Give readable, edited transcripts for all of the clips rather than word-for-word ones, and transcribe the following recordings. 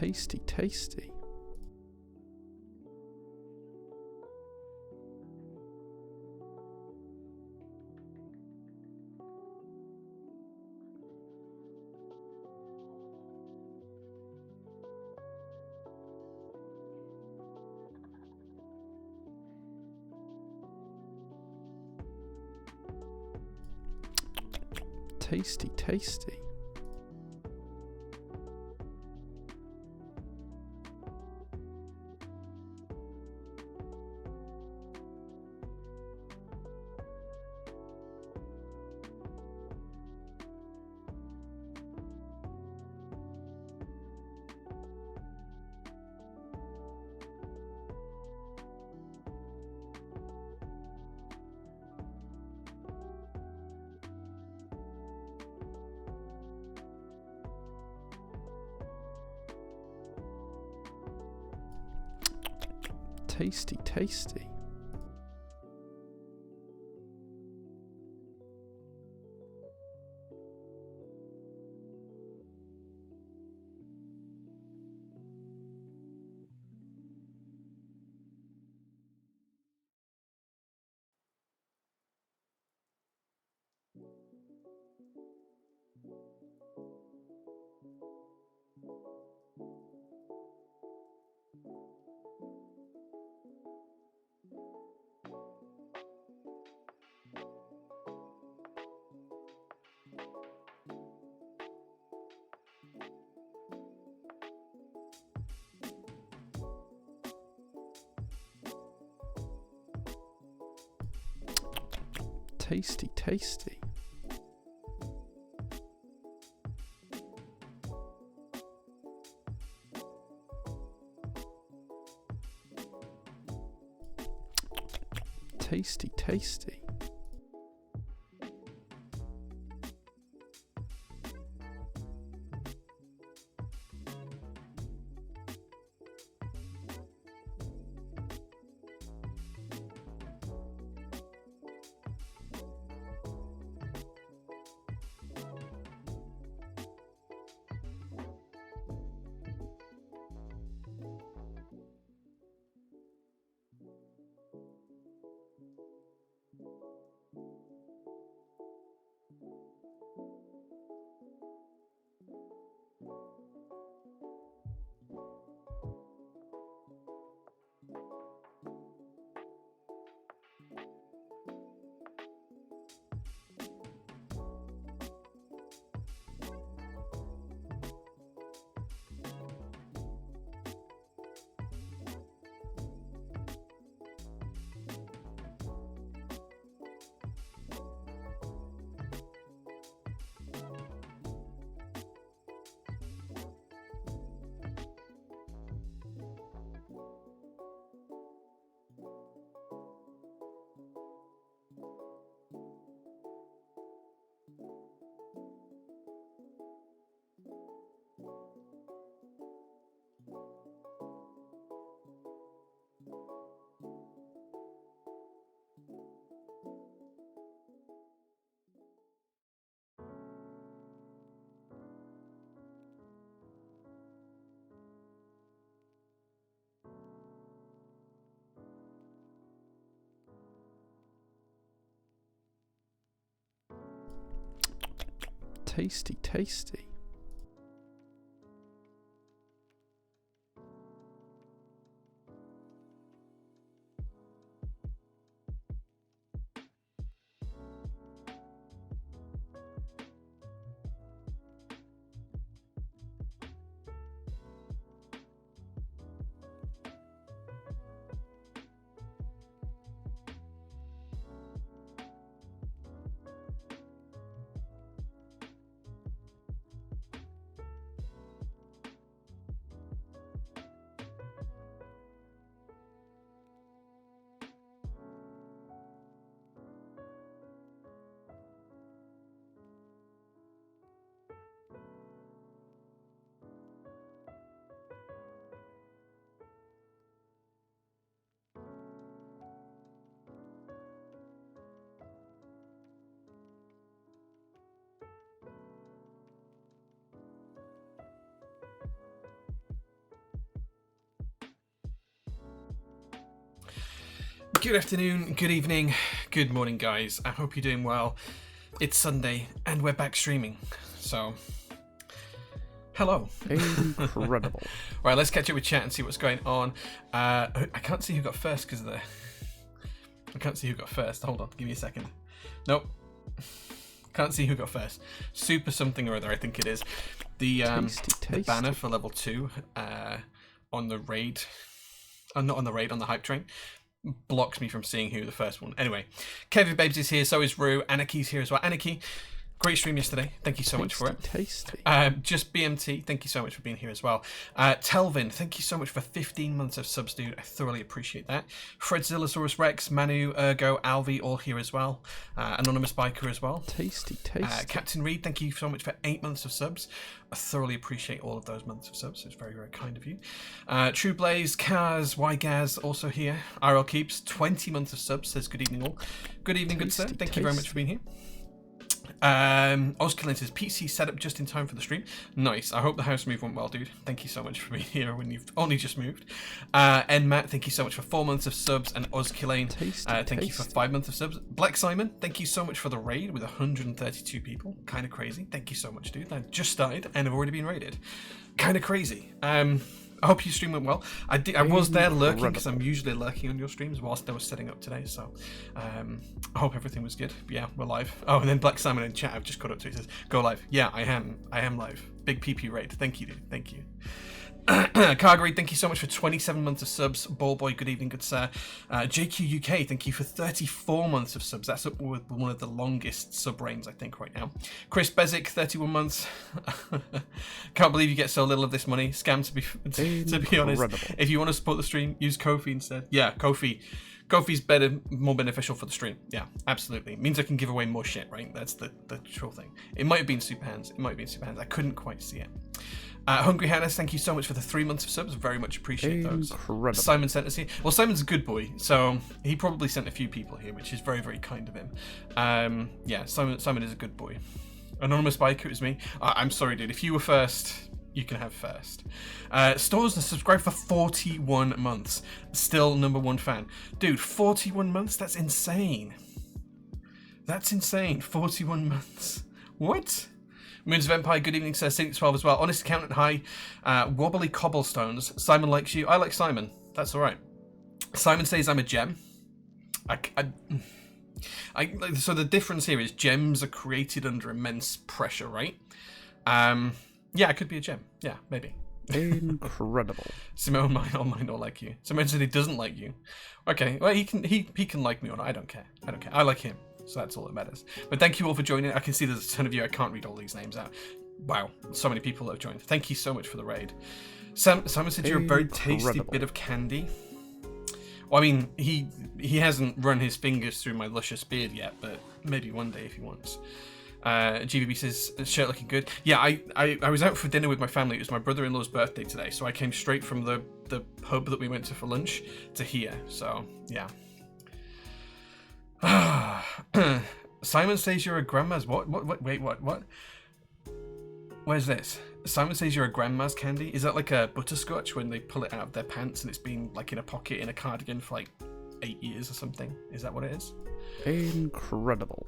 Tasty, tasty. Tasty, tasty. Tasty, tasty. Tasty, tasty. Tasty, tasty. Tasty, tasty. Good afternoon, good evening, good morning, guys. I hope you're doing well. It's Sunday, and we're back streaming. So, hello. Incredible. Right, let's catch up with chat and see what's going on. I can't see who got first because I can't see who got first. Hold on, give me a second. Nope. Can't see who got first. Super something or other, I think it is. The tasty. banner for level 2 on the raid. Not on the raid, on the hype train. Blocks me from seeing who the first one. Anyway, Kevin Babes is here, so is Rue. Anaki's here as well. Anarchy, great stream yesterday. Thank you so much for it. Tasty. Just BMT, thank you so much for being here as well. Telvin, thank you so much for 15 months of subs, dude. I thoroughly appreciate that. Fredzillosaurus Rex, Manu, Ergo, Alvi, all here as well. Anonymous Biker as well. Tasty. Captain Reed, thank you so much for 8 months of subs. I thoroughly appreciate all of those months of subs. It's very, very kind of you. True Blaze, Kaz, Ygaz, also here. RL Keeps, 20 months of subs, says good evening all. Good evening, good sir. Thank you very much for being here. Ozkillin says PC set up just in time for the stream. Nice. I hope the house move went well, dude. Thank you so much for being here when you've only just moved. Matt, thank you so much for 4 months of subs. And Ozkillin, thank you for 5 months of subs. Black Simon, thank you so much for the raid with 132 people. Kind of crazy. Thank you so much, dude. I just started and have already been raided. Kind of crazy. I hope your stream went well. I was there lurking because I'm usually lurking on your streams whilst I was setting up today. So I hope everything was good. Yeah, we're live. Oh, and then Black Simon in chat, I've just got up to it. He says, go live. Yeah, I am live. Big PP raid. Thank you, dude. Thank you. Cargery, thank you so much for 27 months of subs. Ballboy, good evening, good sir. JQ UK, thank you for 34 months of subs. That's up with one of the longest sub reigns, I think, right now. Chris Bezic, 31 months. Can't believe you get so little of this money. Scam, to be honest. If you want to support the stream, use Ko-fi instead. Yeah, Ko-fi. Ko-fi's better, more beneficial for the stream. Yeah, absolutely. It means I can give away more shit, right? That's the true thing. It might have been Super Hands. I couldn't quite see it. Hungry Hannes, thank you so much for the 3 months of subs. Very much appreciate those. Incredible. Simon sent us here. Well, Simon's a good boy, so he probably sent a few people here, which is very, very kind of him. Yeah, Simon is a good boy. Anonymous Biker is me. I'm sorry, dude. If you were first, you can have first. Stores has subscribed for 41 months. Still #1 fan. Dude, 41 months? That's insane. That's insane. 41 months. What? Moons of Empire, good evening, sir. Cynic 12 as well. Honest Accountant, hi. Wobbly Cobblestones. Simon likes you. I like Simon. That's all right. Simon says I'm a gem. So the difference here is gems are created under immense pressure, right? Yeah, I could be a gem. Yeah, maybe. Incredible. Simone might not like you. Simone said he doesn't like you. Okay, well he can like me or not. I don't care. I like him. So that's all that matters. But thank you all for joining. I can see there's a ton of you. I can't read all these names out. Wow, so many people have joined. Thank you so much for the raid. Simon said you're a very tasty bit of candy. Well, I mean, he hasn't run his fingers through my luscious beard yet, but maybe one day if he wants. GVB says, shirt looking good. Yeah, I was out for dinner with my family. It was my brother-in-law's birthday today, so I came straight from the pub that we went to for lunch to here. So, yeah. Simon says you're a grandma's what? Wait, what? Where's this? Simon says you're a grandma's candy. Is that like a butterscotch when they pull it out of their pants and it's been like in a pocket in a cardigan for like 8 years or something? Is that what it is? Incredible.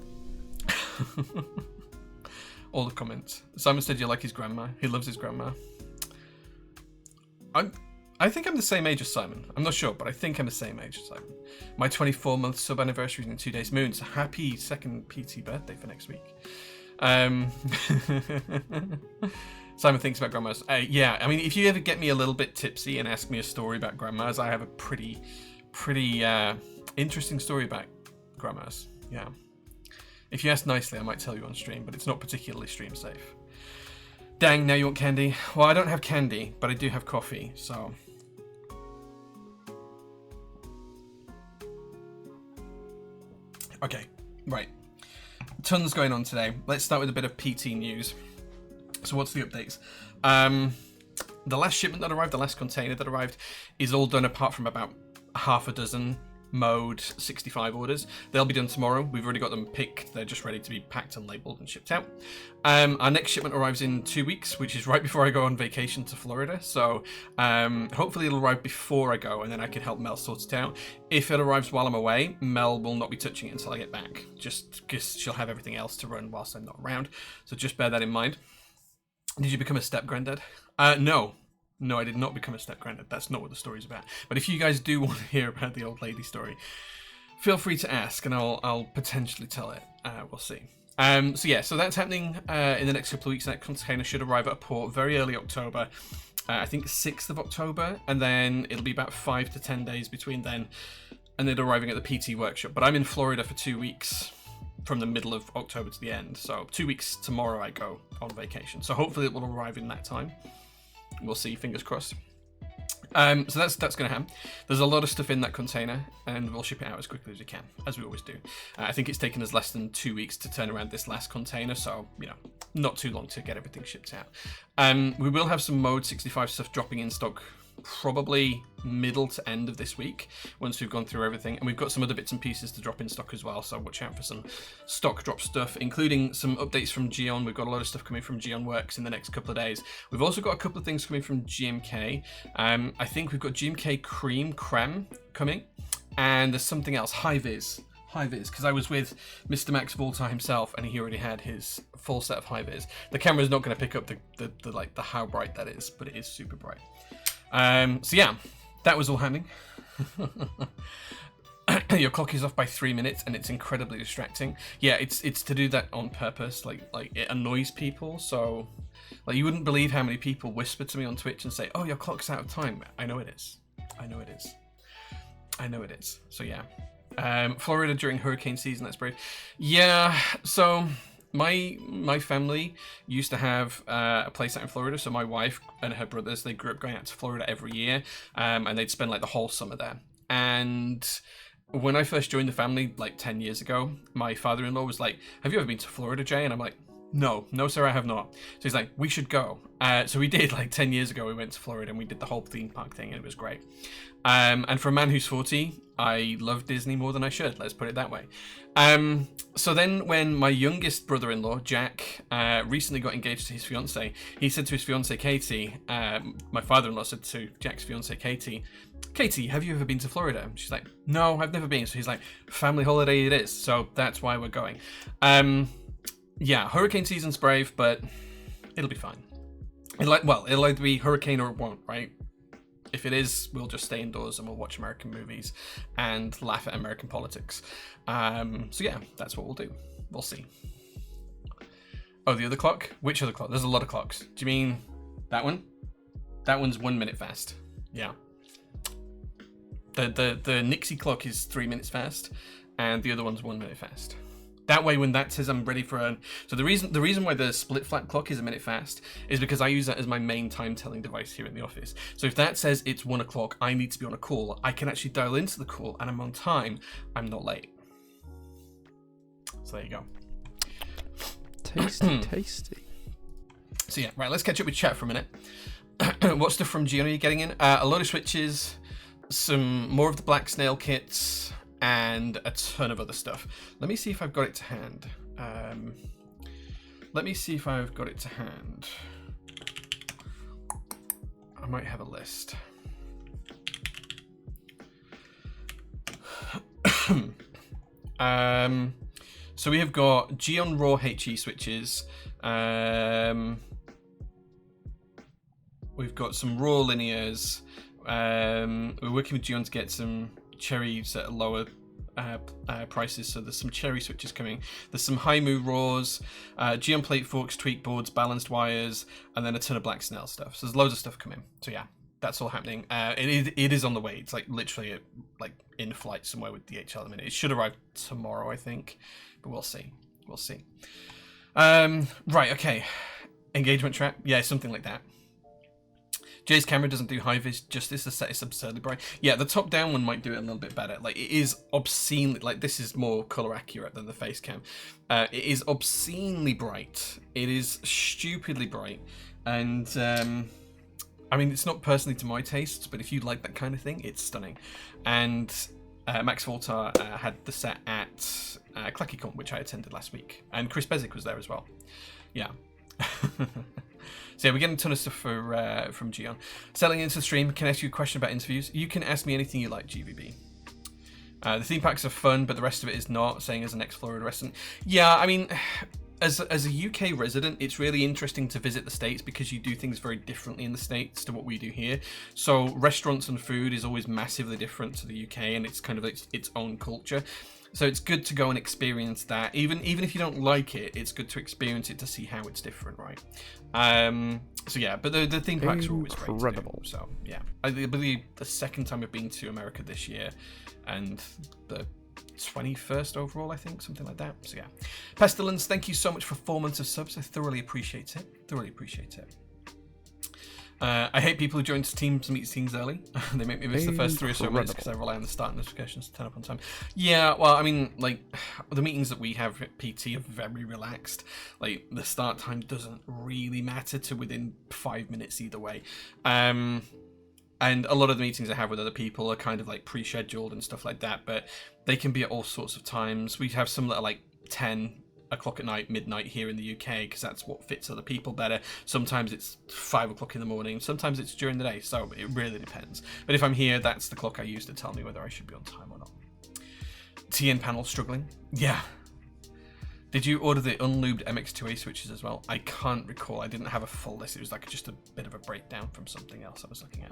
All the comments. Simon said you like his grandma. He loves his grandma. I think I'm the same age as Simon. I'm not sure, but I think I'm the same age as Simon. My 24-month sub anniversary is in 2 days. Moon, so happy second PT birthday for next week. Simon thinks about grandmas. Yeah, I mean, if you ever get me a little bit tipsy and ask me a story about grandmas, I have a pretty interesting story about grandmas. Yeah. If you ask nicely, I might tell you on stream, but it's not particularly stream safe. Dang, now you want candy? Well, I don't have candy, but I do have coffee, so... Okay, right. Tons going on today. Let's start with a bit of PT news. So what's the updates? The last shipment that arrived, the last container that arrived, is all done apart from about half a dozen mode 65 orders. They'll be done tomorrow. We've already got them picked. They're just ready to be packed and labeled and shipped out. Our next shipment arrives in 2 weeks, which is right before I go on vacation to Florida. So hopefully it'll arrive before I go, and then I can help Mel sort it out. If it arrives while I'm away, Mel will not be touching it until I get back, just because she'll have everything else to run whilst I'm not around. So just bear that in mind. Did you become a step granddad? No. No, I did not become a step granddad. That's not what the story's about. But if you guys do want to hear about the old lady story, feel free to ask, and I'll potentially tell it. We'll see. So that's happening in the next couple of weeks. That container should arrive at a port very early October. I think 6th of October, and then it'll be about 5 to 10 days between then and it arriving at the PT workshop. But I'm in Florida for 2 weeks, from the middle of October to the end. So 2 weeks tomorrow I go on vacation. So hopefully it will arrive in that time. We'll see, fingers crossed. So that's going to happen. There's a lot of stuff in that container, and we'll ship it out as quickly as we can, as we always do. I think it's taken us less than 2 weeks to turn around this last container, so, you know, not too long to get everything shipped out. We will have some Mode 65 stuff dropping in stock probably middle to end of this week, once we've gone through everything, and we've got some other bits and pieces to drop in stock as well, so watch out for some stock drop stuff, including some updates from Geon. We've got a lot of stuff coming from Geon Works in the next couple of days. We've also got a couple of things coming from GMK. I think we've got GMK Creme coming, and there's something else, high-vis, because I was with Mr. Max Volta himself, and he already had his full set of high-vis. The camera's not going to pick up the how bright that is, but it is super bright. So yeah, that was all happening. Your clock is off by 3 minutes, and it's incredibly distracting. Yeah, it's to do that on purpose. Like it annoys people. So, like, you wouldn't believe how many people whisper to me on Twitch and say, "Oh, your clock's out of time." I know it is. I know it is. I know it is. So yeah, Florida during hurricane season. That's brave. Yeah. So. My family used to have a place out in Florida, so my wife and her brothers, they grew up going out to Florida every year, and they'd spend like the whole summer there. And when I first joined the family like 10 years ago, my father-in-law was like, "Have you ever been to Florida, Jay?" And I'm like, no, sir, I have not. So he's like, "We should go." So we did. Like 10 years ago, we went to Florida and we did the whole theme park thing, and it was great. And for a man who's 40, I love Disney more than I should. Let's put it that way. So then when my youngest brother-in-law, Jack, recently got engaged to his fiancée, he said to his fiancée, Katie, my father-in-law said to Jack's fiancée, Katie, have you ever been to Florida? And she's like, "No, I've never been." So he's like, "Family holiday it is." So that's why we're going. Yeah, hurricane season's brave, but it'll be fine. It'll either be hurricane or it won't, right? If it is, we'll just stay indoors and we'll watch American movies and laugh at American politics. So yeah, that's what we'll do. We'll see. Oh, the other clock? Which other clock? There's a lot of clocks. Do you mean that one? That one's 1 minute fast. Yeah. The Nixie clock is 3 minutes fast, and the other one's 1 minute fast. That way, when that says I'm ready for a... So the reason why the split flat clock is a minute fast is because I use that as my main time telling device here in the office. So if that says it's 1 o'clock, I need to be on a call, I can actually dial into the call and I'm on time. I'm not late. So there you go. Tasty. So yeah, right, let's catch up with chat for a minute. What stuff from Geon are you getting in? A load of switches, some more of the black snail kits, and a ton of other stuff. Let me see if I've got it to hand. I might have a list. So we have got Geon Raw HE switches. We've got some Raw linears. We're working with Geon to get some cherries at lower prices, so there's some cherry switches coming. There's some Haimu Raws, Geon plate forks, tweak boards, balanced wires, and then a ton of black snail stuff. So there's loads of stuff coming. So yeah, that's all happening. It is on the way. It's like literally in flight somewhere with DHL at the minute. It should arrive tomorrow, I think, but we'll see. Right, okay. Engagement trap, yeah, something like that. Jay's camera doesn't do high vis justice. The set is absurdly bright. Yeah, the top down one might do it a little bit better. Like, it is obscenely, like, this is more color accurate than the face cam. It is obscenely bright. It is stupidly bright. And I mean, it's not personally to my tastes, but if you like that kind of thing, it's stunning. And Max Voltar had the set at ClackyCon, which I attended last week, and Chris Bezic was there as well. Yeah. So yeah, we're getting a ton of stuff from Gion. Selling into the stream, can I ask you a question about interviews? You can ask me anything you like, GVB. The theme packs are fun, but the rest of it is not, saying as an ex-Florida resident. Yeah, I mean, as a UK resident, it's really interesting to visit the States because you do things very differently in the States to what we do here. So restaurants and food is always massively different to the UK, and it's kind of its own culture. So it's good to go and experience that. Even if you don't like it, it's good to experience it to see how it's different, right? So yeah, but the theme packs are always incredible. So yeah, I believe the second time I've been to America this year, and the 21st overall, I think, something like that. So yeah, Pestilence, thank you so much for 4 months of subs. I thoroughly appreciate it. I hate people who join teams meetings early. They make me miss the first 3 or so minutes because I rely on the start notifications to turn up on time. Yeah, well, I mean, like, the meetings that we have at PT are very relaxed. Like, the start time doesn't really matter to within 5 minutes either way. And a lot of the meetings I have with other people are kind of like pre-scheduled and stuff like that, but they can be at all sorts of times. We have some that are like 10 o'clock at night, midnight here in the UK, because that's what fits other people better. Sometimes it's 5 o'clock in the morning, sometimes it's during the day, so it really depends. But if I'm here, that's the clock I use to tell me whether I should be on time or not. TN panel struggling? Yeah. Did you order the unlubed MX2A switches as well? I can't recall. I didn't have a full list. It was like just a bit of a breakdown from something else I was looking at.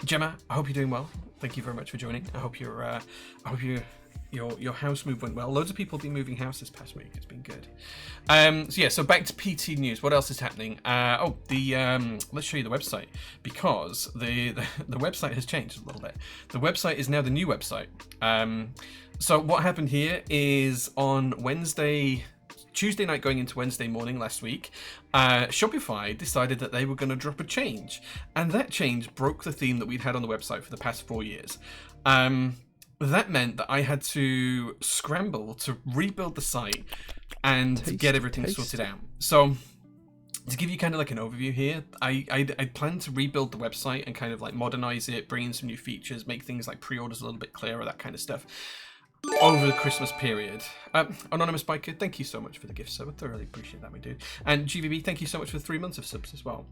Gemma, I hope you're doing well. Thank you very much for joining. I hope your house move went well. Loads of people have been moving house this past week. It's been good. So yeah, so back to PT news. What else is happening? Let's show you the website, because the website has changed a little bit. The website is now the new website. So what happened here is on Tuesday night going into Wednesday morning last week, Shopify decided that they were going to drop a change, and that change broke the theme that we'd had on the website for the past 4 years. That meant that I had to scramble to rebuild the site and get everything sorted out. So to give you kind of like an overview here, I plan to rebuild the website and kind of like modernize it, bring in some new features, make things like pre-orders a little bit clearer, that kind of stuff, over the Christmas period. Anonymous Biker, thank you so much for the gift sub. I thoroughly appreciate that, my dude. And GVB, thank you so much for 3 months of subs as well.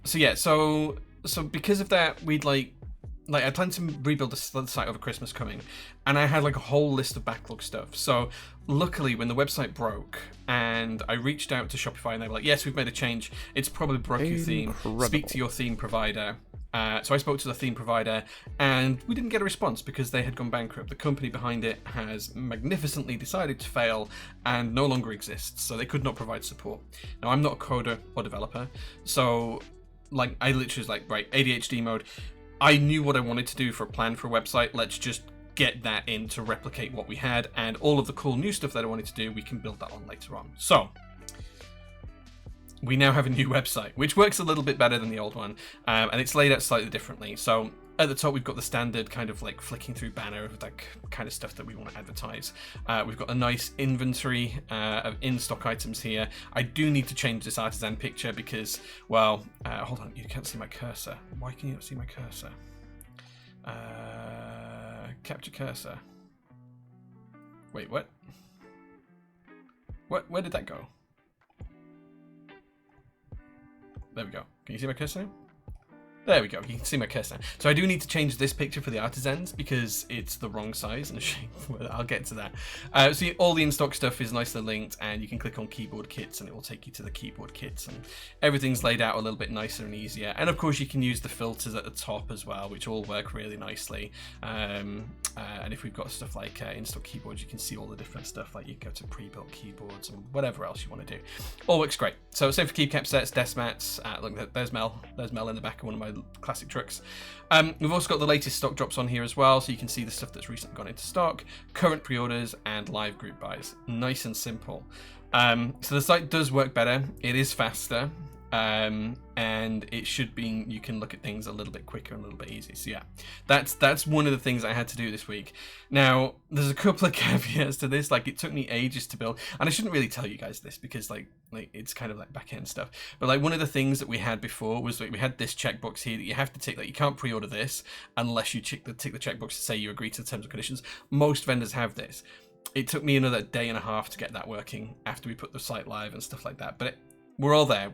So yeah, so because of that, we'd like I planned to rebuild the site over Christmas coming, and I had like a whole list of backlog stuff. So luckily, when the website broke and I reached out to Shopify, and they were like, yes, we've made a change, it's probably broke your theme, speak to your theme provider. So I spoke to the theme provider, and we didn't get a response because they had gone bankrupt. The company behind it has magnificently decided to fail and no longer exists, so they could not provide support. Now, I'm not a coder or developer, so like I literally was like, right, ADHD mode. I knew what I wanted to do for a plan for a website. Let's just get that in to replicate what we had, and all of the cool new stuff that I wanted to do, we can build that on later on. So we now have a new website, which works a little bit better than the old one, and it's laid out slightly differently. So at the top, we've got the standard kind of like flicking through banner of that kind of stuff that we want to advertise. We've got a nice inventory of in-stock items here. I do need to change this artisan picture because, well, hold on, you can't see my cursor. Why can you not see my cursor? Capture cursor. Wait, what? Where did that go? There we go. Can you see my cursor now? There we go. You can see my cursor now. So I do need to change this picture for the artisans because it's the wrong size and a shape. I'll get to that. So all the in-stock stuff is nicely linked, and you can click on keyboard kits and it will take you to the keyboard kits, and everything's laid out a little bit nicer and easier. And of course you can use the filters at the top as well, which all work really nicely. And if we've got stuff like in-stock keyboards, you can see all the different stuff, like you go to pre-built keyboards and whatever else you want to do. All works great. So same for keycap sets, desk mats. Look, there's Mel. There's Mel in the back of one of my classic trucks. We've also got the latest stock drops on here as well, so you can see the stuff that's recently gone into stock, current pre-orders, and live group buys. Nice and simple. So the site does work better. It is faster. and it should be, you can look at things a little bit quicker and a little bit easier. So yeah, that's one of the things I had to do this week. Now there's a couple of caveats to this. Like, it took me ages to build, and I shouldn't really tell you guys this because like it's kind of like back end stuff, but like one of the things that we had before was like we had this checkbox here that you have to tick, like you can't pre-order this unless you tick the checkbox to say you agree to the terms and conditions. Most vendors have this. It took me another day and a half to get that working after we put the site live and stuff like that, but we're all there.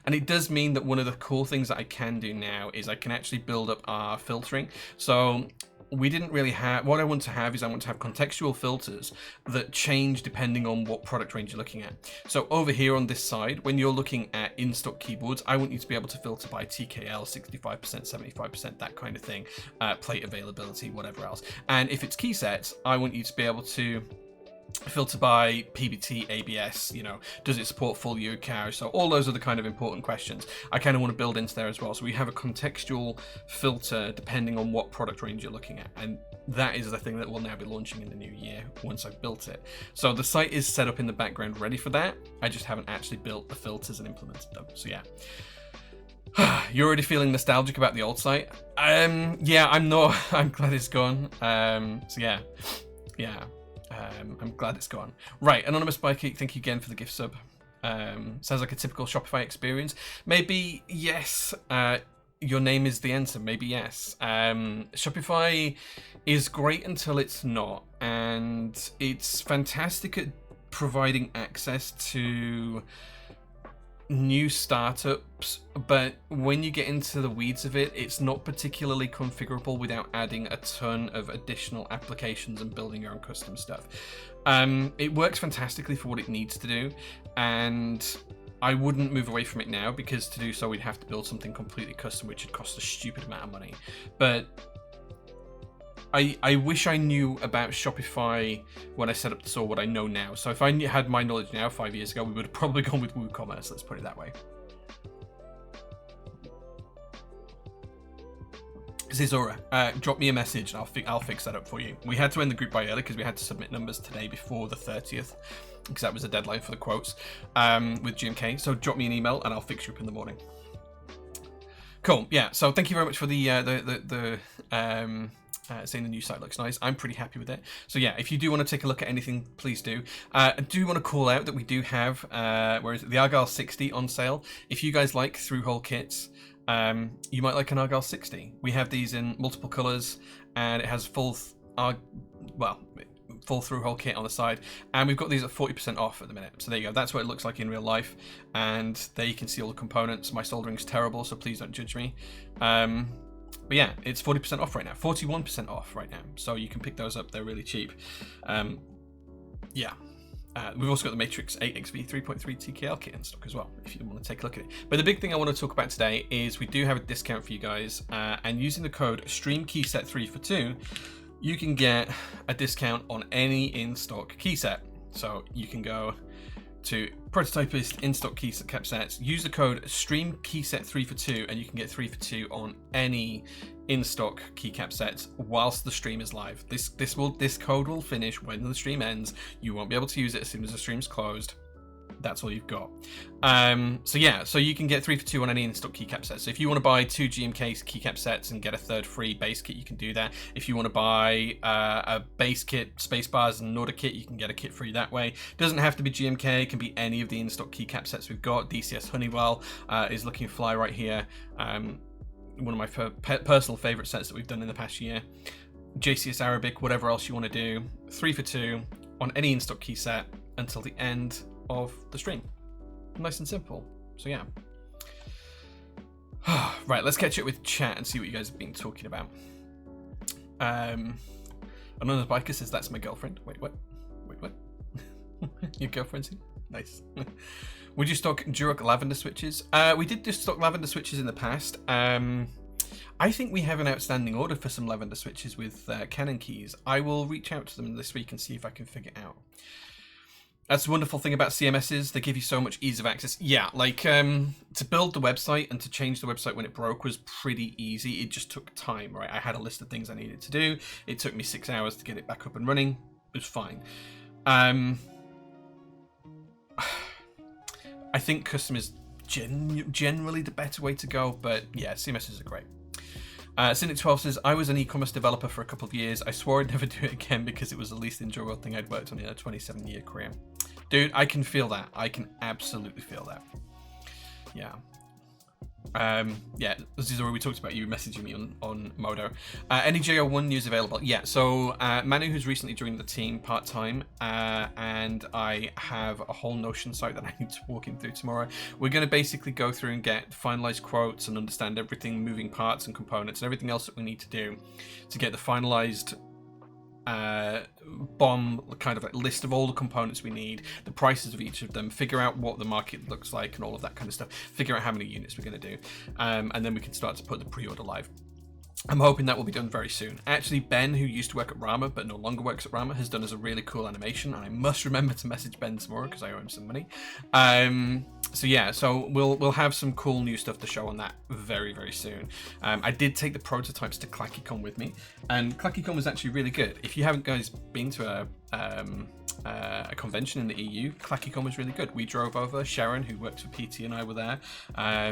And it does mean that one of the cool things that I can do now is I can actually build up our filtering. So we didn't really have, what I want to have is I want to have contextual filters that change depending on what product range you're looking at. So over here on this side, when you're looking at in-stock keyboards, I want you to be able to filter by TKL, 65%, 75%, that kind of thing, plate availability, whatever else. And if it's key sets, I want you to be able to filter by PBT, ABS, you know, does it support full UCAR? So all those are the kind of important questions I kind of want to build into there as well. So we have a contextual filter depending on what product range you're looking at. And that is the thing that we'll now be launching in the new year once I've built it. So the site is set up in the background ready for that. I just haven't actually built the filters and implemented them. So yeah. You're already feeling nostalgic about the old site? Yeah, I'm not. I'm glad it's gone. So yeah. I'm glad it's gone. Right, Anonymous Bikegeek, thank you again for the gift sub. Sounds like a typical Shopify experience. Maybe yes. Your name is the answer. Maybe yes. Shopify is great until it's not, and it's fantastic at providing access to new startups, but when you get into the weeds of it, it's not particularly configurable without adding a ton of additional applications and building your own custom stuff. It works fantastically for what it needs to do, and I wouldn't move away from it now, because to do so we'd have to build something completely custom, which would cost a stupid amount of money. But I wish I knew about Shopify when I set up the store what I know now. So if I had my knowledge now 5 years ago, we would have probably gone with WooCommerce, let's put it that way. Zizora, drop me a message and I'll fix that up for you. We had to end the group by early because we had to submit numbers today before the 30th, because that was the deadline for the quotes with GMK. So drop me an email and I'll fix you up in the morning. Cool. Yeah. So thank you very much for saying the new site looks nice. I'm pretty happy with it. So yeah, if you do want to take a look at anything, please do. I do want to call out that we do have the Argyle 60 on sale. If you guys like through-hole kits, you might like an Argyle 60. We have these in multiple colors, and it has full through-hole kit on the side, and we've got these at 40% off at the minute. So there you go. That's what it looks like in real life, and there you can see all the components. My soldering's terrible, so please don't judge me. But yeah, it's 40% off right now, 41% off right now. So you can pick those up. They're really cheap. Yeah. We've also got the Matrix 8XV 3.3 TKL kit in stock as well, if you want to take a look at it. But the big thing I want to talk about today is we do have a discount for you guys, and using the code STREAMKeyset3 for 2, you can get a discount on any in-stock keyset. So you can go to Prototypist in-stock keycap sets, use the code STREAMKeyset3 for 2, and you can get 3 for 2 on any in-stock keycap sets whilst the stream is live. This code will finish when the stream ends. You won't be able to use it as soon as the stream's closed. That's all you've got. So yeah, so you can get 3 for 2 on any in-stock keycap sets. So if you want to buy 2 GMK keycap sets and get a third free base kit, you can do that. If you want to buy a base kit, Spacebars, and Nordic kit, you can get a kit free that way. Doesn't have to be GMK, it can be any of the in-stock keycap sets we've got. DCS Honeywell is looking fly right here. One of my personal favorite sets that we've done in the past year. JCS Arabic, whatever else you want to do. 3 for 2 on any in-stock key set until the end of the stream. Nice and simple. So yeah. Right, let's catch up with chat and see what you guys have been talking about. Another biker says that's my girlfriend. Wait, what? Your girlfriend's here? Nice. Would you stock Duroc lavender switches? We did just stock lavender switches in the past. I think we have an outstanding order for some lavender switches with Canon keys. I will reach out to them this week and see if I can figure it out. That's the wonderful thing about CMSs. They give you so much ease of access. Yeah, like to build the website and to change the website when it broke was pretty easy. It just took time, right? I had a list of things I needed to do. It took me 6 hours to get it back up and running. It was fine. I think customers generally the better way to go, but yeah, CMSs are great. Cynic12 says, I was an e-commerce developer for a couple of years. I swore I'd never do it again because it was the least enjoyable thing I'd worked on in a 27-year career. Dude, I can feel that. I can absolutely feel that. Yeah. Yeah, this is where we talked about you messaging me on Modo. Any JO1 news available? Yeah, so Manu, who's recently joined the team part-time, and I have a whole Notion site that I need to walk him through tomorrow. We're going to basically go through and get finalized quotes and understand everything, moving parts and components and everything else that we need to do to get the finalized bomb kind of like list of all the components we need, the prices of each of them, figure out what the market looks like and all of that kind of stuff, figure out how many units we're going to do, and then we can start to put the pre-order live. I'm hoping that will be done very soon. Actually, Ben, who used to work at Rama but no longer works at Rama, has done us a really cool animation, and I must remember to message Ben tomorrow because I owe him some money. So yeah, so we'll have some cool new stuff to show on that very, very soon. I did take the prototypes to ClackyCon with me, and ClackyCon was actually really good. If you haven't guys been to a convention in the EU, ClackyCon was really good. We drove over. Sharon, who works for PT, and I were there.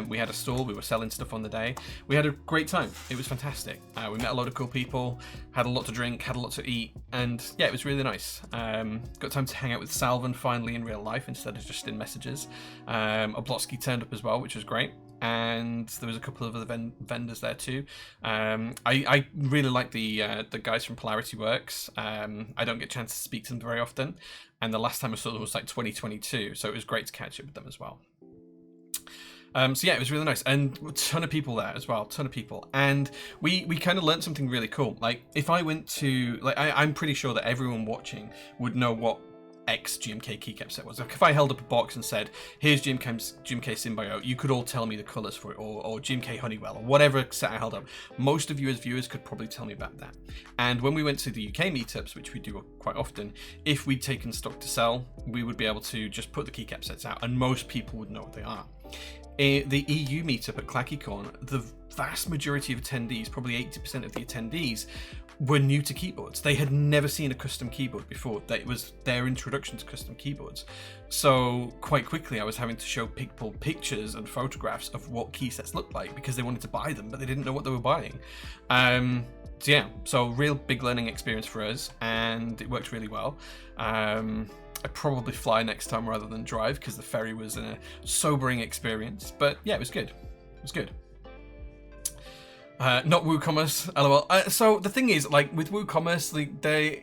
We had a stall. We were selling stuff on the day. We had a great time. It was fantastic. We met a lot of cool people, had a lot to drink, had a lot to eat, and yeah, it was really nice. Got time to hang out with Salvan finally in real life instead of just in messages. Oblotsky turned up as well, which was great. And there was a couple of other vendors there too. I really like the guys from Polarity Works. I don't get a chance to speak to them very often, and the last time I saw them was like 2022, so it was great to catch up with them as well. So yeah, it was really nice, and a ton of people there as well, ton of people, and we kind of learned something really cool. Like if I went to, like I'm pretty sure that everyone watching would know what X GMK keycap set was. Like if I held up a box and said, here's GMK Symbiote, you could all tell me the colors for it, or GMK Honeywell, or whatever set I held up. Most of you as viewers could probably tell me about that. And when we went to the UK meetups, which we do quite often, if we'd taken stock to sell, we would be able to just put the keycap sets out, and most people would know what they are. The EU meetup at ClackyCon, the vast majority of attendees, probably 80% of the attendees, were new to keyboards. They had never seen a custom keyboard before. That was their introduction to custom keyboards. So quite quickly I was having to show people pictures and photographs of what key sets looked like because they wanted to buy them, but they didn't know what they were buying. So yeah, so real big learning experience for us, and it worked really well. I'd probably fly next time rather than drive because the ferry was a sobering experience, but yeah, it was good. It was good. Not WooCommerce, lol. So the thing is, like with WooCommerce,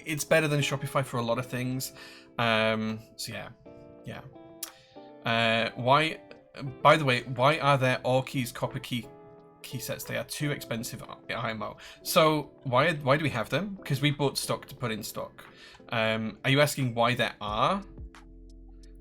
it's better than Shopify for a lot of things. So yeah. Why? By the way, why are there Orkies copper key sets? They are too expensive IMO. So why do we have them? Because we bought stock to put in stock. Are you asking why there are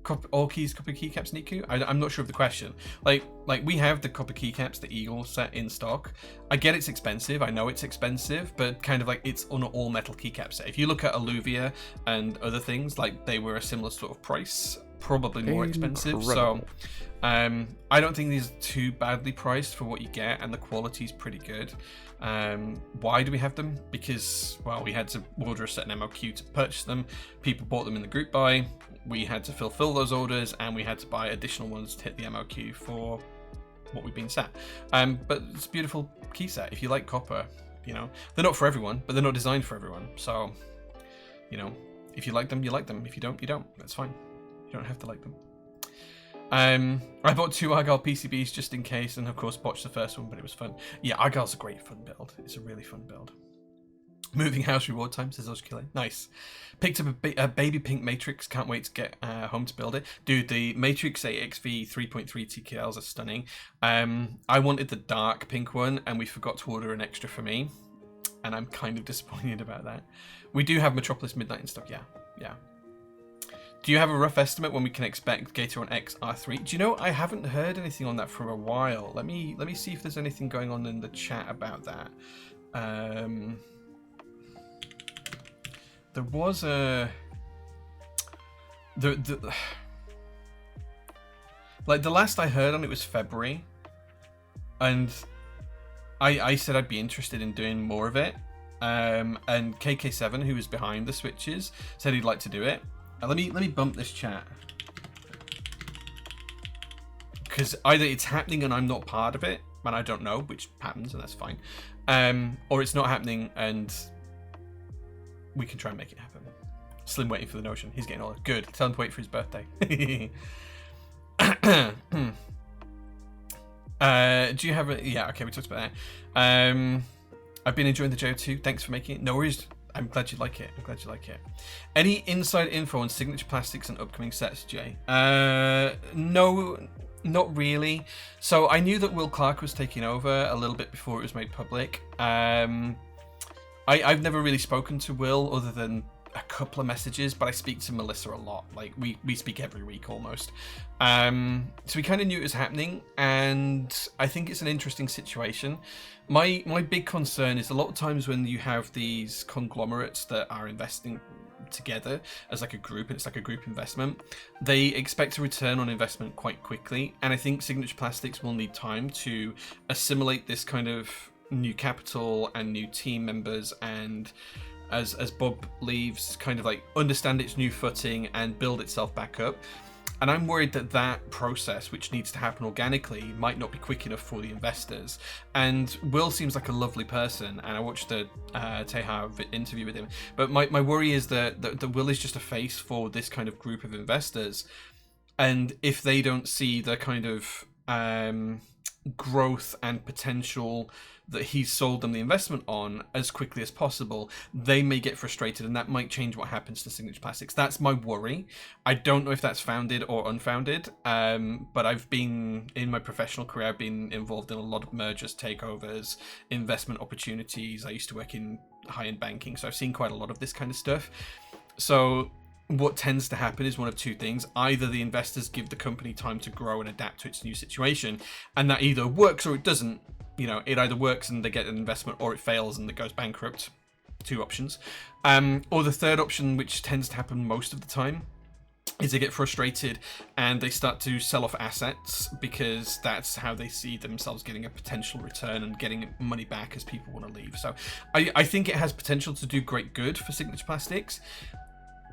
Orkies copper keycaps, Niku? I'm not sure of the question. Like we have the copper keycaps, the Eagle set in stock. I get it's expensive. I know it's expensive, but kind of like it's on an all metal keycap set. If you look at Alluvia and other things, like they were a similar sort of price, probably more expensive. So I don't think these are too badly priced for what you get, and the quality is pretty good. Why do we have them? Because, well, we had to order a certain MOQ to purchase them. People bought them in the group buy. We had to fulfill those orders, and we had to buy additional ones to hit the MOQ for what we've been set. But it's a beautiful key set. If you like copper, you know, they're not for everyone, but they're not designed for everyone. So, you know, if you like them, you like them. If you don't, you don't. That's fine. You don't have to like them. I bought 2 Argyle PCBs just in case, and of course botched the first one, but it was fun. Yeah, Argyle's a great fun build. It's a really fun build. Moving house reward time, says Oskile. Nice. Picked up a baby pink Matrix. Can't wait to get home to build it. Dude, the Matrix AXV 3.3 TKLs are stunning. I wanted the dark pink one, and we forgot to order an extra for me, and I'm kind of disappointed about that. We do have Metropolis Midnight in stock, yeah. Do you have a rough estimate when we can expect Gator X R3? Do you know, I haven't heard anything on that for a while. Let me see if there's anything going on in the chat about that. There was a... Like, the last I heard on it was February. And I said I'd be interested in doing more of it. And KK7, who was behind the switches, said he'd like to do it. Let me bump this chat. because either it's happening and I'm not part of it, and I don't know, which happens, and that's fine, or it's not happening and we can try and make it happen. Slim waiting for the notion. He's getting older. Good. Tell him to wait for his birthday. Do you have a... Yeah, okay, we talked about that. I've been enjoying the J-OG. Thanks for making it. No worries. I'm glad you like it. I'm glad you like it. Any inside info on Signature Plastics and upcoming sets, Jay? No, not really. So I knew that Will Clark was taking over a little bit before it was made public. I've never really spoken to Will other than a couple of messages, but I speak to Melissa a lot. Like we speak every week almost. So we kind of knew it was happening, and I think it's an interesting situation. My big concern is a lot of times when you have these conglomerates that are investing together as like a group, and it's like a group investment, they expect a return on investment quite quickly, and I think Signature Plastics will need time to assimilate this kind of new capital and new team members, and as Bob leaves, kind of like understand its new footing and build itself back up. And I'm worried that that process, which needs to happen organically, might not be quick enough for the investors. And Will seems like a lovely person, and I watched the Teja interview with him. But my worry is that Will is just a face for this kind of group of investors. And if they don't see the kind of growth and potential that he's sold them the investment on as quickly as possible, they may get frustrated, and that might change what happens to Signature Plastics. That's my worry. I don't know if that's founded or unfounded, but I've been, in my professional career, I've been involved in a lot of mergers, takeovers, investment opportunities. I used to work in high-end banking, so I've seen quite a lot of this kind of stuff. So what tends to happen is one of two things. Either the investors give the company time to grow and adapt to its new situation, and that either works or it doesn't. You know, it either works and they get an investment, or it fails and it goes bankrupt. Two options. Or the third option, which tends to happen most of the time, is they get frustrated and they start to sell off assets, because that's how they see themselves getting a potential return and getting money back as people want to leave. So I think it has potential to do great good for Signature Plastics.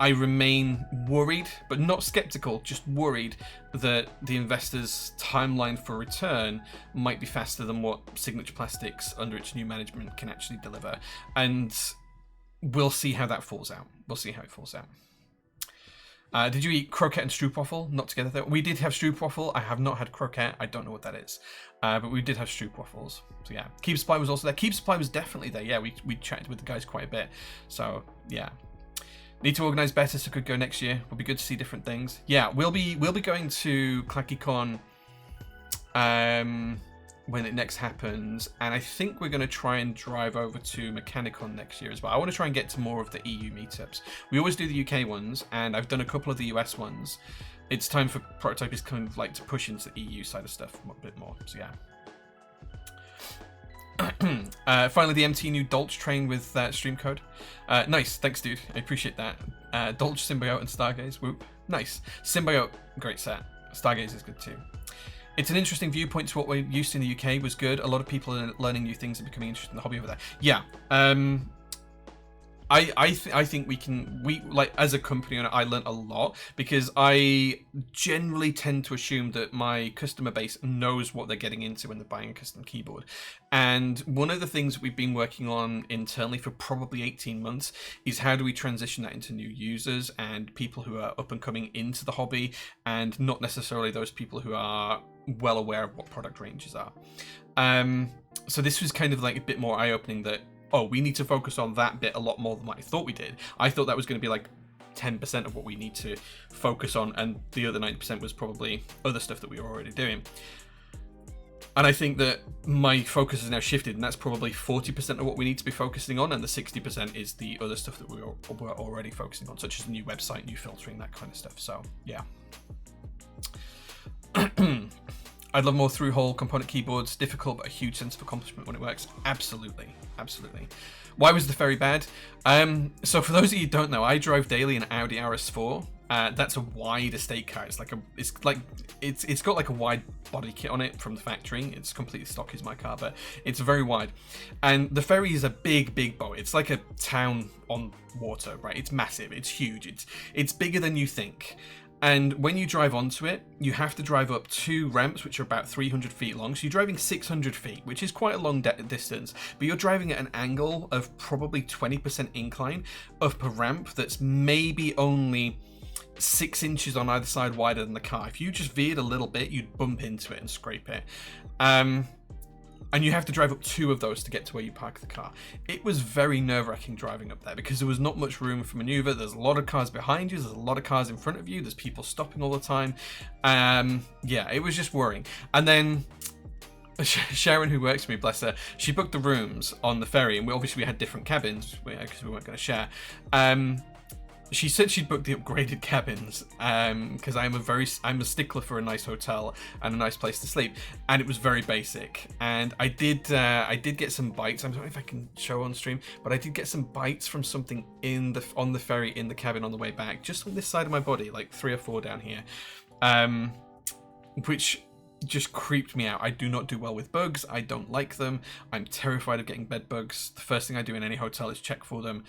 I remain worried, but not skeptical, just worried that the investors' timeline for return might be faster than what Signature Plastics under its new management can actually deliver. And we'll see how that falls out. We'll see how it falls out. Did you eat croquette and stroopwafel? Not together though. We did have stroopwafel. I have not had croquette. I don't know what that is. But we did have stroopwafels. So yeah. Keep Supply was also there. Keep Supply was definitely there. Yeah, we chatted with the guys quite a bit. So yeah. Need to organise better so could go next year. Will be good to see different things. Yeah, we'll be going to ClackyCon when it next happens, and I think we're going to try and drive over to Mechanicon next year as well. I want to try and get to more of the EU meetups. We always do the UK ones, and I've done a couple of the US ones. It's time for Prototypers kind of like to push into the EU side of stuff a bit more. So yeah. Finally, the MT new Dolch train with stream code. Nice, thanks, dude. I appreciate that. Dolch, Symbiote, and Stargaze. Whoop. Nice. Symbiote, great set. Stargaze is good too. It's an interesting viewpoint to what we're used to in the UK. Was good. A lot of people are learning new things and becoming interested in the hobby over there. Yeah. I think we like, as a company owner, I learned a lot, because I generally tend to assume that my customer base knows what they're getting into when they're buying a custom keyboard. And one of the things we've been working on internally for probably 18 months is how do we transition that into new users and people who are up and coming into the hobby, and not necessarily those people who are well aware of what product ranges are. So this was kind of like a bit more eye-opening that, oh, we need to focus on that bit a lot more than what I thought we did. I thought that was going to be like 10% of what we need to focus on, and the other 90% was probably other stuff that we were already doing. And I think that my focus has now shifted, and that's probably 40% of what we need to be focusing on, and the 60% is the other stuff that we were already focusing on, such as the new website, new filtering, that kind of stuff. So, yeah. I'd love more through-hole component keyboards. Difficult, but a huge sense of accomplishment when it works. Absolutely, absolutely. Why was the ferry bad? So for those of you who don't know, I drive daily an Audi RS4. That's a wide estate car. It's got like a wide body kit on it from the factory. It's completely stock is my car, but it's very wide. And the ferry is a big boat. It's like a town on water, right? It's massive. It's huge. It's bigger than you think. And when you drive onto it, you have to drive up 2 ramps, which are about 300 feet long. So you're driving 600 feet, which is quite a long distance. But you're driving at an angle of probably 20% incline up a ramp that's maybe only 6 inches on either side wider than the car. If you just veered a little bit, you'd bump into it and scrape it. And you have to drive up 2 of those to get to where you park the car. It was very nerve-wracking driving up there because there was not much room for maneuver. There's a lot of cars behind you. There's a lot of cars in front of you. There's people stopping all the time. Yeah, it was just worrying. And then Sharon, who works for me, bless her, she booked the rooms on the ferry, and we had different cabins because we weren't going to share. She said she'd booked the upgraded cabins because I'm a stickler for a nice hotel and a nice place to sleep, and it was very basic. And I did get some bites. I don't know if I can show on stream, but I did get some bites from something on the ferry in the cabin on the way back, just on this side of my body, like 3 or 4 down here, which just creeped me out. I do not do well with bugs. I don't like them. I'm terrified of getting bed bugs. The first thing I do in any hotel is check for them.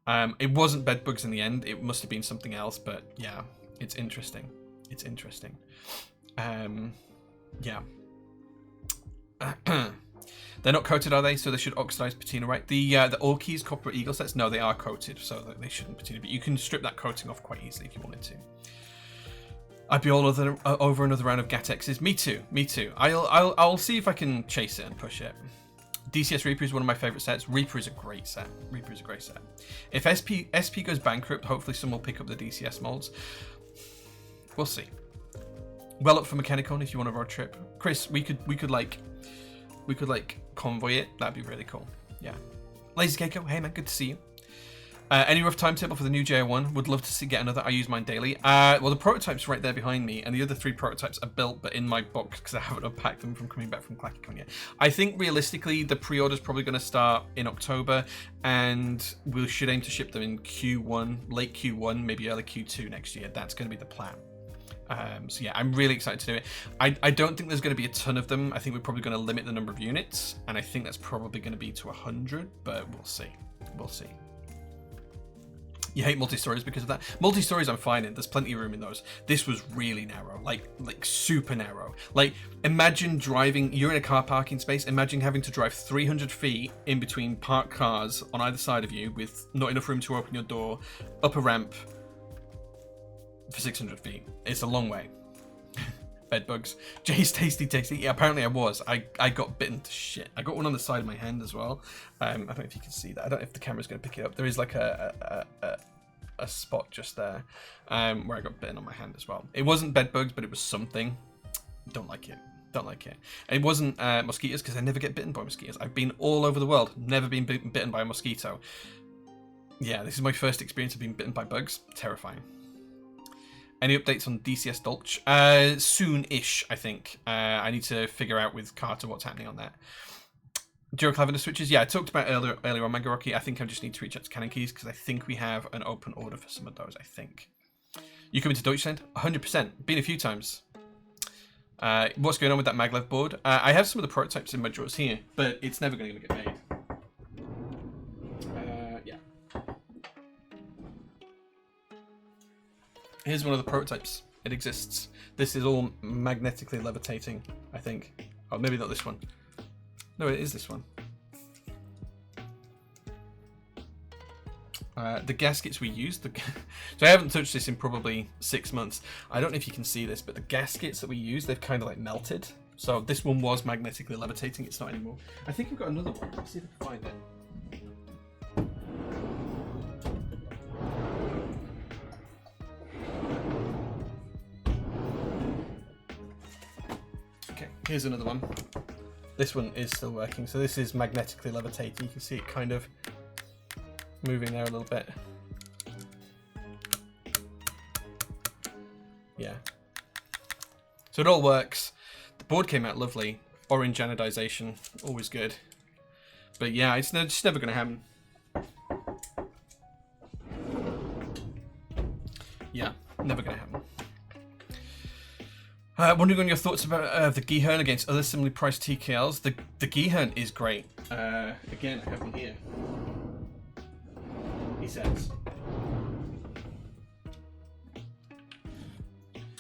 It wasn't bed bugs in the end. It must have been something else, but yeah, it's interesting. It's interesting. Yeah. They're not coated, are they? So they should oxidize patina, right? The All Keys Copper Eagle sets, no, they are coated, so they shouldn't patina, but you can strip that coating off quite easily if you wanted to. I'd be all over another round of GATXs. Me too. I'll see if I can chase it and push it. DCS Reaper is one of my favorite sets. Reaper is a great set. If SP goes bankrupt, hopefully someone will pick up the DCS molds. We'll see. Well up for Mechanicon if you want a road trip. Chris, we could like convoy it. That'd be really cool. Yeah. Lazy Keiko, hey man, good to see you. Any rough timetable for the new J01? Would love to get another. I use mine daily. Well, the prototype's right there behind me, and the other 3 prototypes are built, but in my box because I haven't unpacked them from coming back from ClackyCon yet. I think realistically, the pre-order's probably going to start in October, and we should aim to ship them in Q1, late Q1, maybe early Q2 next year. That's going to be the plan. So yeah, I'm really excited to do it. I don't think there's going to be a ton of them. I think we're probably going to limit the number of units, and I think that's probably going to be to 100, but we'll see. We'll see. You hate multi-stories because of that? Multi-stories I'm fine in. There's plenty of room in those. This was really narrow, like super narrow. Like, imagine driving, you're in a car parking space, imagine having to drive 300 feet in between parked cars on either side of you with not enough room to open your door, up a ramp for 600 feet. It's a long way. Bed bugs. Jay's tasty. Yeah, apparently I was. I got bitten to shit. I got one on the side of my hand as well. I don't know if you can see that. I don't know if the camera's going to pick it up. There is like a spot just there where I got bitten on my hand as well. It wasn't bed bugs, but it was something. Don't like it. It wasn't mosquitoes because I never get bitten by mosquitoes. I've been all over the world, never been bitten by a mosquito. Yeah, this is my first experience of being bitten by bugs. Terrifying. Any updates on DCS Dolch? Soon-ish, I think. I need to figure out with Carter what's happening on that. Joe Clavender switches. Yeah, I talked about earlier on Mega Rocky. I think I just need to reach out to Cannon Keys because I think we have an open order for some of those, I think. You coming to Deutschland? 100%. Been a few times. What's going on with that maglev board? I have some of the prototypes in my drawers here, but it's never going to get made. Yeah. Here's one of the prototypes. It exists. This is all magnetically levitating, I think. Oh, maybe not this one. No, it is this one. The gaskets we used. So I haven't touched this in probably 6 months. I don't know if you can see this, but the gaskets that we used, they've kind of like melted. So this one was magnetically levitating. It's not anymore. I think I've got another one. Let's see if I can find it. Okay, here's another one. This one is still working. So this is magnetically levitating. You can see it kind of moving there a little bit. Yeah. So it all works. The board came out lovely. Orange anodization, always good. But yeah, it's just never going to happen. Yeah, never going to happen. Wondering on your thoughts about the Geekhack against other similarly priced TKLs. The Geekhack is great. Again, I have one here. He says.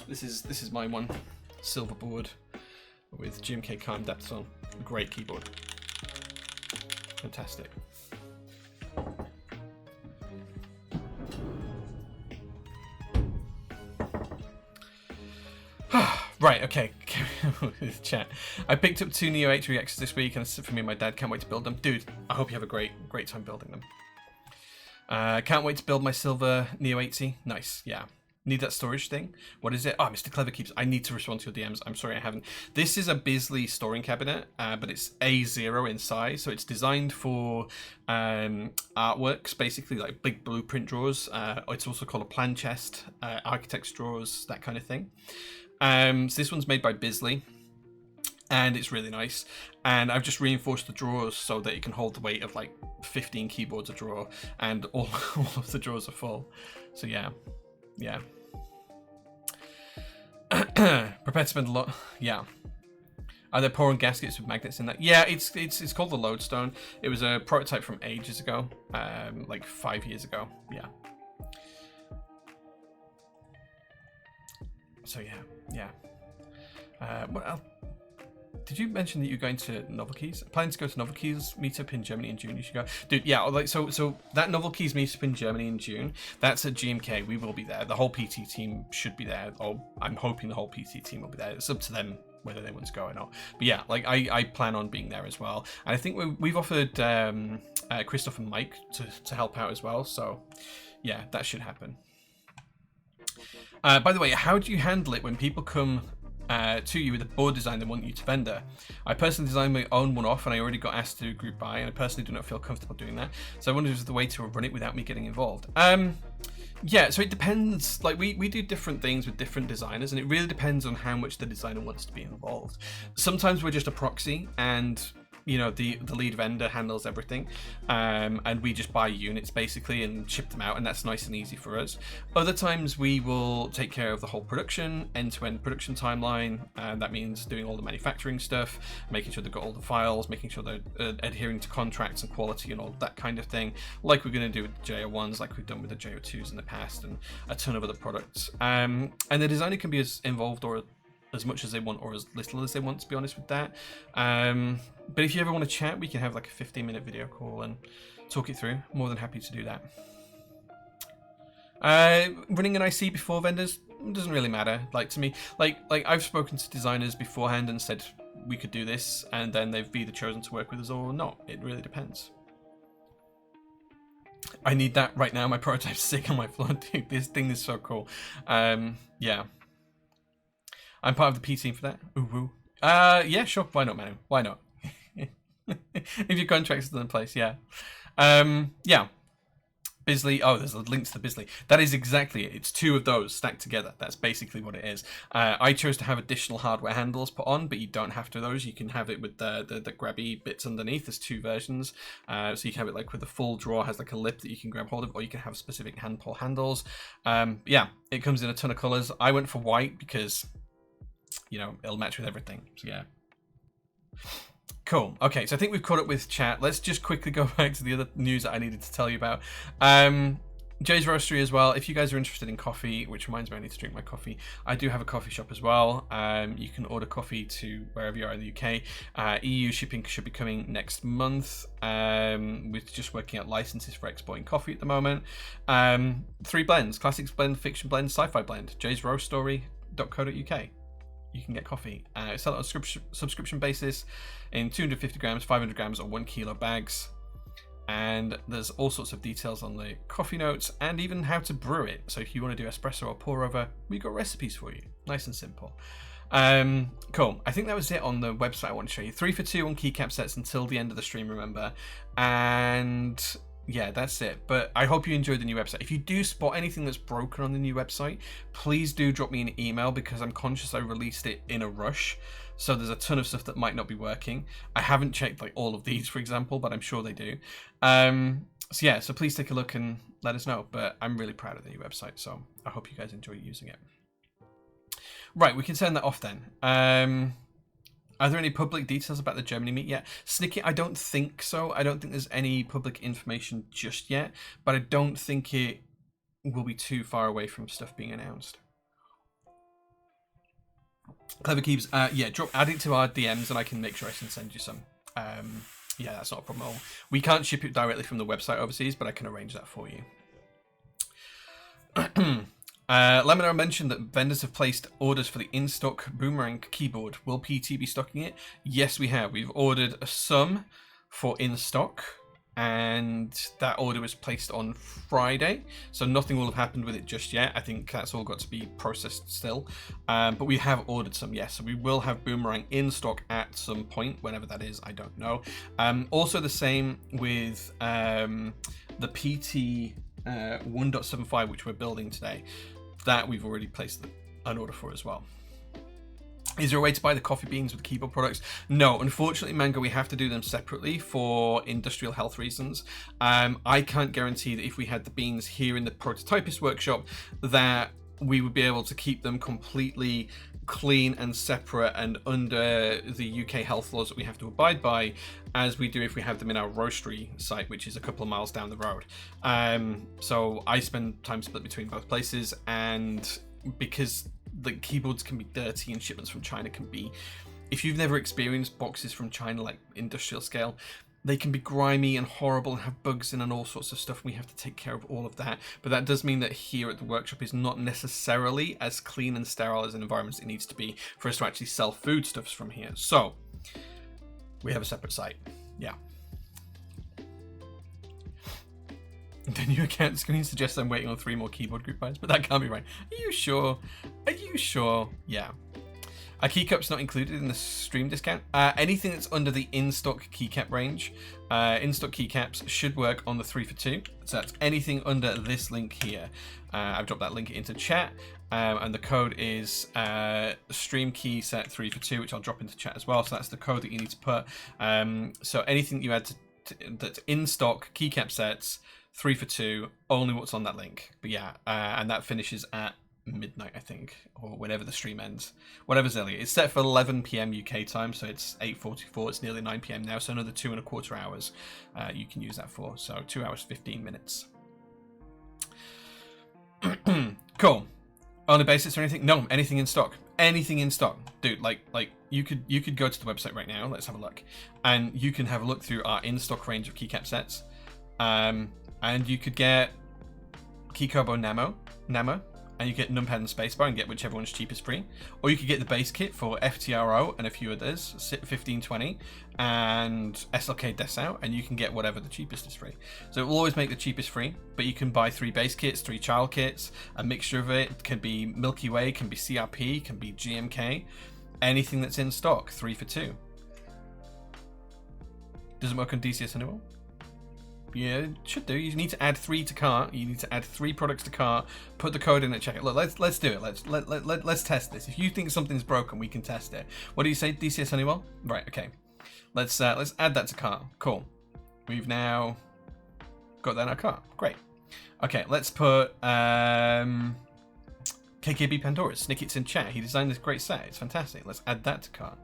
This is my one. Silver board with GMK Calm depths on. Great keyboard. Fantastic. Right, okay. Chat. I picked up 2 Neo 83Xs this week, and it's for me and my dad. Can't wait to build them. Dude, I hope you have a great time building them. Can't wait to build my silver Neo 80. Nice, yeah. Need that storage thing. What is it? Oh, Mr. Clever keeps. I need to respond to your DMs. I'm sorry I haven't. This is a Bisley storing cabinet, but it's A0 in size, so it's designed for artworks, basically like big blueprint drawers. It's also called a plan chest, architect's drawers, that kind of thing. So this one's made by Bisley, and it's really nice. And I've just reinforced the drawers so that it can hold the weight of like 15 keyboards a drawer, and all of the drawers are full. So yeah. Prepared to spend a lot. Yeah. Are there pouring gaskets with magnets in that? Yeah, it's called the Lodestone. It was a prototype from ages ago, like 5 years ago. Yeah. So yeah. What else? Did you mention that you're going to Novel Keys? Planning to go to Novel Keys meetup in Germany in June. You should go, dude. Yeah, like so that Novel Keys meetup in Germany in June. That's at GMK. We will be there. The whole PT team should be there. Oh, I'm hoping the whole PT team will be there. It's up to them whether they want to go or not. But yeah, like I plan on being there as well. And I think we've offered Christoph and Mike to help out as well. So yeah, that should happen. By the way, how do you handle it when people come to you with a board design they want you to vendor? I personally designed my own one-off, and I already got asked to do a group buy, and I personally do not feel comfortable doing that. So I wondered if there's the way to run it without me getting involved. Yeah, so it depends. Like we do different things with different designers, and it really depends on how much the designer wants to be involved. Sometimes we're just a proxy, and you know the lead vendor handles everything, and we just buy units basically and ship them out, and that's nice and easy for us. Other times we will take care of the whole production, end-to-end production timeline, and that means doing all the manufacturing stuff, making sure they've got all the files, making sure they're adhering to contracts and quality and all that kind of thing, like we're going to do with the JO1s, like we've done with the JO2s in the past, and a ton of other products. And the designer can be as involved or as much as they want or as little as they want, to be honest with that. But if you ever want to chat, we can have like a 15-minute video call and talk it through. More than happy to do that. Running an IC before vendors doesn't really matter. Like to me, like I've spoken to designers beforehand and said we could do this, and then they've either chosen to work with us or not. It really depends. I need that right now. My prototype's sick on my floor. Dude, this thing is so cool. Yeah. I'm part of the P team for that. Ooh, woo. Yeah, sure. Why not, Manu? Why not? If your contract's still in place, yeah. Yeah. Bisley. Oh, there's a link to the Bisley. That is exactly it. It's 2 of those stacked together. That's basically what it is. I chose to have additional hardware handles put on, but you don't have to those. You can have it with the grabby bits underneath. There's 2 versions. So you can have it like with the full drawer, has like a lip that you can grab hold of, or you can have specific hand pull handles. Yeah, it comes in a ton of colors. I went for white because, you know, it'll match with everything. So yeah. Cool. Okay, so I think we've caught up with chat. Let's just quickly go back to the other news that I needed to tell you about. Jay's Roastery as well. If you guys are interested in coffee, which reminds me I need to drink my coffee, I do have a coffee shop as well. You can order coffee to wherever you are in the UK. EU shipping should be coming next month. We're just working out licenses for exporting coffee at the moment. 3 blends: classics blend, fiction blend, sci-fi blend. jaysroastery.co.uk. You can get coffee. Sell it on a subscription basis in 250 grams, 500 grams, or 1 kilo bags. And there's all sorts of details on the coffee notes and even how to brew it. So if you want to do espresso or pour over, we got recipes for you. Nice and simple. Cool. I think that was it on the website I want to show you. 3 for 2 on keycap sets until the end of the stream, remember. And yeah, that's it. But I hope you enjoyed the new website. If you do spot anything that's broken on the new website, please do drop me an email, because I'm conscious I released it in a rush. So there's a ton of stuff that might not be working. I haven't checked like all of these, for example, but I'm sure they do. So yeah, so please take a look and let us know. But I'm really proud of the new website, so I hope you guys enjoy using it. Right, we can send that off then. Are there any public details about the Germany meet yet? Snicket, I don't think so. I don't think there's any public information just yet, but I don't think it will be too far away from stuff being announced. Clever Keeps, yeah, add it to our DMs and I can make sure I can send you some. Yeah, that's not a problem at all. We can't ship it directly from the website overseas, but I can arrange that for you. Lemonade mentioned that vendors have placed orders for the in-stock Boomerang keyboard. Will PT be stocking it? Yes, we have. We've ordered some for in-stock, and that order was placed on Friday, so nothing will have happened with it just yet. I think that's all got to be processed still, but we have ordered some, yes, so we will have Boomerang in stock at some point, whenever that is, I don't know. Also the same with the PT 1.75, which we're building today. That we've already placed an order for as well. Is there a way to buy the coffee beans with keyboard products? No, unfortunately, Mango, we have to do them separately for industrial health reasons. I can't guarantee that if we had the beans here in the prototypist workshop that we would be able to keep them completely clean and separate and under the UK health laws that we have to abide by, as we do if we have them in our roastery site, which is a couple of miles down the road. So I spend time split between both places, and because the keyboards can be dirty and shipments from China can be, if you've never experienced boxes from China like industrial scale, they can be grimy and horrible and have bugs in and all sorts of stuff. We have to take care of all of that. But that does mean that here at the workshop is not necessarily as clean and sterile as an environment as it needs to be for us to actually sell foodstuffs from here. So we have a separate site. Yeah. The new account screen suggests I'm waiting on 3 more keyboard group buys, but that can't be right. Are you sure? Are you sure? Yeah. A keycap's not included in the stream discount. Anything that's under the in-stock keycap range, in-stock keycaps should work on the 3 for 2. So that's anything under this link here. I've dropped that link into chat, and the code is stream keyset 3 for 2, which I'll drop into chat as well. So that's the code that you need to put. So anything you add that's in-stock keycap sets 3 for 2, only what's on that link. But yeah, and that finishes at midnight, I think, or whenever the stream ends, whatever's earlier. It's set for 11 p.m. UK time, so it's 8:44. It's nearly 9 p.m. now, so another 2.25 hours you can use that for. So 2 hours 15 minutes. Cool. Only basics or anything? No, anything in stock. Anything in stock, dude. Like you could go to the website right now. Let's have a look, and you can have a look through our in-stock range of keycap sets. And you could get Keycobo Namo, and you get numpad and spacebar and get whichever one's cheapest free. Or you could get the base kit for FTRO and a few others, 1520, and SLK Dessau, and you can get whatever the cheapest is free. So it will always make the cheapest free, but you can buy 3 base kits, 3 child kits, a mixture of it. It can be Milky Way, can be CRP, can be GMK, anything that's in stock, 3 for 2. Doesn't work on DCS anymore? Yeah, it should do. You need to add 3 to cart. You need to add 3 products to cart. Put the code in and check it. Look, let's do it. Let's test this. If you think something's broken, we can test it. What do you say, DCS Honeywell? Right. Okay. Let's add that to cart. Cool. We've now got that in our cart. Great. Okay. Let's put KKB Pandora's. Snicket's in chat. He designed this great set. It's fantastic. Let's add that to cart.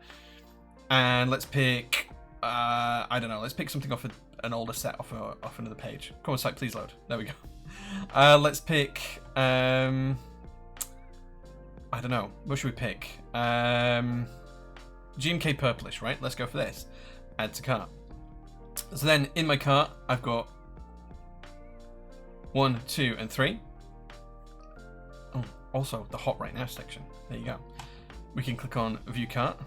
And let's pick. I don't know. Let's pick something off an older set off another page. Come on, site, please load. There we go. Let's pick. I don't know. What should we pick? GMK purplish, right? Let's go for this. Add to cart. So then in my cart, I've got 1, 2, and 3. Oh, also the hot right now section. There you go. We can click on view cart.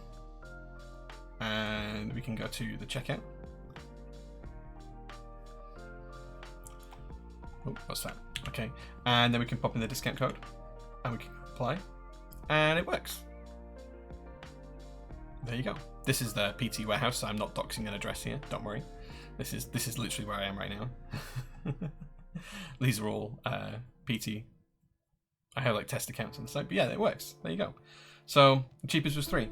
And we can go to the checkout. Oh, what's that? Okay. And then we can pop in the discount code. And we can apply. And it works. There you go. This is the PT warehouse, so I'm not doxing an address here. Don't worry. This is literally where I am right now. These are all PT. I have like test accounts on the site. But yeah, it works. There you go. So the cheapest was 3.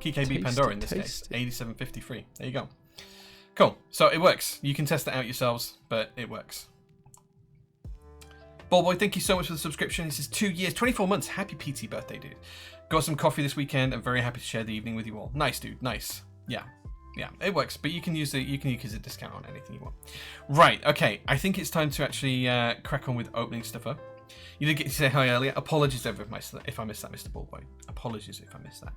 KKB Pandora in this case, 87.50 free. There you go. Cool. So it works. You can test it out yourselves, but it works. Ballboy, thank you so much for the subscription. This is 2 years, 24 months. Happy PT birthday, dude. Got some coffee this weekend. I'm very happy to share the evening with you all. Nice, dude. Nice. Yeah. Yeah, it works, but you can use a discount on anything you want. Right. Okay. I think it's time to actually crack on with opening stuff up. You did get to say hi earlier. Apologies if I missed that, Mr. Ballboy. Apologies if I missed that.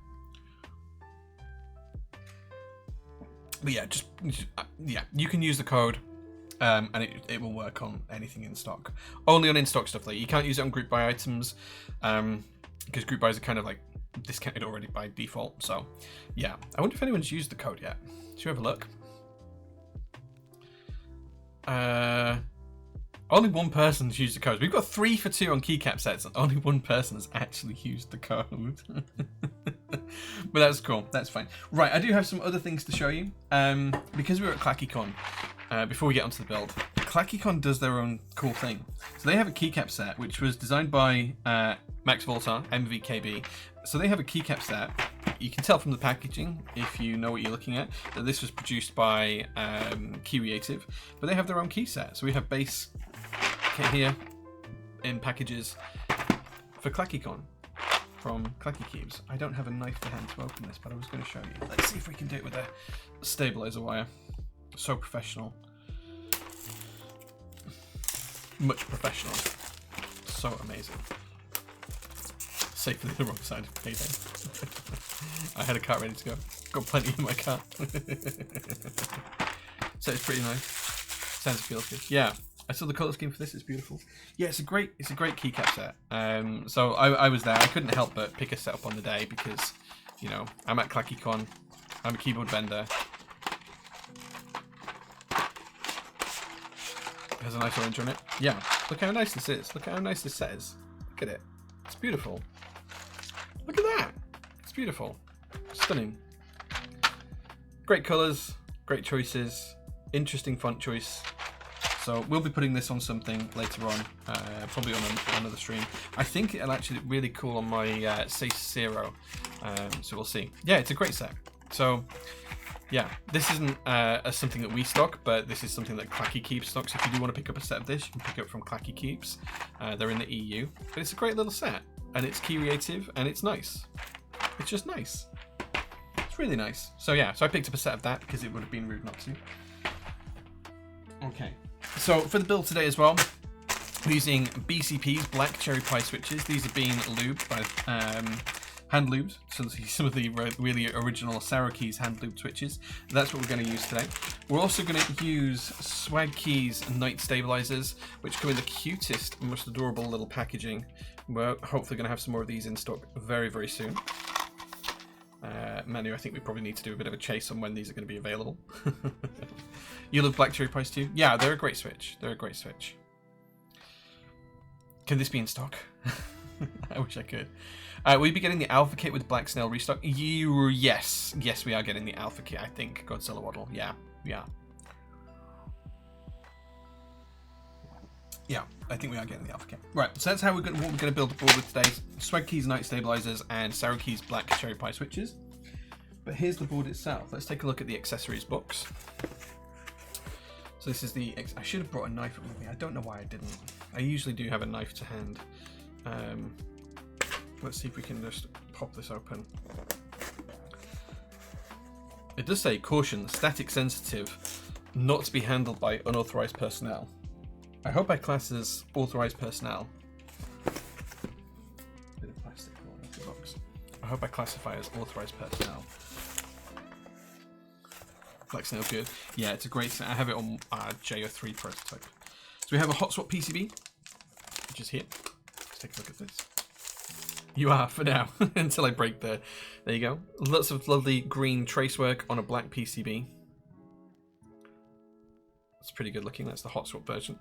But yeah, yeah, you can use the code, and it will work on anything in stock. Only on in-stock stuff, though. You can't use it on group buy items, because group buys are kind of like discounted already by default. So yeah, I wonder if anyone's used the code yet. Should we have a look? Only one person's used the code. We've got 3 for 2 on keycap sets, and only one person has actually used the code. But that's cool. That's fine. Right, I do have some other things to show you. Because we were at ClackyCon, before we get onto the build, ClackyCon does their own cool thing. So they have a keycap set, which was designed by Max Voltar, MVKB. So they have a keycap set. You can tell from the packaging, if you know what you're looking at, that this was produced by Keyreative, but they have their own key set. So we have base kit here in packages for ClackyCon from Clacky Cubes. I don't have a knife to hand to open this, but I was going to show you. Let's see if we can do it with a stabilizer wire. So professional. Much professional. So amazing. Safely the wrong side. Payday. I had a cart ready to go. Got plenty in my cart. So it's pretty nice. Sounds and feels good. Yeah. I saw the colour scheme for this. It's beautiful. Yeah, it's a great keycap set. So I was there. I couldn't help but pick a set up on the day because, you know, I'm at ClackyCon. I'm a keyboard vendor. It has a nice orange on it. Yeah. Look how nice this is. Look how nice this set is. Look at it. It's beautiful. Look at that. It's beautiful. Stunning. Great colours. Great choices. Interesting font choice. So we'll be putting this on something later on, probably on another stream. I think it'll actually look really cool on my Sace Zero, so we'll see. Yeah, it's a great set. So yeah, this isn't something that we stock, but this is something that Clacky Cubes stocks. If you do want to pick up a set of this, you can pick it up from Clacky Cubes. They're in the EU, but it's a great little set, and it's Keyreative, and it's nice. It's just nice. It's really nice. So yeah, so I picked up a set of that because it would have been rude not to. Okay. So for the build today as well, we're using BCP's Black Cherry Pie switches. These are being lubed by hand lubed. So some of the really original Keys hand lubed switches. That's what we're going to use today. We're also going to use Swag Keys Night Stabilizers, which come in the cutest, most adorable little packaging. We're hopefully going to have some more of these in stock very, very soon. Manu, I think we probably need to do a bit of a chase on when these are going to be available. You love Black Cherry Pies too? Yeah, they're a great switch. They're a great switch. Can this be in stock? I wish I could. Will you be getting the Alpha Kit with Black Snail restock? Yes. Yes, we are getting the Alpha Kit, I think. Godzilla Waddle. Yeah. Yeah, I think we are getting the Alpha Kit. Right, so that's how what we're going to build the board with today. Swag Keys Night Stabilizers and Keys Black Cherry Pie switches. But here's the board itself. Let's take a look at the accessories box. So this is the... I should have brought a knife with me. I don't know why I didn't. I usually do have a knife to hand. Let's see if we can just pop this open. It does say, caution, static sensitive, not to be handled by unauthorized personnel. I hope I class as authorized personnel. Bit of plastic all over the box. I hope I classify as authorized personnel. Black Snail good. Yeah, it's a great set. I have it on J03 prototype. So we have a hot swap PCB, which is here. Let's take a look at this. You are for now, until I break the... There you go. Lots of lovely green tracework on a black PCB. It's pretty good looking. That's the hot swap version.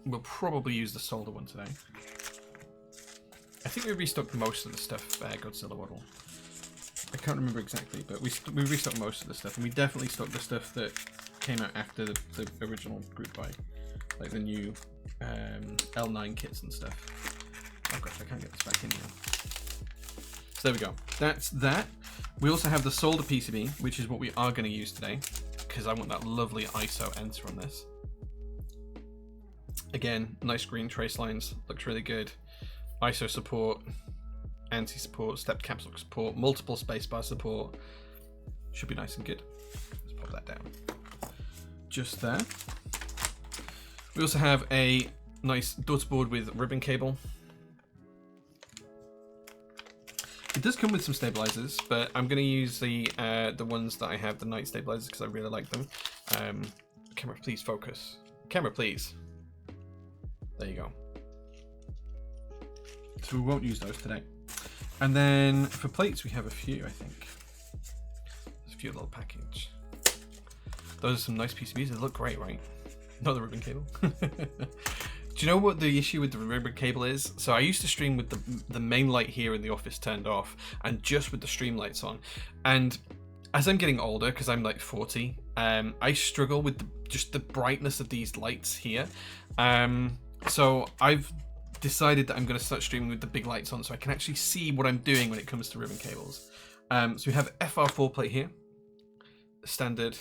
We'll probably use the solder one today. I think we restocked most of the stuff, Godzilla Waddle. I can't remember exactly, but we restocked most of the stuff, and we definitely stocked the stuff that came out after the original group buy, like the new L9 kits and stuff. Oh gosh, I can't get this back in now. So there we go. That's that. We also have the solder PCB, which is what we are going to use today, because I want that lovely ISO enter on this. Again, nice green trace lines, looks really good. ISO support, anti-support, stepped caps lock support, multiple spacebar support. Should be nice and good. Let's pop that down. Just there. We also have a nice board with ribbon cable. It does come with some stabilizers, but I'm going to use the ones that I have, the night stabilizers, because I really like them. Camera, please focus. Camera, please. There you go. So we won't use those today. And then for plates, we have a few, I think. There's a few little package. Those are some nice PCBs. They look great, right? Not the ribbon cable. Do you know what the issue with the ribbon cable is? So I used to stream with the main light here in the office turned off and just with the stream lights on. And as I'm getting older, because I'm like 40, I struggle with just the brightness of these lights here. So I've decided that I'm going to start streaming with the big lights on so I can actually see what I'm doing when it comes to ribbon cables. So we have FR4 plate here. Standard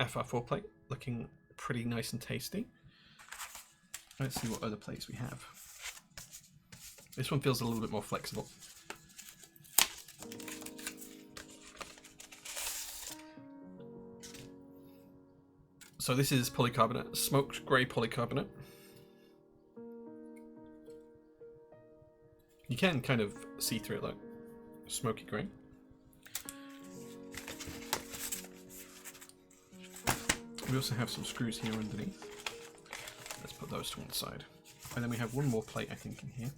FR4 plate, looking pretty nice and tasty. Let's see what other plates we have. This one feels a little bit more flexible. So this is polycarbonate, smoked grey polycarbonate. You can kind of see through it, like smoky grey. We also have some screws here underneath. Let's put those to one side. And then we have one more plate, I think, in here.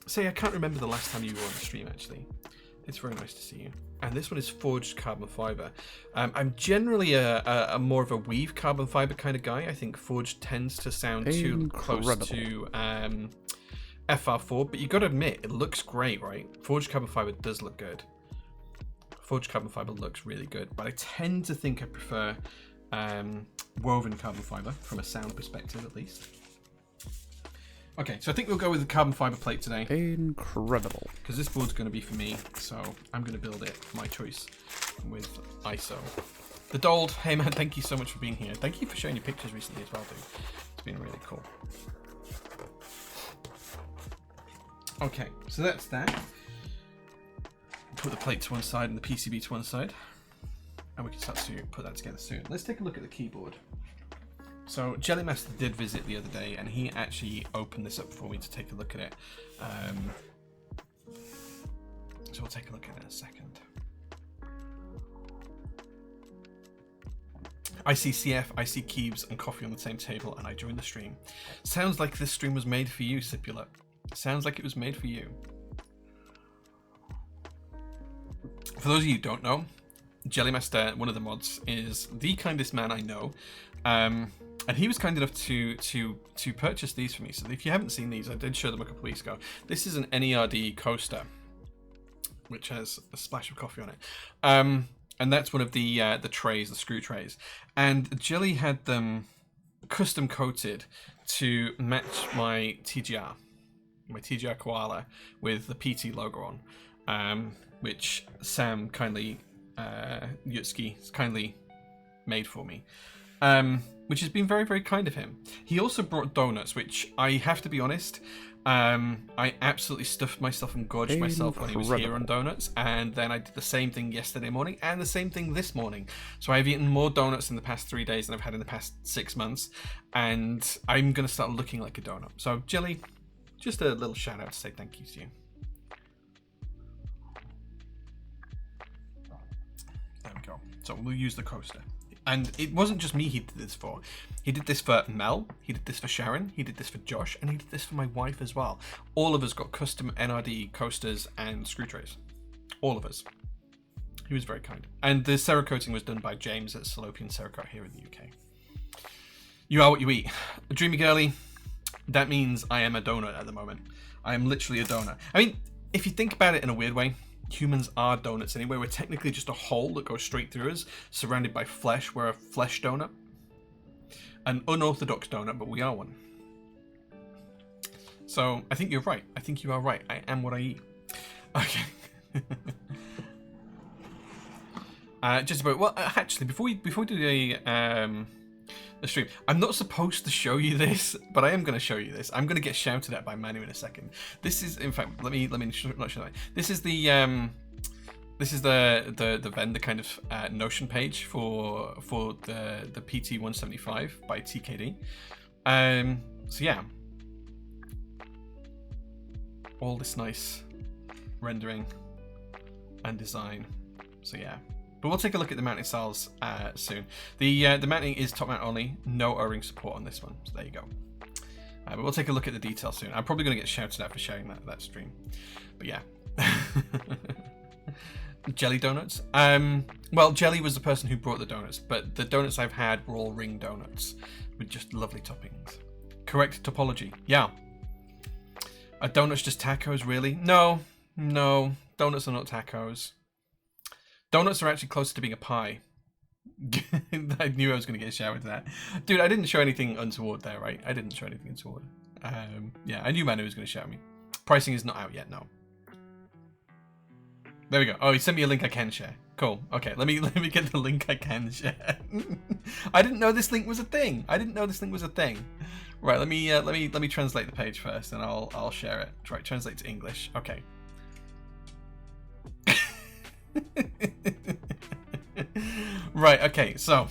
Say, I can't remember the last time you were on the stream, actually. It's very nice to see you. And this one is forged carbon fiber. I'm generally a more of a weave carbon fiber kind of guy. I think forged tends to sound too close to FR4, but you got to admit, it looks great, right? Forged carbon fiber does look good. Forged carbon fiber looks really good, but I tend to think I prefer woven carbon fiber from a sound perspective, at least. Okay, so I think we'll go with the carbon fiber plate today. Incredible. Because this board's going to be for me, so I'm going to build it, my choice, with ISO. The Dold, hey man, thank you so much for being here. Thank you for showing your pictures recently as well, dude. It's been really cool. Okay, so that's that. Put the plate to one side and the PCB to one side, and we can start to put that together soon. Let's take a look at the keyboard. So Jellymaster did visit the other day, and he actually opened this up for me to take a look at it. So we'll take a look at it in a second. I see CF, I see Keebs and coffee on the same table, and I joined the stream. Sounds like this stream was made for you, Sipula. Sounds like it was made for you. For those of you who don't know, Jellymaster, one of the mods, is the kindest man I know, and he was kind enough to purchase these for me. So if you haven't seen these, I did show them a couple of weeks ago. This is an NERD coaster, which has a splash of coffee on it, and that's one of the trays, the screw trays. And Jelly had them custom coated to match my TGR Koala with the PT logo on. Which Sam kindly, Yutski, kindly made for me, which has been very, very kind of him. He also brought donuts, which I have to be honest, I absolutely stuffed myself and gorged myself when he was here on donuts, and then I did the same thing yesterday morning and the same thing this morning. So I've eaten more donuts in the past 3 days than I've had in the past 6 months, and I'm going to start looking like a donut. So Jelly, just a little shout out to say thank you to you. There we go. So we'll use the coaster. And it wasn't just me he did this for. He did this for Mel, he did this for Sharon, he did this for Josh, and he did this for my wife as well. All of us got custom NRD coasters and screw trays. All of us. He was very kind. And the Cerakoting was done by James at Salopian Cerakote here in the UK. You are what you eat. Dreamy girly, that means I am a donut at the moment. I am literally a donut. I mean, if you think about it in a weird way, humans are donuts anyway. We're technically just a hole that goes straight through us, surrounded by flesh. We're a flesh donut. An unorthodox donut, but we are one. So I think you're right. I think you are right. I am what I eat. Okay. Just about, well, actually, before we do a stream, I'm not supposed to show you this, but I am going to show you this. I'm going to get shouted at by Manu in a second. This is, in fact, let me not show that. This is the This is the vendor kind of Notion page for the PT175 by TKD. So yeah, all this nice rendering and design. So yeah, but we'll take a look at the mounting styles soon. The mounting is top mount only, no O-ring support on this one. So there you go. But we'll take a look at the details soon. I'm probably going to get shouted at for sharing that stream. But yeah. Jelly donuts. Well, Jelly was the person who brought the donuts, but the donuts I've had were all ring donuts with just lovely toppings. Correct topology. Yeah. Are donuts just tacos, really? No. Donuts are not tacos. Donuts are actually closer to being a pie. I knew I was going to get shouted at that. Dude, I didn't show anything untoward there, right? I didn't show anything untoward. Yeah, I knew Manu was going to shout at me. Pricing is not out yet, no. There we go. Oh, he sent me a link I can share. Cool. Okay, let me get the link I can share. I didn't know this link was a thing. Right, let me translate the page first, and I'll share it. Right, translate to English. Okay. Right. Okay. So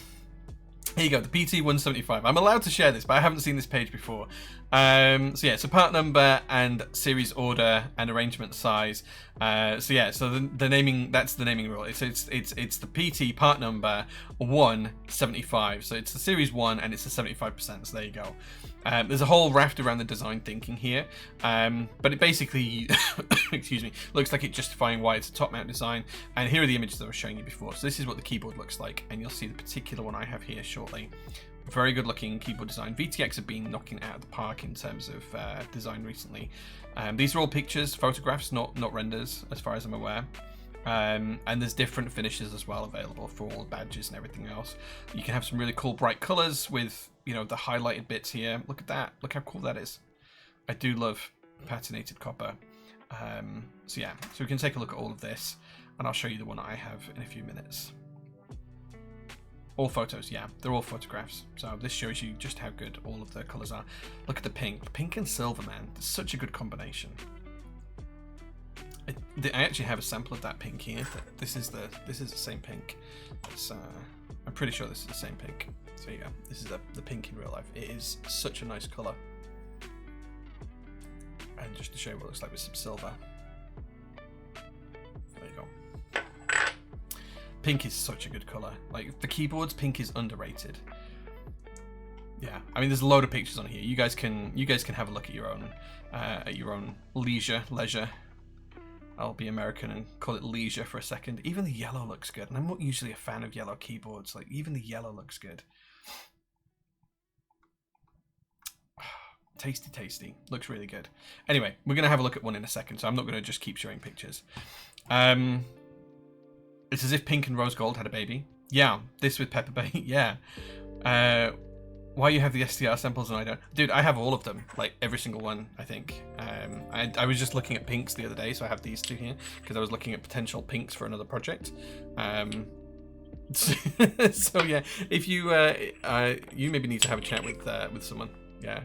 here you go. The PT175. I'm allowed to share this, but I haven't seen this page before. So yeah, so part number and series order and arrangement size. So yeah, so the naming, that's the naming rule. It's the PT part number 175. So it's the series 1 and it's the 75%. So there you go. There's a whole raft around the design thinking here, but it basically, excuse me, looks like it's justifying why it's a top mount design. And here are the images that I was showing you before. So this is what the keyboard looks like, and you'll see the particular one I have here shortly. Very good looking keyboard design. VTX have been knocking it out of the park in terms of design recently. These are all pictures, photographs, not renders, as far as I'm aware. And there's different finishes as well available for all the badges and everything else. You can have some really cool bright colors with, you know, the highlighted bits here. Look at that. Look how cool that is. I do love patinated copper. So yeah, so we can take a look at all of this, and I'll show you the one I have in a few minutes. All photos, yeah, they're all photographs. So this shows you just how good all of the colors are. Look at the pink and silver, man. It's such a good combination. I actually have a sample of that pink here. This is the same pink. I'm pretty sure this is the same pink. So yeah, this is the pink in real life. It is such a nice color. And just to show you what it looks like with some silver. There you go. Pink is such a good color. Like, for keyboards, pink is underrated. Yeah, I mean, there's a load of pictures on here. You guys can have a look at your own leisure. I'll be American and call it leisure for a second. Even the yellow looks good, and I'm not usually a fan of yellow keyboards. Like, even the yellow looks good. Tasty. Looks really good. Anyway, we're going to have a look at one in a second, so I'm not going to just keep showing pictures. It's as if pink and rose gold had a baby. Yeah, this with Pepper Bay. Yeah. Why you have the SDR samples and I don't? Dude, I have all of them. Like, every single one, I think. I was just looking at pinks the other day, so I have these two here, because I was looking at potential pinks for another project. So yeah, if you you maybe need to have a chat with someone. Yeah.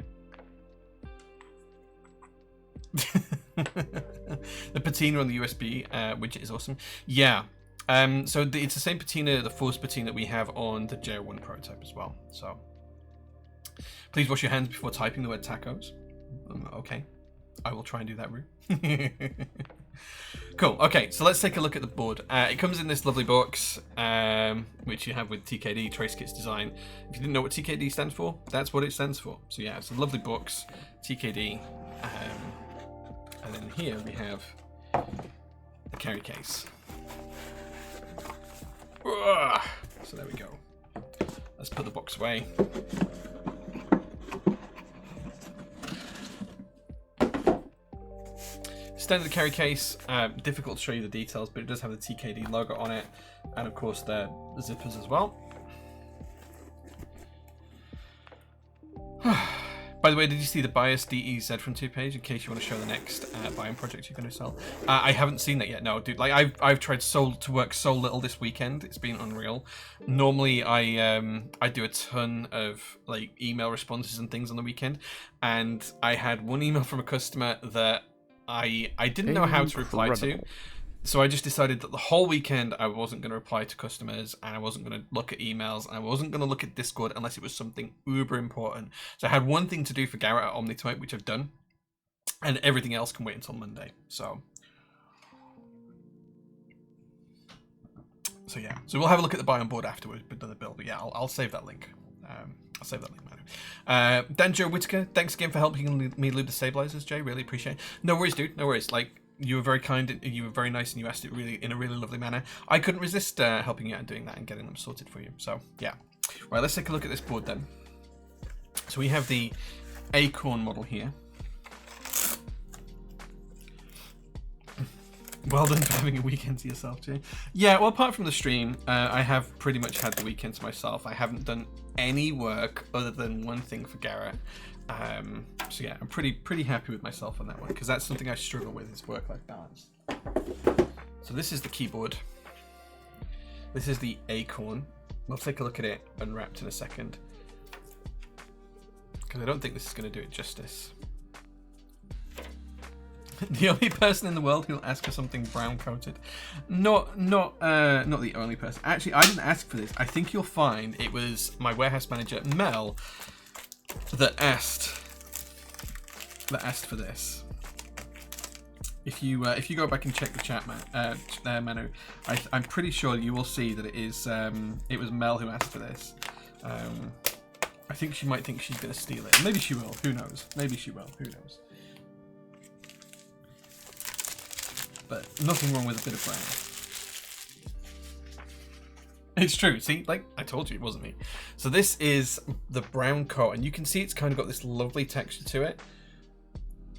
The patina on the USB widget is awesome. Yeah. So it's the same patina, the force patina that we have on the J-OG prototype as well. So please wash your hands before typing the word tacos. Okay, I will try and do that, Rue. Cool. Okay, so let's take a look at the board. It comes in this lovely box, which you have with TKD, Trace Kits Design. If you didn't know what TKD stands for, that's what it stands for. So yeah, it's a lovely box, TKD. And then here we have the carry case. So there we go. Let's put the box away. Standard carry case. Difficult to show you the details, but it does have the TKD logo on it, and of course the zippers as well. By the way, did you see the bias DEZ from 2 page in case you want to show the next buy-in project you're going to sell? I haven't seen that yet. No, dude. Like I've tried to work so little this weekend. It's been unreal. Normally I do a ton of like email responses and things on the weekend, and I had one email from a customer that I didn't know how to reply to. So I just decided that the whole weekend I wasn't going to reply to customers, and I wasn't going to look at emails, and I wasn't going to look at Discord unless it was something uber important. So I had one thing to do for Garrett at Omnitomic, which I've done, and everything else can wait until Monday. So yeah, so we'll have a look at the buy on board afterwards, but done the build. But yeah, I'll save that link. I'll save that link, man. Danjo Whitaker, thanks again for helping me loop the stabilizers, Jay. Really appreciate it. No worries, dude. No worries. Like, you were very kind, you were very nice, and you asked it really in a really lovely manner. I couldn't resist helping you out and doing that and getting them sorted for you. So yeah. Right, let's take a look at this board then. So we have the Acorn model here. Well done for having a weekend to yourself, Jay. Yeah, well, apart from the stream, I have pretty much had the weekend to myself. I haven't done any work other than one thing for Garrett. So yeah, I'm pretty happy with myself on that one, because that's something I struggle with, is work-life balance. So this is the keyboard. This is the Acorn. We'll take a look at it unwrapped in a second, because I don't think this is going to do it justice. The only person in the world who'll ask for something brown coated. Not the only person. Actually, I didn't ask for this. I think you'll find it was my warehouse manager Mel that asked for this. If you go back and check the chat, Manu, I'm pretty sure you will see that it was Mel who asked for this. I think she might think she's gonna steal it. Maybe she will. Who knows? Maybe she will. Who knows? But nothing wrong with a bit of brown. It's true. See, like I told you, it wasn't me. So this is the brown coat, and you can see it's kind of got this lovely texture to it.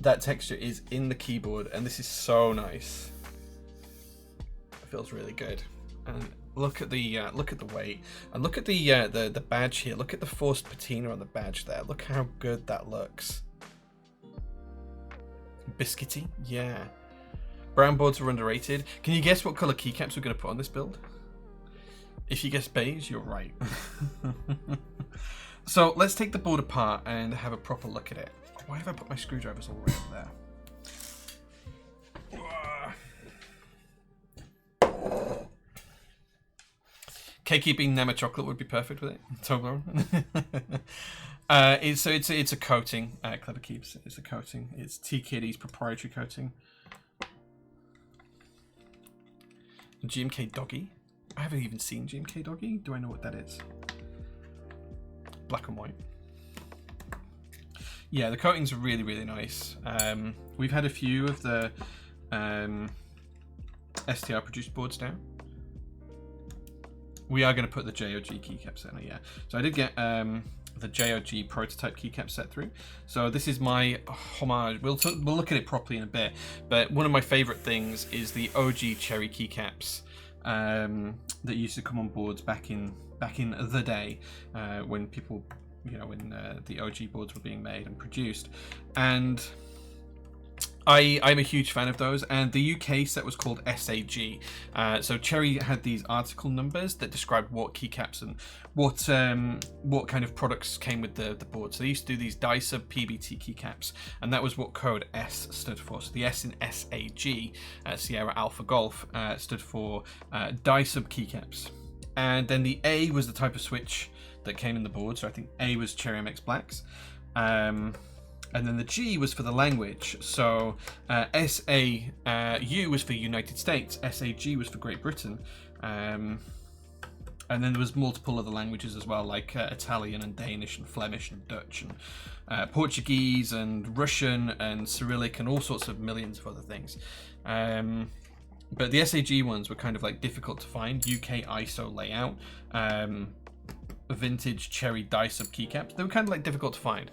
That texture is in the keyboard, and this is so nice. It feels really good. And look at the weight, and look at the badge here. Look at the forced patina on the badge there. Look how good that looks. Biscuity, yeah. Brown boards are underrated. Can you guess what color keycaps we're going to put on this build? If you guess beige, you're right. So let's take the board apart and have a proper look at it. Why have I put my screwdrivers all the way up there? Cakey bean Nema chocolate would be perfect with it. Toblerone. It's a coating. Clever Keeps. It's a coating. It's TKD's proprietary coating. GMK Doggy. I haven't even seen GMK Doggy. Do I know what that is? Black and white. Yeah, the coatings are really, really nice. We've had a few of the STR produced boards now. We are going to put the J-OG Keycap set in it, yeah. So I did get the J-OG prototype keycap set through. So this is my homage. We'll look at it properly in a bit, but one of my favorite things is the OG cherry keycaps that used to come on boards back in the day when people, when the OG boards were being made and produced. And I'm a huge fan of those, and the UK set was called SAG. So Cherry had these article numbers that described what keycaps and what kind of products came with the board. So they used to do these die-sub PBT keycaps, and that was what code S stood for. So the S in SAG, Sierra Alpha Golf, stood for die-sub keycaps. And then the A was the type of switch that came in the board. So I think A was Cherry MX Blacks. And then the G was for the language. So SAU was for United States, SAG was for Great Britain. And then there was multiple other languages as well, like Italian and Danish and Flemish and Dutch and Portuguese and Russian and Cyrillic and all sorts of millions of other things. But the SAG ones were kind of like difficult to find. UK ISO layout, vintage Cherry die-sub keycaps. They were kind of like difficult to find.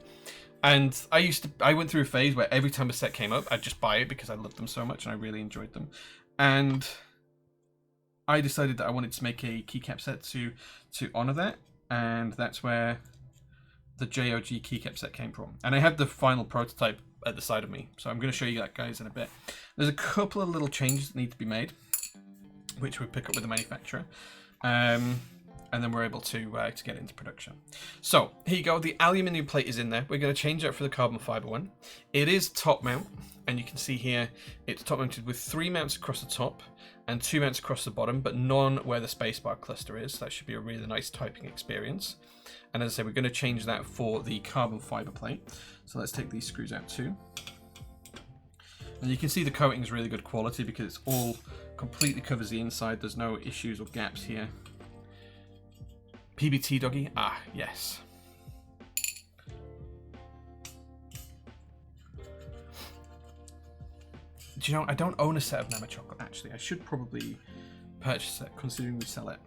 And I went through a phase where every time a set came up, I'd just buy it because I loved them so much and I really enjoyed them. And I decided that I wanted to make a keycap set to honor that, and that's where the J-OG Keycap set came from. And I have the final prototype at the side of me, so I'm going to show you that, guys, in a bit. There's a couple of little changes that need to be made, which we pick up with the manufacturer. and then we're able to get into production. So here you go. The aluminium plate is in there. We're going to change it for the carbon fiber one. It is top mount, and you can see here it's top mounted with 3 mounts across the top and 2 mounts across the bottom, but none where the spacebar cluster is. That should be a really nice typing experience. And as I say, we're going to change that for the carbon fiber plate. So let's take these screws out too. And you can see the coating is really good quality because it's all completely covers the inside. There's no issues or gaps here. PBT doggy? Ah, yes. Do you know, I don't own a set of Mama Chocolate actually. I should probably purchase it considering we sell it.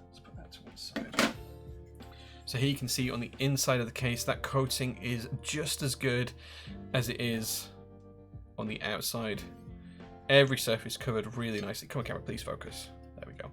Let's put that to one side. So here you can see on the inside of the case that coating is just as good as it is on the outside. Every surface covered really nicely. Come on camera, please focus. There we go.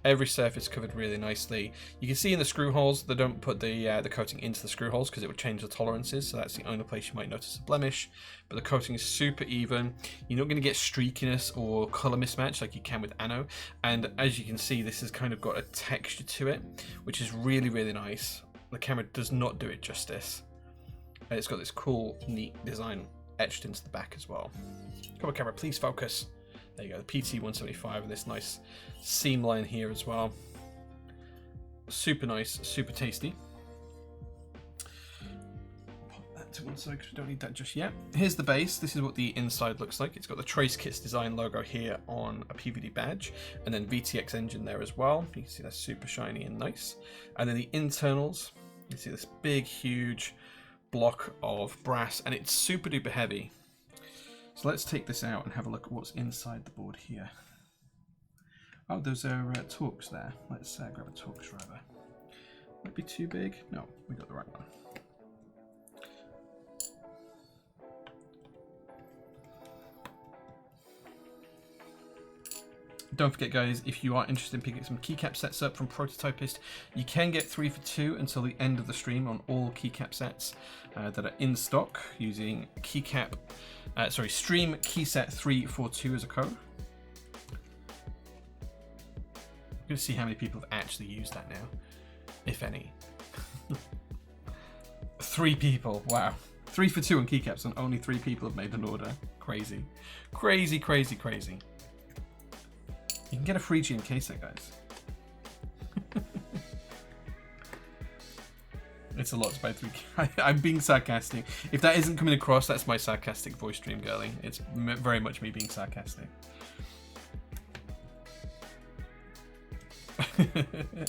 Every surface covered really nicely. You can see in the screw holes, they don't put the coating into the screw holes because it would change the tolerances, so that's the only place you might notice a blemish. But the coating is super even. You're not going to get streakiness or color mismatch like you can with Anno. And as you can see, this has kind of got a texture to it, which is really, really nice. The camera does not do it justice. And it's got this cool, neat design etched into the back as well. Come on camera, please focus. There you go, the PT175 and this nice seam line here as well. Super nice, super tasty. Pop that to one side because we don't need that just yet. Here's the base. This is what the inside looks like. It's got the Trace Kits design logo here on a PVD badge, and then VTX engine there as well. You can see that's super shiny and nice. And then the internals, you see this big, huge block of brass, and it's super duper heavy. So let's take this out and have a look at what's inside the board here. Oh, those are Torx there. Let's grab a Torx driver. Might be too big. No, we got the right one. Don't forget, guys, if you are interested in picking some keycap sets up from Prototypist, you can get 3 for 2 until the end of the stream on all keycap sets that are in stock using Keycap. Stream Keyset 342 as a code. I'm going to see how many people have actually used that now, if any. 3 people, wow. 3 for 2 on keycaps and only 3 people have made an order. Crazy. Crazy, crazy, crazy. You can get a free GM Keyset, guys. It's a lot to buy 3. I'm being sarcastic. If that isn't coming across, that's my sarcastic voice stream, girly. It's very much me being sarcastic.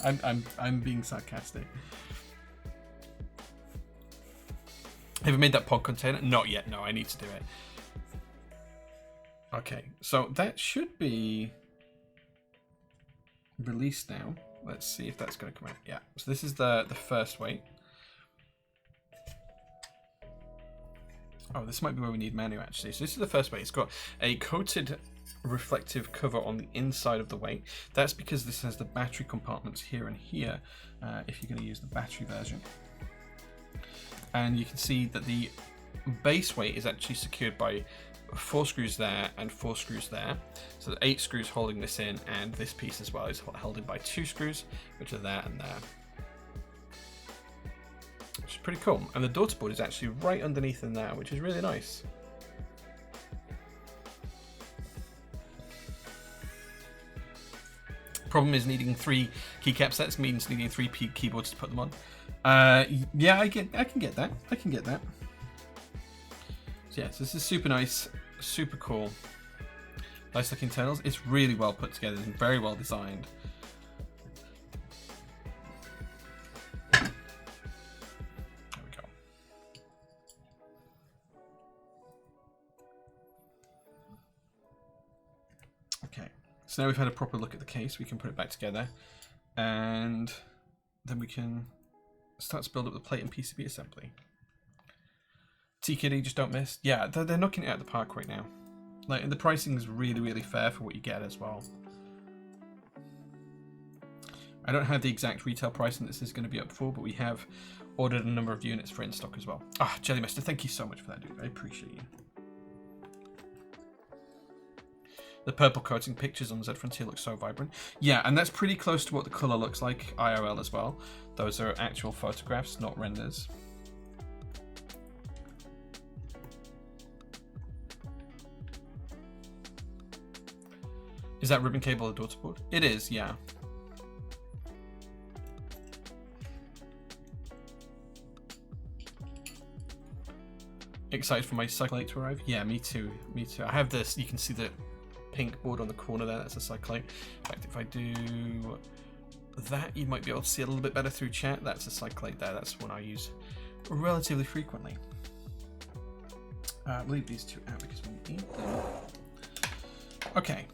I'm being sarcastic. Have you made that pod container? Not yet. No, I need to do it. Okay, so that should be released now. Let's see if that's going to come out. Yeah, so this is the first weight. Oh, this might be where we need Manu actually. So this is the first weight. It's got a coated reflective cover on the inside of the weight. That's because this has the battery compartments here and here, if you're going to use the battery version. And you can see that the base weight is actually secured by 4 screws there and 4 screws there. So the 8 screws holding this in, and this piece as well is held in by 2 screws, which are there and there. Which is pretty cool. And the daughter board is actually right underneath in there, which is really nice. Problem is needing 3 keycap sets means needing 3 keyboards to put them on. Yeah, I can get that. I can get that. So yeah, so this is super nice, super cool. Nice looking internals. It's really well put together and very well designed. There we go. Okay, so now we've had a proper look at the case, we can put it back together, and then we can start to build up the plate and PCB assembly. TKD, just don't miss. Yeah, they're knocking it out of the park right now. Like, the pricing is really, really fair for what you get as well. I don't have the exact retail pricing this is going to be up for, but we have ordered a number of units for in stock as well. Ah, Jelly Mister, thank you so much for that, dude. I appreciate you. The purple coating pictures on Z Frontier look so vibrant. Yeah, and that's pretty close to what the colour looks like IRL as well. Those are actual photographs, not renders. Is that ribbon cable a daughter board? It is, yeah. Excited for my Cyclate to arrive? Yeah, me too. Me too. I have this. You can see the pink board on the corner there. That's a Cyclate. In fact, if I do that, you might be able to see a little bit better through chat. That's a Cyclate there. That's one I use relatively frequently. I'll leave these two out because we need them. Okay.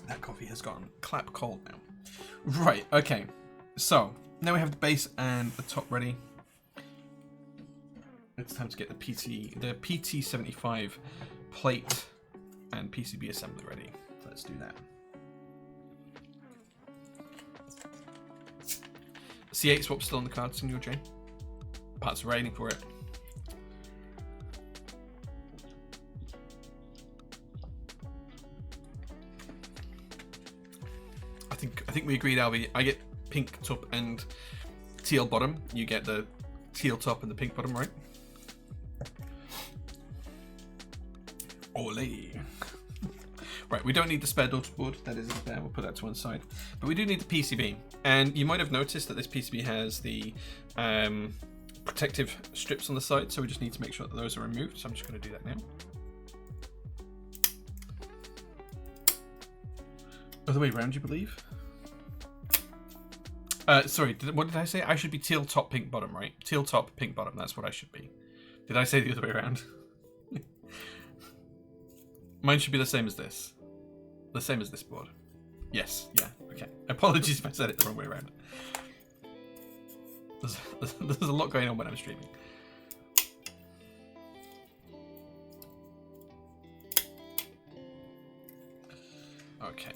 That coffee has gotten clap cold now. Right, okay. So, now we have the base and the top ready. It's time to get the PT75 plate and PCB assembly ready. Let's do that. C8 swap still on the card, Signor J. Parts are waiting for it. I think we agreed, Albie. I get pink top and teal bottom. You get the teal top and the pink bottom, right? Ole. Right, we don't need the spare daughter board. That isn't there. We'll put that to one side. But we do need the PCB. And you might have noticed that this PCB has the protective strips on the side. So we just need to make sure that those are removed. So I'm just going to do that now. Other way around, you believe? Sorry, what did I say? I should be teal top, pink bottom, right? Teal top, pink bottom. That's what I should be. Did I say the other way around? Mine should be the same as this. The same as this board. Yes, yeah, okay. Apologies if I said it the wrong way around. There's a lot going on when I'm streaming. Okay.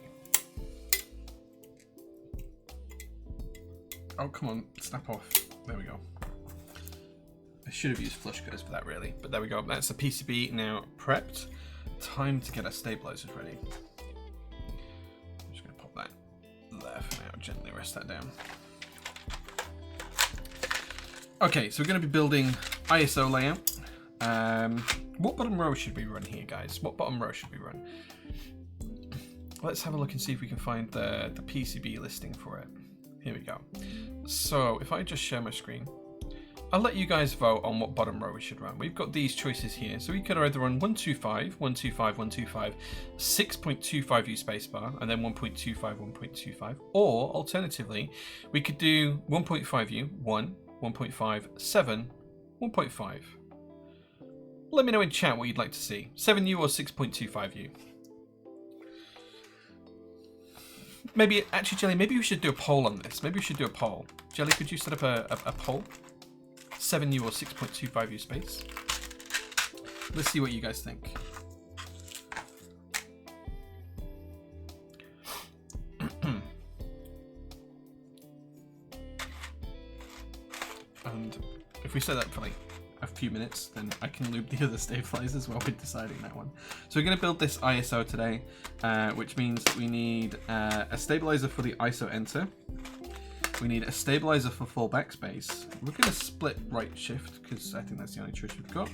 Oh, come on, snap off. There we go. I should have used flush cutters for that, really. But there we go. That's the PCB now prepped. Time to get our stabilizers ready. I'm just going to pop that there for now. Gently rest that down. Okay, so we're going to be building ISO layout. What bottom row should we run here, guys? What bottom row should we run? Let's have a look and see if we can find the PCB listing for it. Here we go. So if I just share my screen, I'll let you guys vote on what bottom row we should run. We've got these choices here. So we could either run 125, 125, 125, 6.25U spacebar, and then 1.25, 1.25. Or alternatively, we could do 1.5U, 1, 1.5, 7, 1.5. Let me know in chat what you'd like to see. 7U or 6.25U. Maybe, actually, Jelly, maybe we should do a poll on this. Maybe we should do a poll. Jelly, could you set up a poll? 7U or 6.25U space? Let's see what you guys think. And if we set that for like a few minutes, then I can loop the other stabilizers while we're deciding that one. So we're going to build this ISO today, which means we need a stabilizer for the ISO enter. We need a stabilizer for full backspace. We're going to split right shift because I think that's the only choice we've got.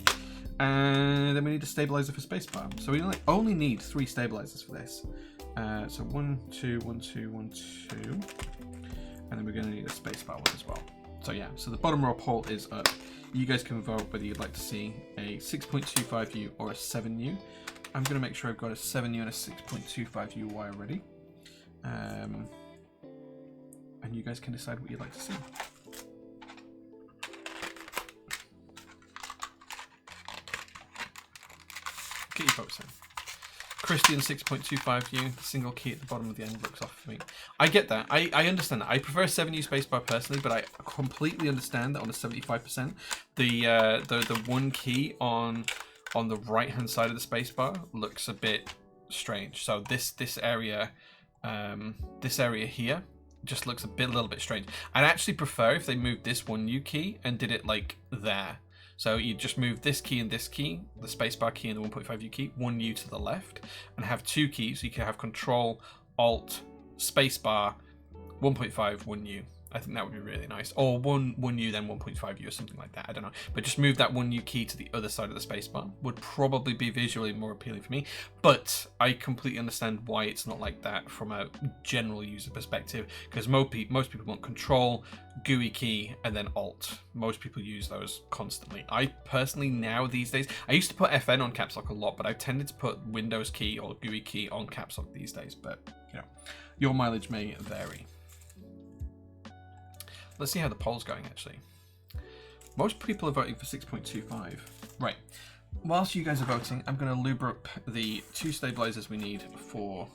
And then we need a stabilizer for spacebar. So we only need 3 stabilizers for this. So 1, 2, 1, 2, 1, 2. And then we're going to need a spacebar one as well. So yeah, so the bottom row poll is up. You guys can vote whether you'd like to see a 6.25U or a 7U. I'm going to make sure I've got a 7U and a 6.25U wire ready. And you guys can decide what you'd like to see. Get your votes in. Christian 6.25U, the single key at the bottom of the end looks off for me. I get that. I understand that. I prefer 7U spacebar personally, but I completely understand that on the 75%, the one key on on the right hand side of the spacebar looks a bit strange. So this area here just looks a little bit strange. I'd actually prefer if they moved this 1U key and did it like there. So you just move this key and this key, the spacebar key and the 1.5U key, 1U to the left, and have 2 keys. So you can have Control, Alt, spacebar, 1.5, 1U. I think that would be really nice. Or 1U then 1.5U or something like that. I don't know. But just move that 1U key to the other side of the spacebar would probably be visually more appealing for me. But I completely understand why it's not like that from a general user perspective. Because most people want Control, GUI key, and then Alt. Most people use those constantly. I personally now these days, I used to put FN on Caps Lock a lot, but I've tended to put Windows key or GUI key on Caps Lock these days. But, you know, your mileage may vary. Let's see how the poll's going, actually. Most people are voting for 6.25. Right. Whilst you guys are voting, I'm going to lube up the 2 stabilizers we need for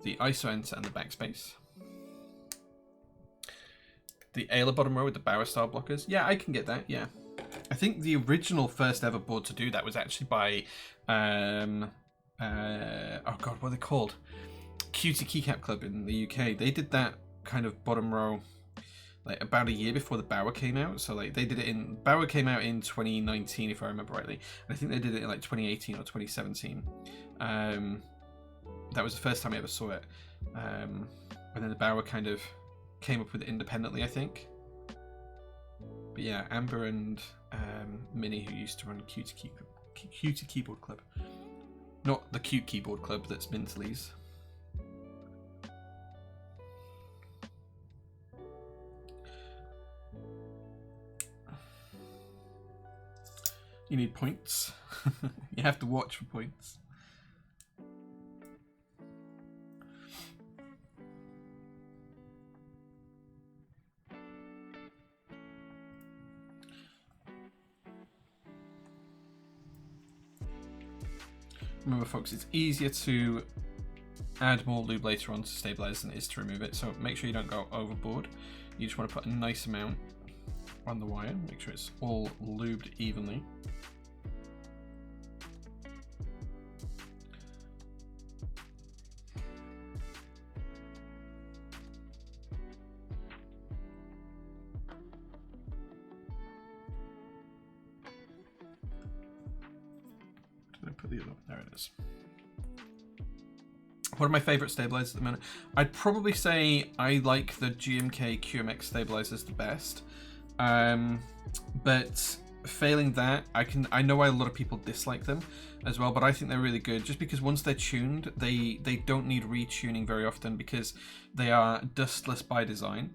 the ISO enter and the backspace. The Ayla bottom row with the Bauer style blockers. Yeah, I can get that, yeah. I think the original first ever board to do that was actually by, oh god, what are they called? Cutie Keycap Club in the UK. They did that kind of bottom row like about a year before the Bauer came out. So like they did it in, Bauer came out in 2019 if I remember rightly, and I think they did it in like 2018 or 2017. That was the first time I ever saw it, and then the Bauer kind of came up with it independently, I think. But yeah, Amber and Minnie, who used to run Cutie Keyboard Club, not the Cute Keyboard Club that's Mintley's. You need points. You have to watch for points. Remember, folks, it's easier to add more lube later on to stabilize than it is to remove it, so make sure you don't go overboard. You just want to put a nice amount on the wire, make sure it's all lubed evenly. Did I put the other one? There it is. One of my favorite stabilizers at the minute. I'd probably say I like the GMK QMX stabilizers the best. But failing that, I know why a lot of people dislike them as well, but I think they're really good just because once they're tuned, they don't need retuning very often because they are dustless by design.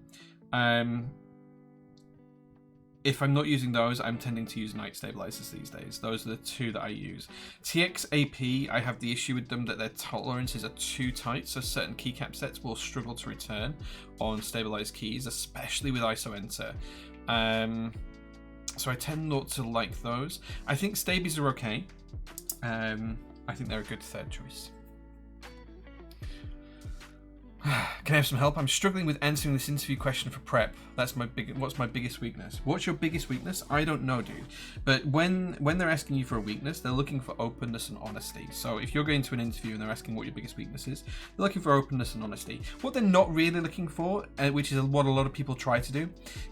If I'm not using those, I'm tending to use night stabilizers these days. Those are the 2 that I use. TXAP, I have the issue with them that their tolerances are too tight, so certain keycap sets will struggle to return on stabilized keys, especially with ISO enter. So I tend not to like those. I think stabies are okay. I think they're a good third choice. Can I have some help? I'm struggling with answering this interview question for prep. That's what's my biggest weakness? What's your biggest weakness? I don't know, dude. But when they're asking you for a weakness, they're looking for openness and honesty. So if you're going to an interview and they're asking what your biggest weakness is, they're looking for openness and honesty. What they're not really looking for, which is what a lot of people try to do,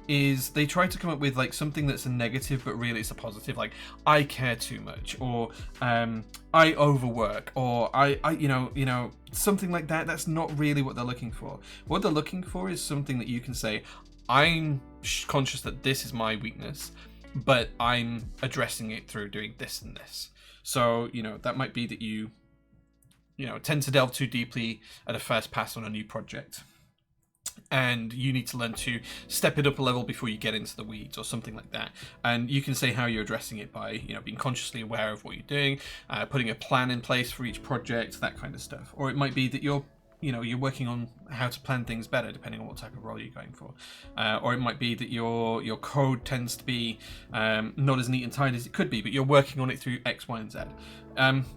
is they try to come up with like something that's a negative, but really it's a positive. Like, I care too much, or I overwork, or I you know, something like that. That's not really what they're looking for. What they're looking for is something that you can say, I'm conscious that this is my weakness, but I'm addressing it through doing this and this. So, you know, that might be that you tend to delve too deeply at a first pass on a new project, and you need to learn to step it up a level before you get into the weeds or something like that. And you can say how you're addressing it by, being consciously aware of what you're doing, putting a plan in place for each project, that kind of stuff. Or it might be that you're you're working on how to plan things better depending on what type of role you're going for, or it might be that your code tends to be not as neat and tidy as it could be, but you're working on it through X, Y, and Z.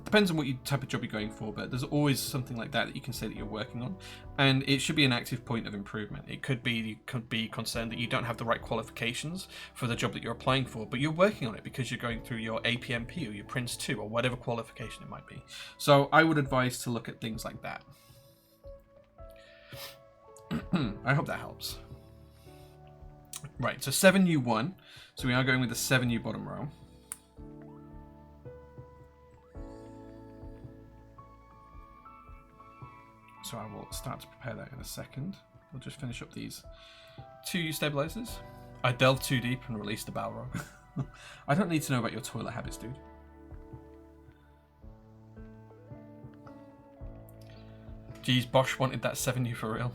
Depends on what type of job you're going for, but there's always something like that you can say that you're working on, and it should be an active point of improvement. It could be you could be concerned that you don't have the right qualifications for the job that you're applying for, but you're working on it because you're going through your APMP or your Prince 2 or whatever qualification it might be. So I would advise to look at things like that. I hope that helps. Right, so 7U1. So we are going with the 7U bottom row. So I will start to prepare that in a second. We'll just finish up these 2U stabilizers. I delved too deep and released the bow row. I don't need to know about your toilet habits, dude. Geez, Bosch wanted that 7U for real.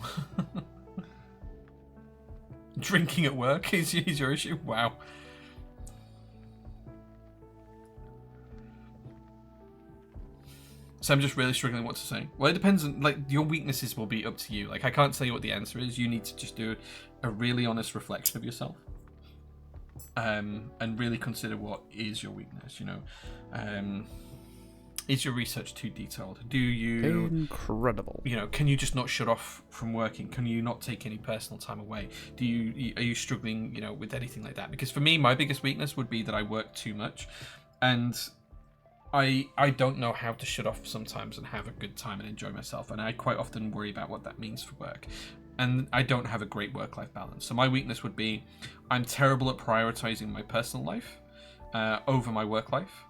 Drinking at work is your issue? Wow. So I'm just really struggling what to say. Well, it depends on, like, your weaknesses will be up to you. Like, I can't tell you what the answer is. You need to just do a really honest reflection of yourself. And really consider what is your weakness, Is your research too detailed? Do you... Incredible. Can you just not shut off from working? Can you not take any personal time away? Are you struggling, with anything like that? Because for me, my biggest weakness would be that I work too much. And I don't know how to shut off sometimes and have a good time and enjoy myself. And I quite often worry about what that means for work. And I don't have a great work-life balance. So my weakness would be I'm terrible at prioritizing my personal life over my work life.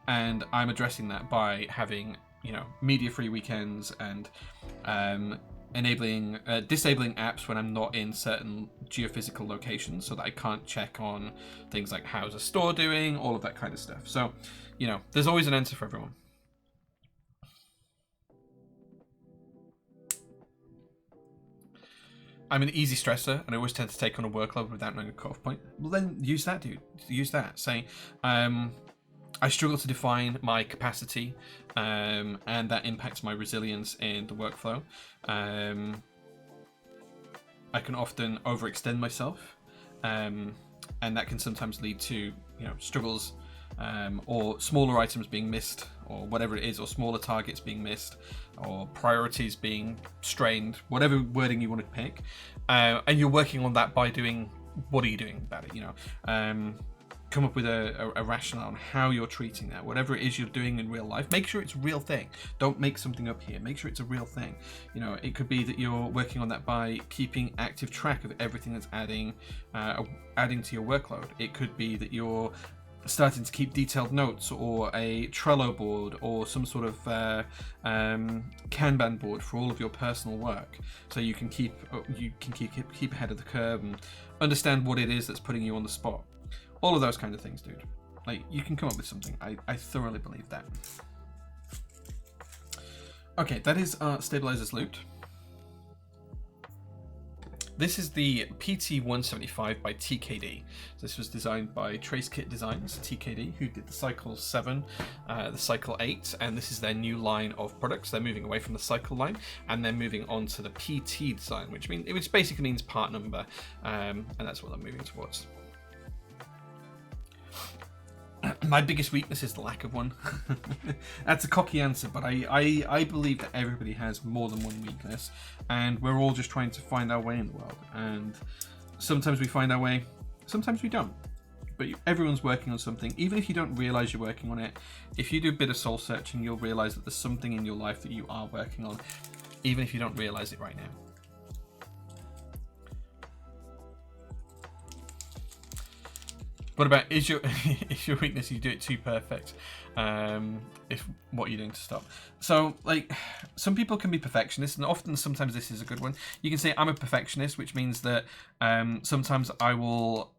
And I'm addressing that by having, media-free weekends and disabling apps when I'm not in certain geophysical locations so that I can't check on things like how's a store doing, all of that kind of stuff. So, there's always an answer for everyone. I'm an easy stressor, and I always tend to take on a workload without knowing a cutoff point. Well, then use that, dude. Use that. Say, I struggle to define my capacity, and that impacts my resilience in the workflow. I can often overextend myself, and that can sometimes lead to struggles, or smaller items being missed, or whatever it is, or smaller targets being missed, or priorities being strained, whatever wording you want to pick. And you're working on that by doing, what are you doing about it? Come up with a rationale on how you're treating that. Whatever it is you're doing in real life, make sure it's a real thing. Don't make something up here. Make sure it's a real thing. It could be that you're working on that by keeping active track of everything that's adding to your workload. It could be that you're starting to keep detailed notes, or a Trello board, or some sort of Kanban board for all of your personal work, so you can keep ahead of the curve and understand what it is that's putting you on the spot. All of those kind of things, dude. Like, you can come up with something. I thoroughly believe that. Okay, that is our stabilizers looped. This is the PT175 by TKD. This was designed by Trace Kit Designs, TKD, who did the Cycle 7, the Cycle 8, and this is their new line of products. They're moving away from the Cycle line, and they're moving on to the PT design, which basically means part number, and that's what they're moving towards. My biggest weakness is the lack of one. That's a cocky answer, but I believe that everybody has more than one weakness, and we're all just trying to find our way in the world. And sometimes we find our way, sometimes we don't. But everyone's working on something. Even if you don't realize you're working on it, if you do a bit of soul searching, you'll realize that there's something in your life that you are working on, even if you don't realize it right now. What about, is your weakness you do it too perfect? If what you're doing to stop. So, like, some people can be perfectionists, and sometimes this is a good one. You can say I'm a perfectionist, which means that sometimes I will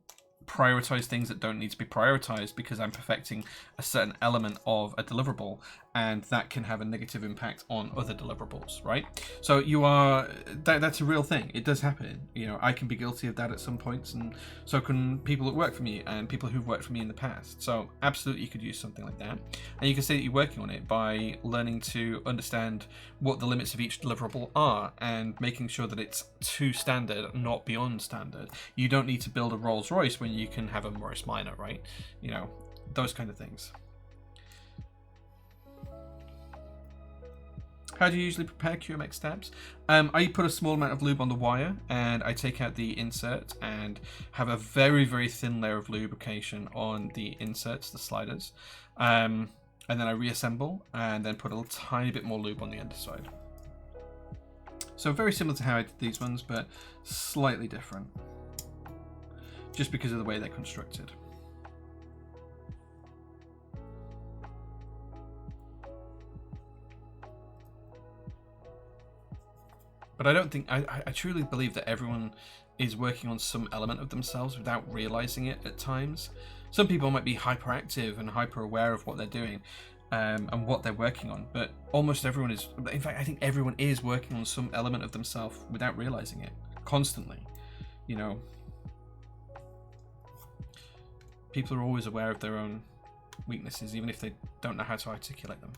prioritize things that don't need to be prioritized because I'm perfecting a certain element of a deliverable, and that can have a negative impact on other deliverables, right? So you are that's a real thing. It does happen. You know, I can be guilty of that at some points, and so can people that work for me and people who've worked for me in the past. So absolutely, you could use something like that, and you can say that you're working on it by learning to understand what the limits of each deliverable are and making sure that it's to standard, not beyond standard. You don't need to build a Rolls Royce when you can have a Morris Minor, right? You know, those kind of things. How do you usually prepare QMX stabs? I put a small amount of lube on the wire, and I take out the insert and have a very, very thin layer of lubrication on the inserts, the sliders. And then I reassemble and then put a tiny bit more lube on the underside. So very similar to how I did these ones, but slightly different. Just because of the way they're constructed. But I don't think, I truly believe that everyone is working on some element of themselves without realizing it at times. Some people might be hyperactive and hyper aware of what they're doing and what they're working on, but almost everyone is, in fact, I think everyone is working on some element of themselves without realizing it, constantly. You know, people are always aware of their own weaknesses, even if they don't know how to articulate them.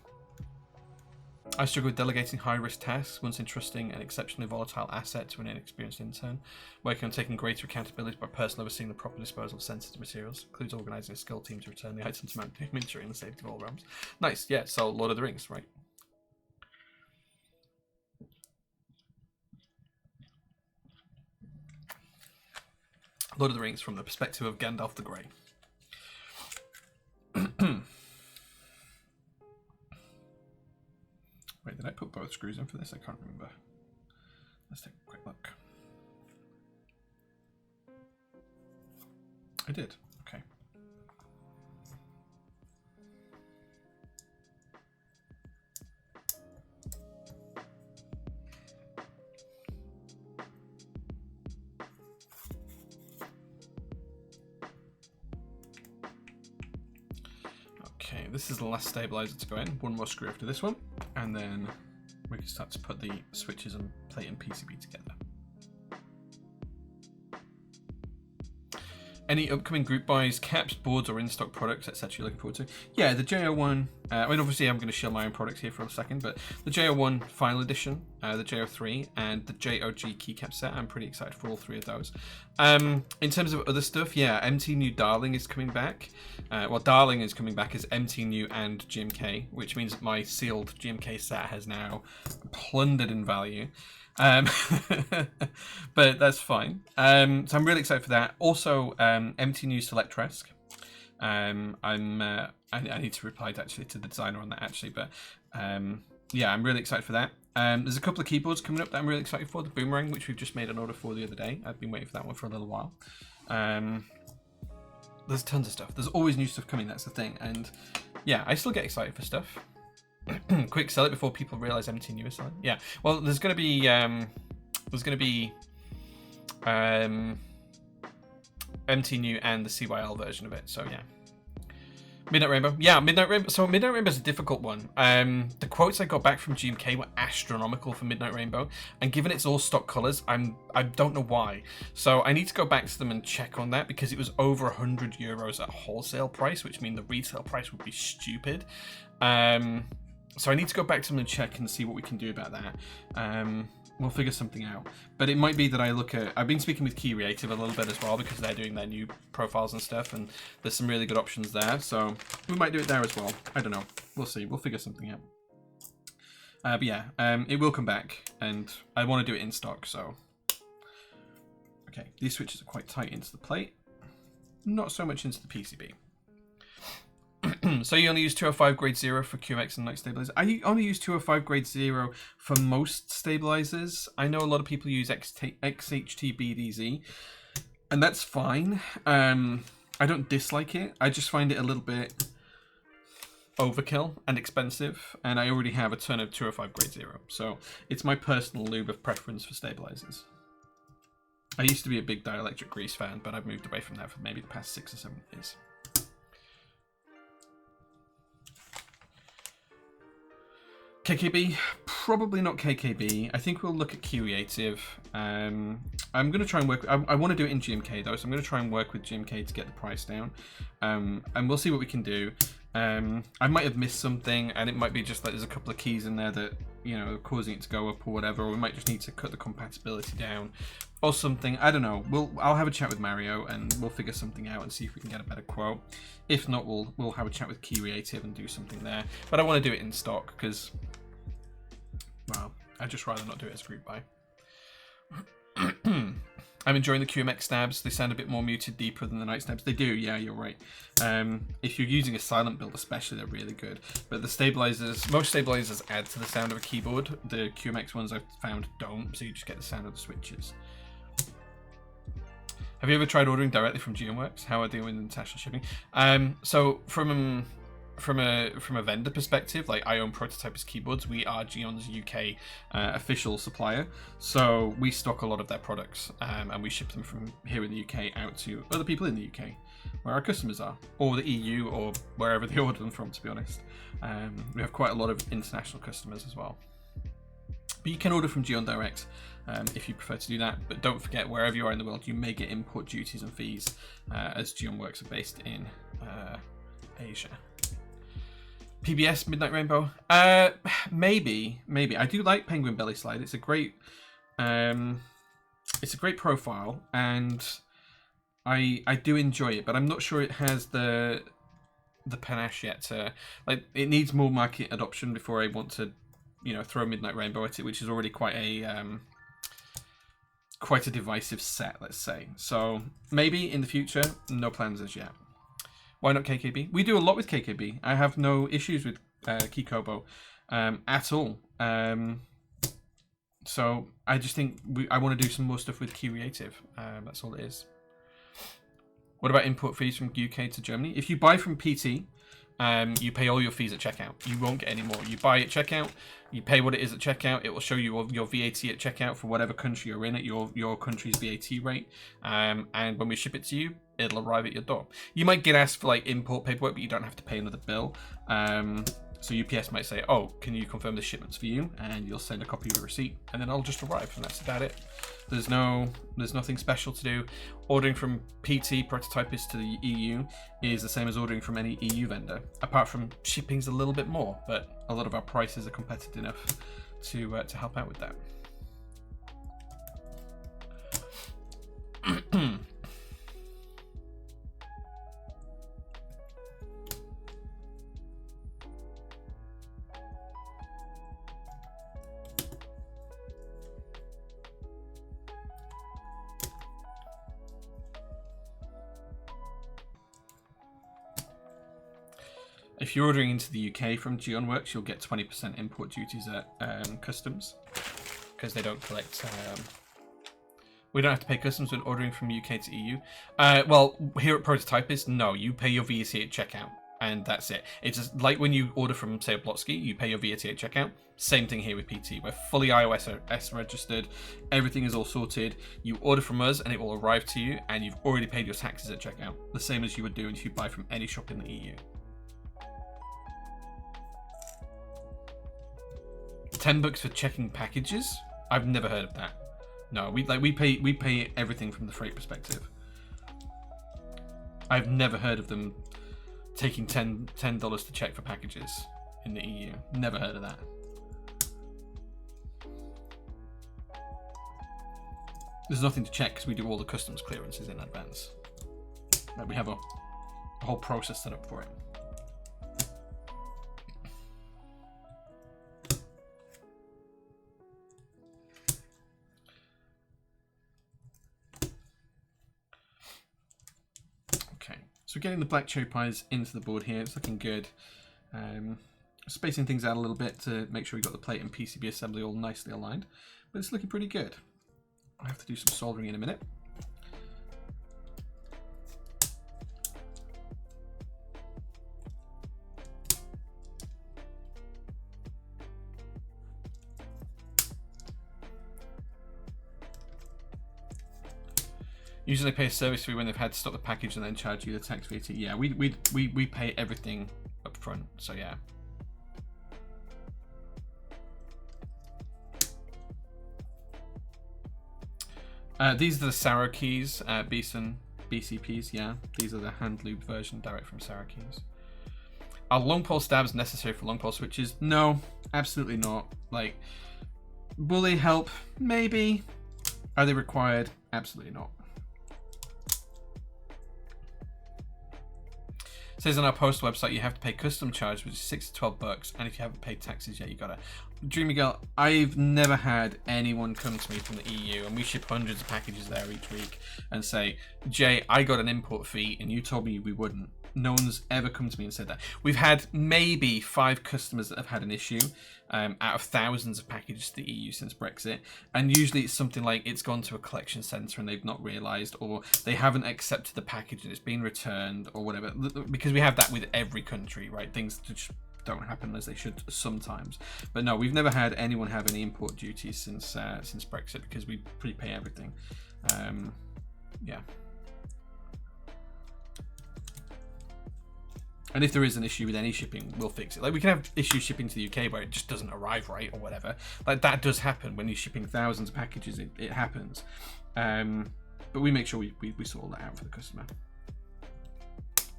I struggle with delegating high-risk tasks once entrusting an exceptionally volatile asset to an inexperienced intern. Working on taking greater accountability by personally overseeing the proper disposal of sensitive materials. Includes organising a skill team to return the items to Mount Doom, ensuring the safety of all realms. Nice, yeah, so Lord of the Rings, right? Lord of the Rings from the perspective of Gandalf the Grey. Wait, did I put both screws in for this? I can't remember. Let's take a quick look. I did. Okay. Okay, this is the last stabilizer to go in. One more screw after this one, and then we can start to put the switches and plate and PCB together. Any upcoming group buys, caps, boards, or in-stock products, etc. you're looking forward to? Yeah, the J01, I mean, obviously I'm going to show my own products here for a second, but the J01 Final Edition, the J03, and the J-OG Keycap set, I'm pretty excited for all three of those. In terms of other stuff, yeah, MT New Darling is coming back. Well, Darling is coming back as MT New and GMK, which means that my sealed GMK set has now plundered in value. But that's fine. So I'm really excited for that. Also, MT New Select Resk. I need to reply actually to the designer on that actually, but yeah, I'm really excited for that. There's a couple of keyboards coming up that I'm really excited for. The Boomerang, which we've just made an order for the other day. I've been waiting for that one for a little while. There's tons of stuff. There's always new stuff coming. That's the thing, and yeah, I still get excited for stuff. Quick, sell it before people realize MT New is selling. Yeah, well, there's going to be MT New and the CYL version of it. So yeah, Midnight Rainbow. Yeah, Midnight Rainbow. So Midnight Rainbow is a difficult one. The quotes I got back from GMK were astronomical for Midnight Rainbow, and given it's all stock colors, I don't know why. So I need to go back to them and check on that because it was over €100 at wholesale price, which means the retail price would be stupid. So I need to go back to them and check and see what we can do about that. We'll figure something out. But it might be that I look at... I've been speaking with Key Creative a little bit as well because they're doing their new profiles and stuff, and there's some really good options there. So we might do it there as well. I don't know. We'll see. We'll figure something out. But yeah, it will come back, and I want to do it in stock, so... Okay, these switches are quite tight into the plate. Not so much into the PCB. So you only use 205 grade 0 for QMX and night stabilizers. I only use 205 grade 0 for most stabilizers. I know a lot of people use XHT-BDZ, and that's fine. I don't dislike it. I just find it a little bit overkill and expensive, and I already have a ton of 205 grade 0. So it's my personal lube of preference for stabilizers. I used to be a big dielectric grease fan, but I've moved away from that for maybe the past 6 or 7 years. KKB, probably not KKB. I think we'll look at Creative. I'm going to try and work. I want to do it in GMK though, so I'm going to try and work with GMK to get the price down. And we'll see what we can do. I might have missed something, and it might be just like there's a couple of keys in there that, you know, are causing it to go up or whatever. Or we might just need to cut the compatibility down or something. I don't know. I'll have a chat with Mario and we'll figure something out and see if we can get a better quote. If not, we'll have a chat with Creative and do something there. But I want to do it in stock because, well, I'd just rather not do it as a group buy. I'm enjoying the QMX stabs. They sound a bit more muted, deeper than the night stabs. They do, yeah, you're right. If you're using a silent build especially, they're really good. But the stabilizers, most stabilizers add to the sound of a keyboard. The QMX ones I've found don't, so you just get the sound of the switches. Have you ever tried ordering directly from GeonWorks? How are they with international shipping? So from a vendor perspective, like I own Prototypist Keyboards. We are Geon's UK official supplier, so we stock a lot of their products, and we ship them from here in the UK out to other people in the UK, where our customers are, or the EU, or wherever they order them from. To be honest, we have quite a lot of international customers as well. But you can order from Geon Direct if you prefer to do that. But don't forget, wherever you are in the world, you may get import duties and fees, as GeonWorks are based in Asia. PBS Midnight Rainbow, maybe. I do like Penguin Belly Slide. It's a great profile, and I do enjoy it. But I'm not sure it has the panache yet. Like, it needs more market adoption before I want to, you know, throw Midnight Rainbow at it, which is already quite a divisive set, let's say. So maybe in the future, no plans as yet. Why not KKB? We do a lot with KKB. I have no issues with Keykobo at all. So I just think I want to do some more stuff with Creative. That's all it is. What about import fees from UK to Germany? If you buy from PT, you pay all your fees at checkout. You won't get any more. You buy at checkout, you pay what it is at checkout. It will show you your VAT at checkout for whatever country you're in at your country's VAT rate. And when we ship it to you, it'll arrive at your door. You might get asked for like import paperwork, but you don't have to pay another bill. So UPS might say, "Oh, can you confirm the shipment's for you?" And you'll send a copy of the receipt, and then I'll just arrive, and that's about it. There's nothing special to do. Ordering from PT Prototypist to the EU is the same as ordering from any EU vendor, apart from shipping's a little bit more, but a lot of our prices are competitive enough to help out with that. If you're ordering into the UK from GeonWorks, you'll get 20% import duties at customs, because they don't collect. We don't have to pay customs when ordering from UK to EU. Well, here at Prototypist, no, you pay your VAT at checkout, and that's it. It's just like when you order from, say, Blotsky, you pay your VAT at checkout. Same thing here with PT. We're fully iOS registered. Everything is all sorted. You order from us, and it will arrive to you, and you've already paid your taxes at checkout, the same as you would do if you buy from any shop in the EU. $10 for checking packages? I've never heard of that. No, we pay everything from the freight perspective. I've never heard of them taking $10 to check for packages in the EU. Never heard of that. There's nothing to check because we do all the customs clearances in advance. Like, we have a whole process set up for it. So we're getting the black cherry pies into the board here. It's looking good. Spacing things out a little bit to make sure we got the plate and PCB assembly all nicely aligned. But it's looking pretty good. I have to do some soldering in a minute. Usually pay a service fee when they've had to stop the package and then charge you the tax VAT. Yeah, we pay everything up front, so yeah. These are the Sarah keys, Beeson BCPs, yeah. These are the hand lubed version direct from Sarah keys. Are long pole stabs necessary for long pole switches? No, absolutely not. Like, will they help? Maybe. Are they required? Absolutely not. It says on our post website you have to pay custom charge, which is $6 to $12, and if you haven't paid taxes yet, you gotta. Dreamy Girl, I've never had anyone come to me from the EU, and we ship hundreds of packages there each week, and say, Jay, I got an import fee, and you told me we wouldn't. No one's ever come to me and said that. We've had maybe 5 customers that have had an issue out of thousands of packages to the EU since Brexit. And usually it's something like it's gone to a collection centre and they've not realised, or they haven't accepted the package and it's been returned or whatever. Because we have that with every country, right? Things just don't happen as they should sometimes. But no, we've never had anyone have any import duties since Brexit because we prepay everything. Yeah. And if there is an issue with any shipping, we'll fix it. Like, we can have issues shipping to the UK where it just doesn't arrive right or whatever. Like, that does happen when you're shipping thousands of packages. It happens. But we make sure we sort all that out for the customer.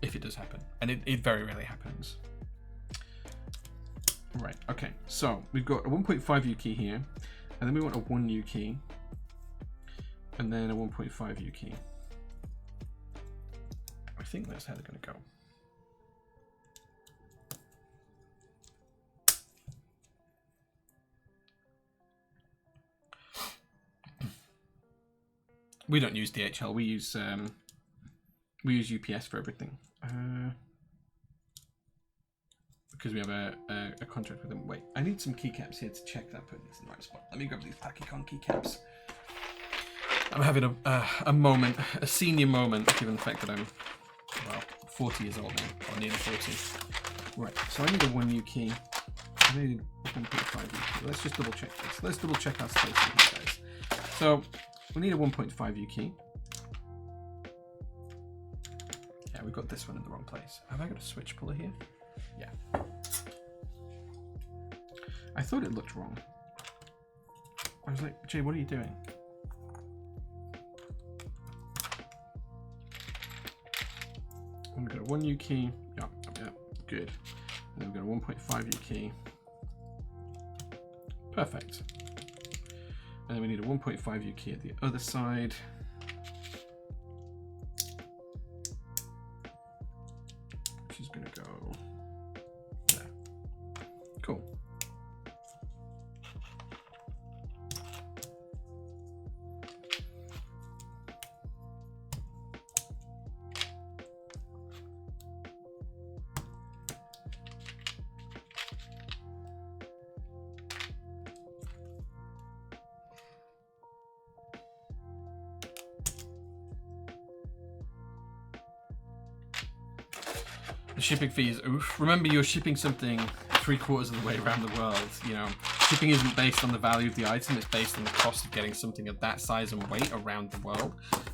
If it does happen. And it very rarely happens. Right, okay. So, we've got a 1.5 U key here. And then we want a 1 U key. And then a 1.5 U key. I think that's how they're going to go. We don't use DHL. We use UPS for everything because we have a contract with them. Wait, I need some keycaps here to check that I'm putting this in the right spot. Let me grab these Pachycon keycaps. I'm having a moment, a senior moment, given the fact that I'm 40 years old now, or nearly 40. Right, so I need a 1 U key. I need a 1.5 U key. Let's just double check this. Let's double check our spacing here, guys. So we need a 1.5 U key. Yeah, we've got this one in the wrong place. Have I got a switch puller here? Yeah. I thought it looked wrong. I was like, Jay, what are you doing? We've got a 1 U key. Yeah, good. And then we've got a 1.5 U key. Perfect. And then we need a 1.5 U key at the other side. Which is going to go there. Cool. Shipping fees, oof. Remember, you're shipping something 3/4 of the way around the world. You know, shipping isn't based on the value of the item, it's based on the cost of getting something of that size and weight around the world.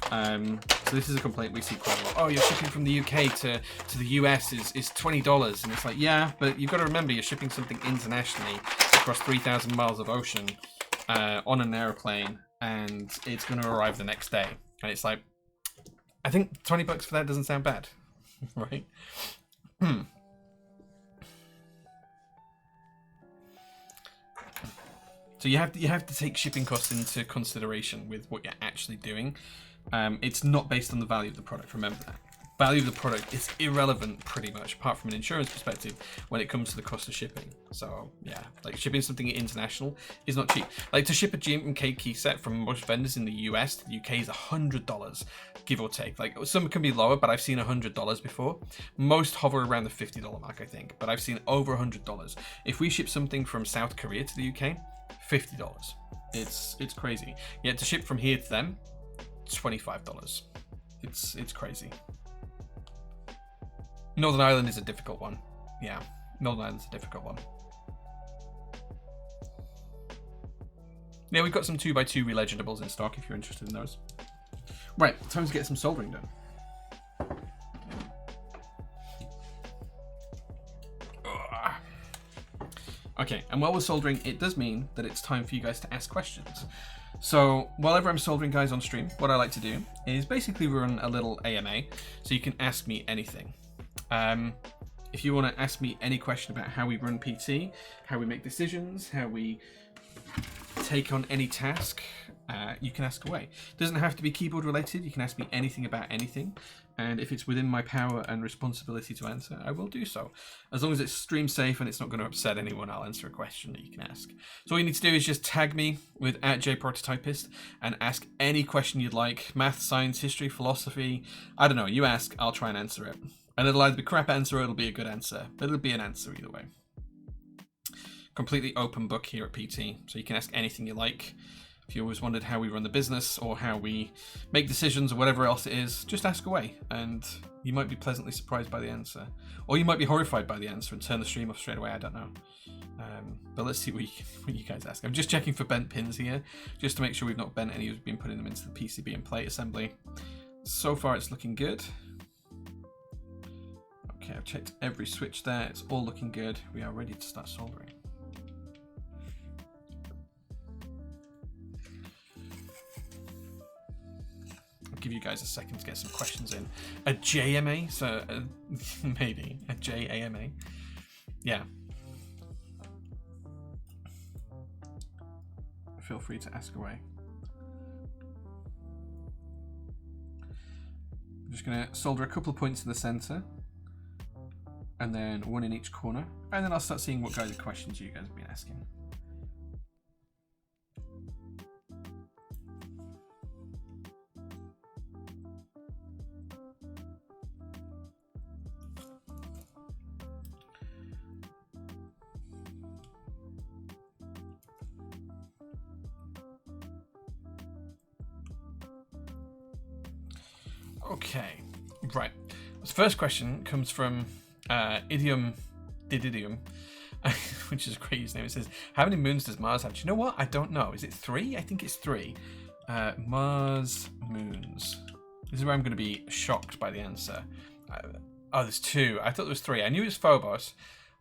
So this is a complaint we see quite a lot. Oh, you're shipping from the UK to the US is $20. And it's like, yeah, but you've got to remember you're shipping something internationally across 3,000 miles of ocean on an airplane, and it's going to arrive the next day. And it's like, I think $20 for that doesn't sound bad, right? So you have to take shipping costs into consideration with what you're actually doing. It's not based on the value of the product. Remember that. Value of the product is irrelevant pretty much, apart from an insurance perspective, when it comes to the cost of shipping. So yeah, like shipping something international is not cheap. Like to ship a G&K keyset from most vendors in the US to the UK is $100, give or take. Like some can be lower, but I've seen $100 before. Most hover around the $50 mark, I think, but I've seen over $100. If we ship something from South Korea to the UK, $50. It's crazy. Yet to ship from here to them, $25. It's crazy. Northern Ireland is a difficult one. Yeah, Northern Ireland's a difficult one. Yeah, we've got some 2x2 relegendables in stock if you're interested in those. Right, time to get some soldering done. Okay, and while we're soldering, it does mean that it's time for you guys to ask questions. So, whenever I'm soldering guys on stream, what I like to do is basically run a little AMA, so you can ask me anything. If you want to ask me any question about how we run PT, how we make decisions, how we take on any task, you can ask away. It doesn't have to be keyboard related, you can ask me anything about anything, and if it's within my power and responsibility to answer, I will do so. As long as it's stream safe and it's not going to upset anyone, I'll answer a question that you can ask. So all you need to do is just tag me with @JPrototypist and ask any question you'd like. Math, science, history, philosophy, I don't know, you ask, I'll try and answer it. And it'll either be a crap answer or it'll be a good answer, but it'll be an answer either way. Completely open book here at PT, so you can ask anything you like. If you always wondered how we run the business or how we make decisions or whatever else it is, just ask away and you might be pleasantly surprised by the answer. Or you might be horrified by the answer and turn the stream off straight away, I don't know. But let's see what you guys ask. I'm just checking for bent pins here, just to make sure we've not bent any who's been putting them into the PCB and plate assembly. So far it's looking good. Okay, I've checked every switch there, it's all looking good. We are ready to start soldering. Give you guys a second to get some questions in. A JMA, so maybe a JAMA. Yeah. Feel free to ask away. I'm just going to solder a couple of points in the center, and then one in each corner, and then I'll start seeing what guided questions you guys have been asking. Okay, right. The first question comes from Idiom Dididium, which is a great username. It says, how many moons does Mars have? Do you know what? I don't know. Is it 3? I think it's 3. Mars moons. This is where I'm going to be shocked by the answer. Oh, there's 2. I thought there was 3. I knew it was Phobos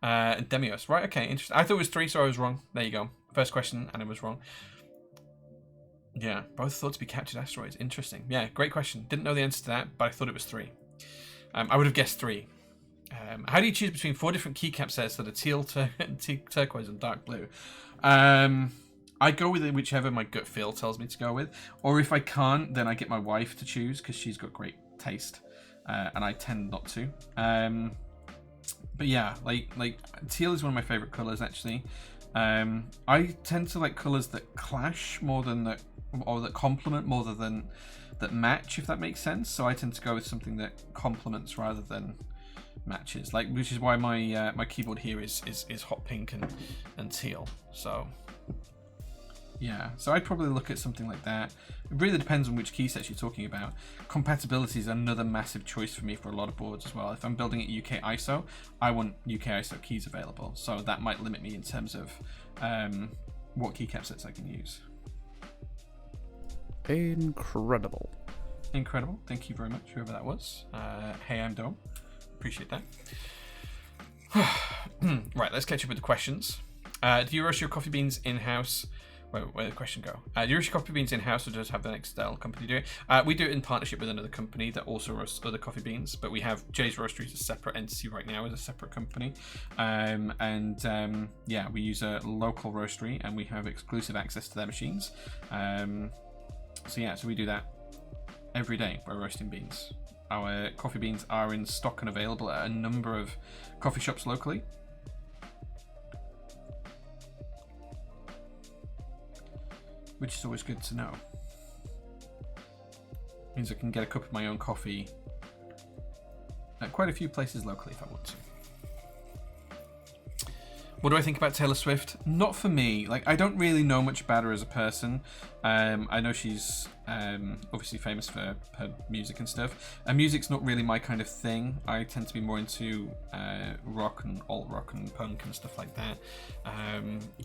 and Demios. Right, okay, interesting. I thought it was 3, so I was wrong. There you go. First question, and I was wrong. Yeah, both thought to be captured asteroids. Interesting. Yeah, great question. Didn't know the answer to that, but I thought it was 3. I would have guessed 3. How do you choose between 4 different keycap sets that are teal, turquoise, and dark blue? I go with whichever my gut feel tells me to go with, or if I can't, then I get my wife to choose because she's got great taste, and I tend not to. But yeah, like teal is one of my favorite colors actually. I tend to like colors that clash more than that, or that complement more than that match, if that makes sense. So I tend to go with something that complements rather than matches, like, which is why my my keyboard here is hot pink and teal. So yeah, so I'd probably look at something like that. It really depends on which key sets you're talking about. Compatibility is another massive choice for me for a lot of boards as well. If I'm building at UK ISO, I want UK ISO keys available, so that might limit me in terms of what keycap sets I can use. Incredible. Incredible. Thank you very much, whoever that was. Hey, I'm Dome. Appreciate that. Right, let's catch up with the questions. Do you roast your coffee beans in-house? Where did the question go? Do you roast your coffee beans in-house or just have the next external company do it? We do it in partnership with another company that also roasts other coffee beans, but we have J's Roastery as a separate entity right now as a separate company. Yeah, we use a local roastery and we have exclusive access to their machines. So yeah, so we do that every day. We're roasting beans. Our coffee beans are in stock and available at a number of coffee shops locally. Which is always good to know. Means I can get a cup of my own coffee at quite a few places locally if I want to. What do I think about Taylor Swift? Not for me. Like, I don't really know much about her as a person. I know she's obviously famous for her music and stuff. And music's not really my kind of thing. I tend to be more into rock and alt rock and punk and stuff like that.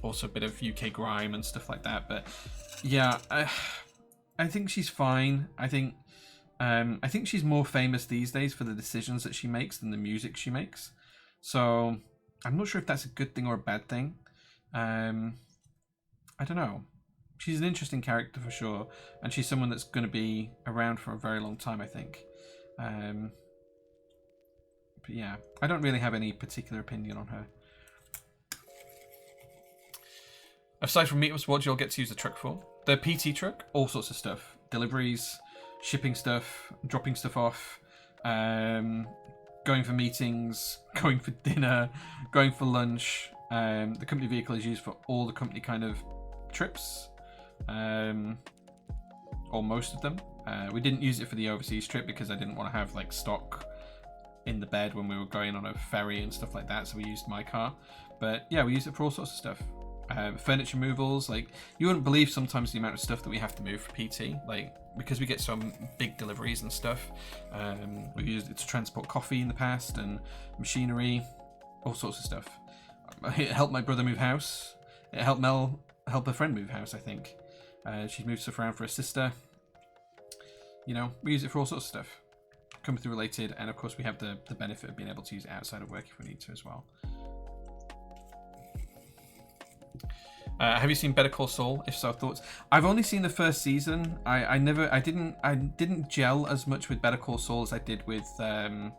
Also a bit of UK grime and stuff like that. But yeah, I think she's fine. I think she's more famous these days for the decisions that she makes than the music she makes. So I'm not sure if that's a good thing or a bad thing. I don't know. She's an interesting character for sure, and she's someone that's going to be around for a very long time, I think. But yeah, I don't really have any particular opinion on her. Aside from meetups, what do you all get to use the truck for? The PT truck, all sorts of stuff. Deliveries, shipping stuff, dropping stuff off, going for meetings, going for dinner, going for lunch. The company vehicle is used for all the company kind of trips, or most of them. We didn't use it for the overseas trip because I didn't want to have like stock in the bed when we were going on a ferry and stuff like that, so we used my car. But yeah, we use it for all sorts of stuff. Furniture movals, like you wouldn't believe sometimes the amount of stuff that we have to move for PT, like because we get some big deliveries and stuff. We've used it to transport coffee in the past and machinery, all sorts of stuff. It helped my brother move house. It helped Mel help a friend move house, I think. She's moved stuff around for her sister. You know, we use it for all sorts of stuff. Company related, and of course we have the benefit of being able to use it outside of work if we need to as well. Have you seen Better Call Saul? If so, thoughts? I've only seen the first season. I didn't gel as much with Better Call Saul as I did with oh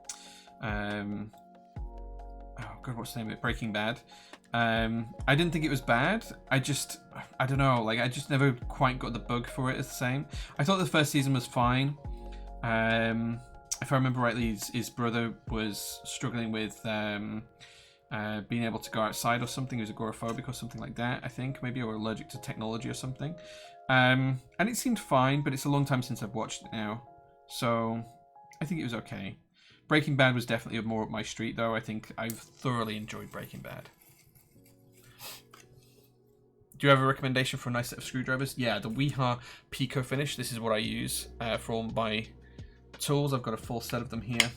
god, what's the name of it? Breaking Bad. I didn't think it was bad. I don't know, like I just never quite got the bug for it as the same. I thought the first season was fine. If I remember rightly, his brother was struggling with being able to go outside or something. He was agoraphobic or something like that, I think, maybe, or allergic to technology or something. And it seemed fine, but it's a long time since I've watched it now, so I think it was okay. Breaking Bad was definitely more up my street, though. I think I've thoroughly enjoyed Breaking Bad. Do you have a recommendation for a nice set of screwdrivers? Yeah, the Weeha Pico Finish. This is what I use for all my tools. I've got a full set of them here.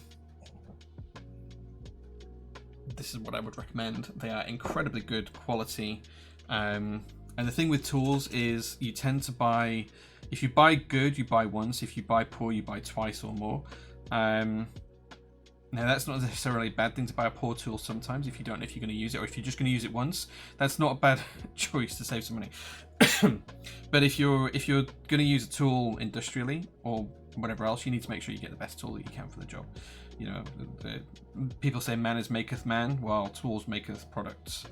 This is what I would recommend. They are incredibly good quality. And the thing with tools is you tend to buy, if you buy good, you buy once. If you buy poor, you buy twice or more. Now that's not necessarily a bad thing to buy a poor tool sometimes if you're going to use it, or if you're just going to use it once. That's not a bad choice to save some money. But if you're going to use a tool industrially or whatever else, you need to make sure you get the best tool that you can for the job. You know, people say man is maketh man, while tools maketh products.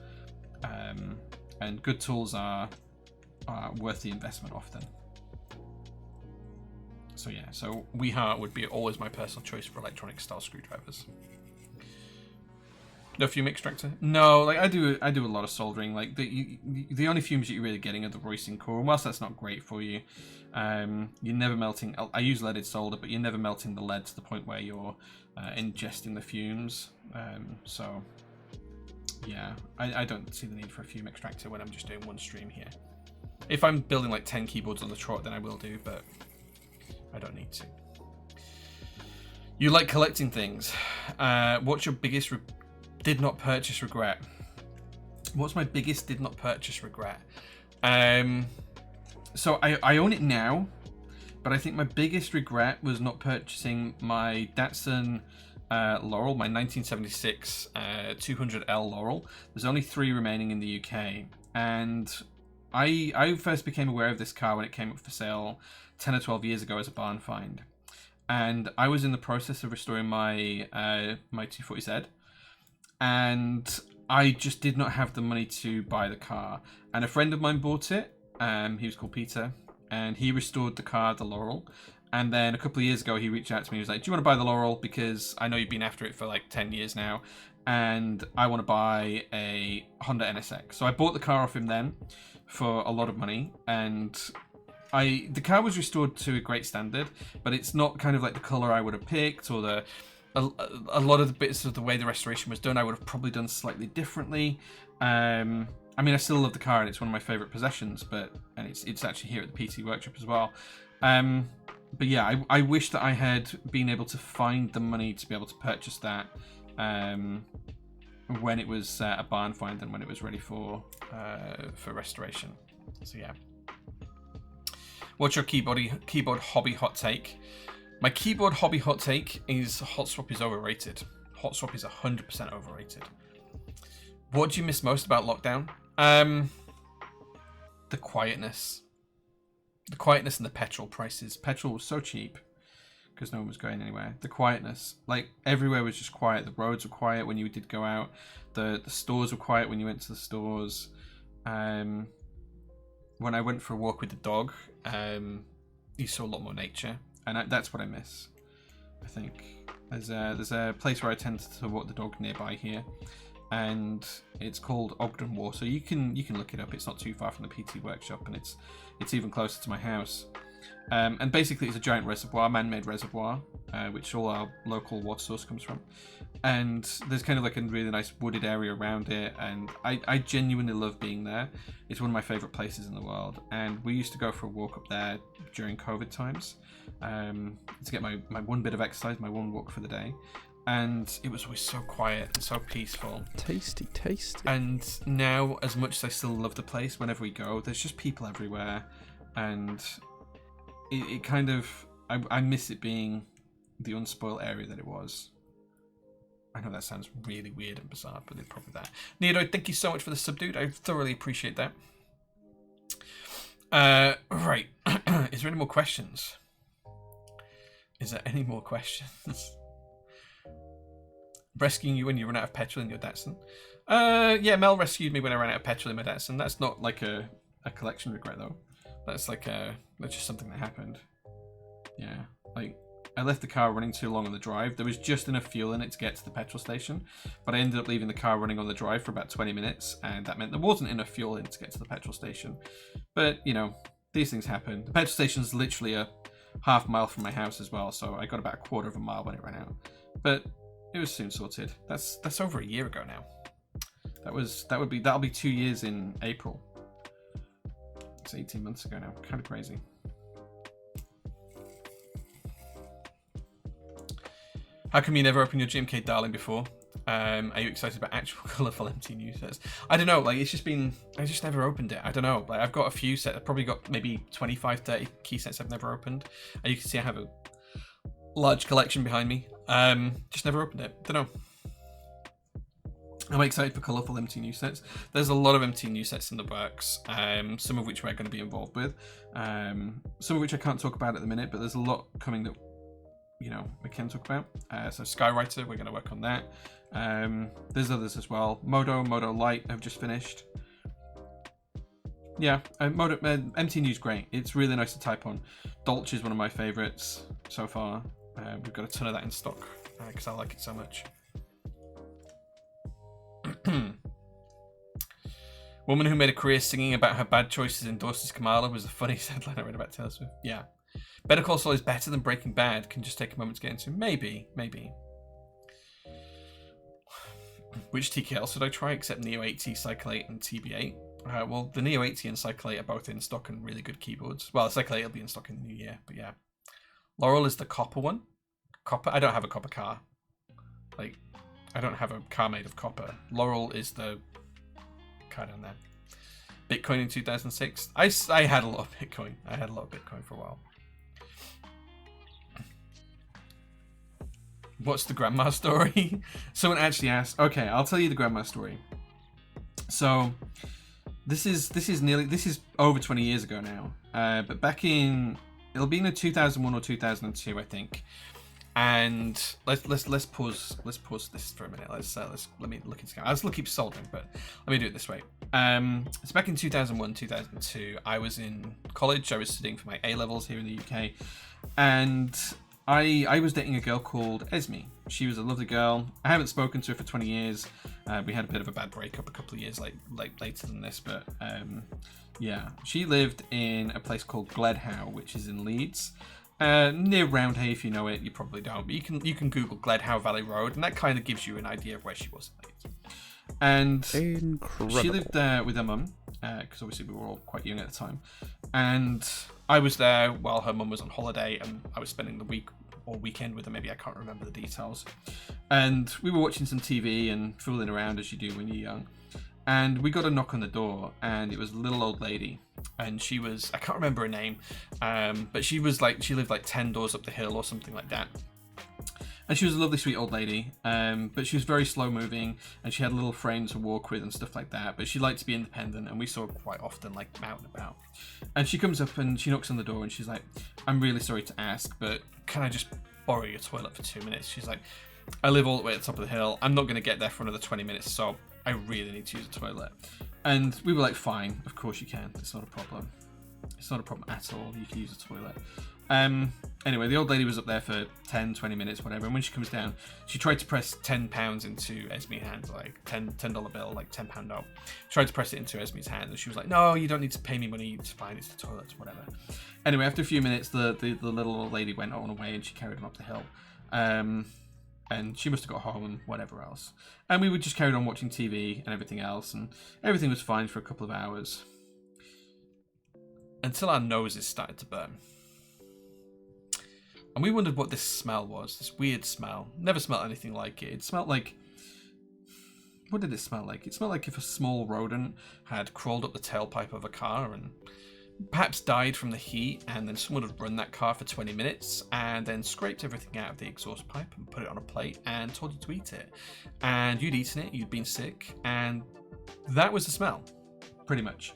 And good tools are worth the investment often. So yeah, so Weeha would be always my personal choice for electronic style screwdrivers. No fume extractor? No, like I do a lot of soldering. Like the only fumes that you're really getting are the roasting core, and whilst that's not great for you, you're never melting. I use leaded solder, but you're never melting the lead to the point where you're ingesting the fumes. So yeah, I don't see the need for a fume extractor when I'm just doing one stream here. If I'm building like 10 keyboards on the trot, then I will do, but I don't need to. You like collecting things. What's your biggest did not purchase regret? What's my biggest did not purchase regret? So I own it now, but I think my biggest regret was not purchasing my Datsun Laurel, my 1976 200L Laurel. There's only 3 remaining in the UK, and I first became aware of this car when it came up for sale 10 or 12 years ago as a barn find, and I was in the process of restoring my my 240Z, and I just did not have the money to buy the car, and a friend of mine bought it. He was called Peter, and he restored the car, the Laurel. And then a couple of years ago, he reached out to me. He was like, "Do you want to buy the Laurel? Because I know you've been after it for like 10 years now, and I want to buy a Honda NSX." So I bought the car off him then for a lot of money, and the car was restored to a great standard, but it's not kind of like the color I would have picked, or a lot of the bits of the way the restoration was done I would have probably done slightly differently. I mean, I still love the car, and it's one of my favorite possessions, and it's actually here at the PT workshop as well. But yeah, I wish that I had been able to find the money to be able to purchase that when it was a barn find and when it was ready for restoration. So yeah. What's your keyboard hobby hot take? My keyboard hobby hot take is hot swap is overrated. Hot swap is 100% overrated. What do you miss most about lockdown? The quietness. The quietness and the petrol prices. Petrol was so cheap because no one was going anywhere. The quietness. Like, everywhere was just quiet. The roads were quiet when you did go out. The stores were quiet when you went to the stores. When I went for a walk with the dog, you saw a lot more nature. And that's what I miss, I think. There's a place where I tend to walk the dog nearby here. And it's called Ogden War, so you can look it up. It's not too far from the PT workshop, and it's even closer to my house. And basically, it's a giant reservoir, man-made reservoir, which all our local water source comes from. And there's kind of like a really nice wooded area around it, and I genuinely love being there. It's one of my favorite places in the world, and we used to go for a walk up there during COVID times to get my one bit of exercise, my one walk for the day. And it was always so quiet and so peaceful. Tasty. And now, as much as I still love the place, whenever we go, there's just people everywhere. And it kind of... I miss it being the unspoiled area that it was. I know that sounds really weird and bizarre, but it's probably that. Neodoid, thank you so much for the sub, dude. I thoroughly appreciate that. Right. Is there any more questions? Is there any more questions? Rescuing you when you run out of petrol in your Datsun. Yeah, Mel rescued me when I ran out of petrol in my Datsun. That's not like a collection regret though. That's like that's just something that happened. Yeah, like I left the car running too long on the drive. There was just enough fuel in it to get to the petrol station, but I ended up leaving the car running on the drive for about 20 minutes, and that meant there wasn't enough fuel in to get to the petrol station. But you know, these things happen. The petrol station is literally a half mile from my house as well, so I got about a quarter of a mile when it ran out. But it was soon sorted. That's over a year ago now. That'll be 2 years in April. It's 18 months ago now. Kind of crazy. How come you never opened your GMK Darling before? Are you excited about actual colourful MT new sets? I don't know. Like, it's just been... I just never opened it. I don't know. Like, I've got a few sets. I've probably got maybe 25, 30 key sets I've never opened. And you can see I have a large collection behind me. Just never opened it. Don't know. I'm excited for colourful MT new sets. There's a lot of MT new sets in the works, some of which we're going to be involved with, some of which I can't talk about at the minute, but there's a lot coming that, you know, we can talk about. So Skywriter, we're going to work on that. There's others as well. Modo Light have just finished. Yeah, MT New's great. It's really nice to type on. Dolce is one of my favourites so far. We've got a ton of that in stock because I like it so much. Woman who made a career singing about her bad choices endorses Kamala was the funniest headline I read about Taylor Swift. Yeah. Better Call Saul is better than Breaking Bad. Can just take a moment to get into. Maybe. Which TKL should I try except Neo 80, Cycle 8 and TB8? Well, the Neo 80 and Cycle 8 are both in stock and really good keyboards. Well, Cycle 8 will be in stock in the new year, but yeah. Laurel is the copper one. Copper? I don't have a copper car. Like, I don't have a car made of copper. Laurel is the car down there. Bitcoin in 2006. I had a lot of Bitcoin. I had a lot of Bitcoin for a while. What's the grandma story? Someone actually asked. Okay, I'll tell you the grandma story. So, this is over 20 years ago now. But back in, it'll be in 2001 or 2002, I think. And let's pause this for a minute. Let me look into. I was looking for soldering, but let me do it this way. It's back in 2001, 2002. I was in college. I was studying for my A levels here in the UK, and I was dating a girl called Esme. She was a lovely girl. I haven't spoken to her for 20 years. We had a bit of a bad breakup a couple of years later than this, but yeah, she lived in a place called Gledhow, which is in Leeds. Near Roundhay, if you know it. You probably don't, but you can Google Gledhow Valley Road, and that kind of gives you an idea of where she was. And Incredible. She lived there with her mum, because obviously we were all quite young at the time. And I was there while her mum was on holiday, and I was spending the week or weekend with her. Maybe I can't remember the details. And we were watching some TV and fooling around as you do when you're young. And we got a knock on the door, and it was a little old lady. And she was, I can't remember her name, but she was like, she lived like 10 doors up the hill or something like that. And she was a lovely, sweet old lady, but she was very slow moving, and she had a little frame to walk with and stuff like that. But she liked to be independent, and we saw her quite often, like, out and about. And she comes up and she knocks on the door, and she's like, "I'm really sorry to ask, but can I just borrow your toilet for 2 minutes?" She's like, "I live all the way at the top of the hill. I'm not going to get there for another 20 minutes, so I really need to use the toilet." And we were like, "Fine, of course you can. It's not a problem. It's not a problem at all. You can use the toilet." Anyway, the old lady was up there for 10, 20 minutes, whatever. And when she comes down, she tried to press £10 into Esme's hand, like $10 bill, like £10 note. Tried to press it into Esme's hand, and she was like, "No, you don't need to pay me money. It's fine. It's the toilet, whatever." Anyway, after a few minutes, the little old lady went on away, and she carried on up the hill. And she must have got home and whatever else. And we would just carried on watching TV and everything else, and everything was fine for a couple of hours. Until our noses started to burn. And we wondered what this smell was, this weird smell. Never smelled anything like it. It smelled like... What did it smell like? It smelled like if a small rodent had crawled up the tailpipe of a car and perhaps died from the heat, and then someone had run that car for 20 minutes and then scraped everything out of the exhaust pipe and put it on a plate and told you to eat it. And you'd eaten it, you'd been sick, and that was the smell, pretty much.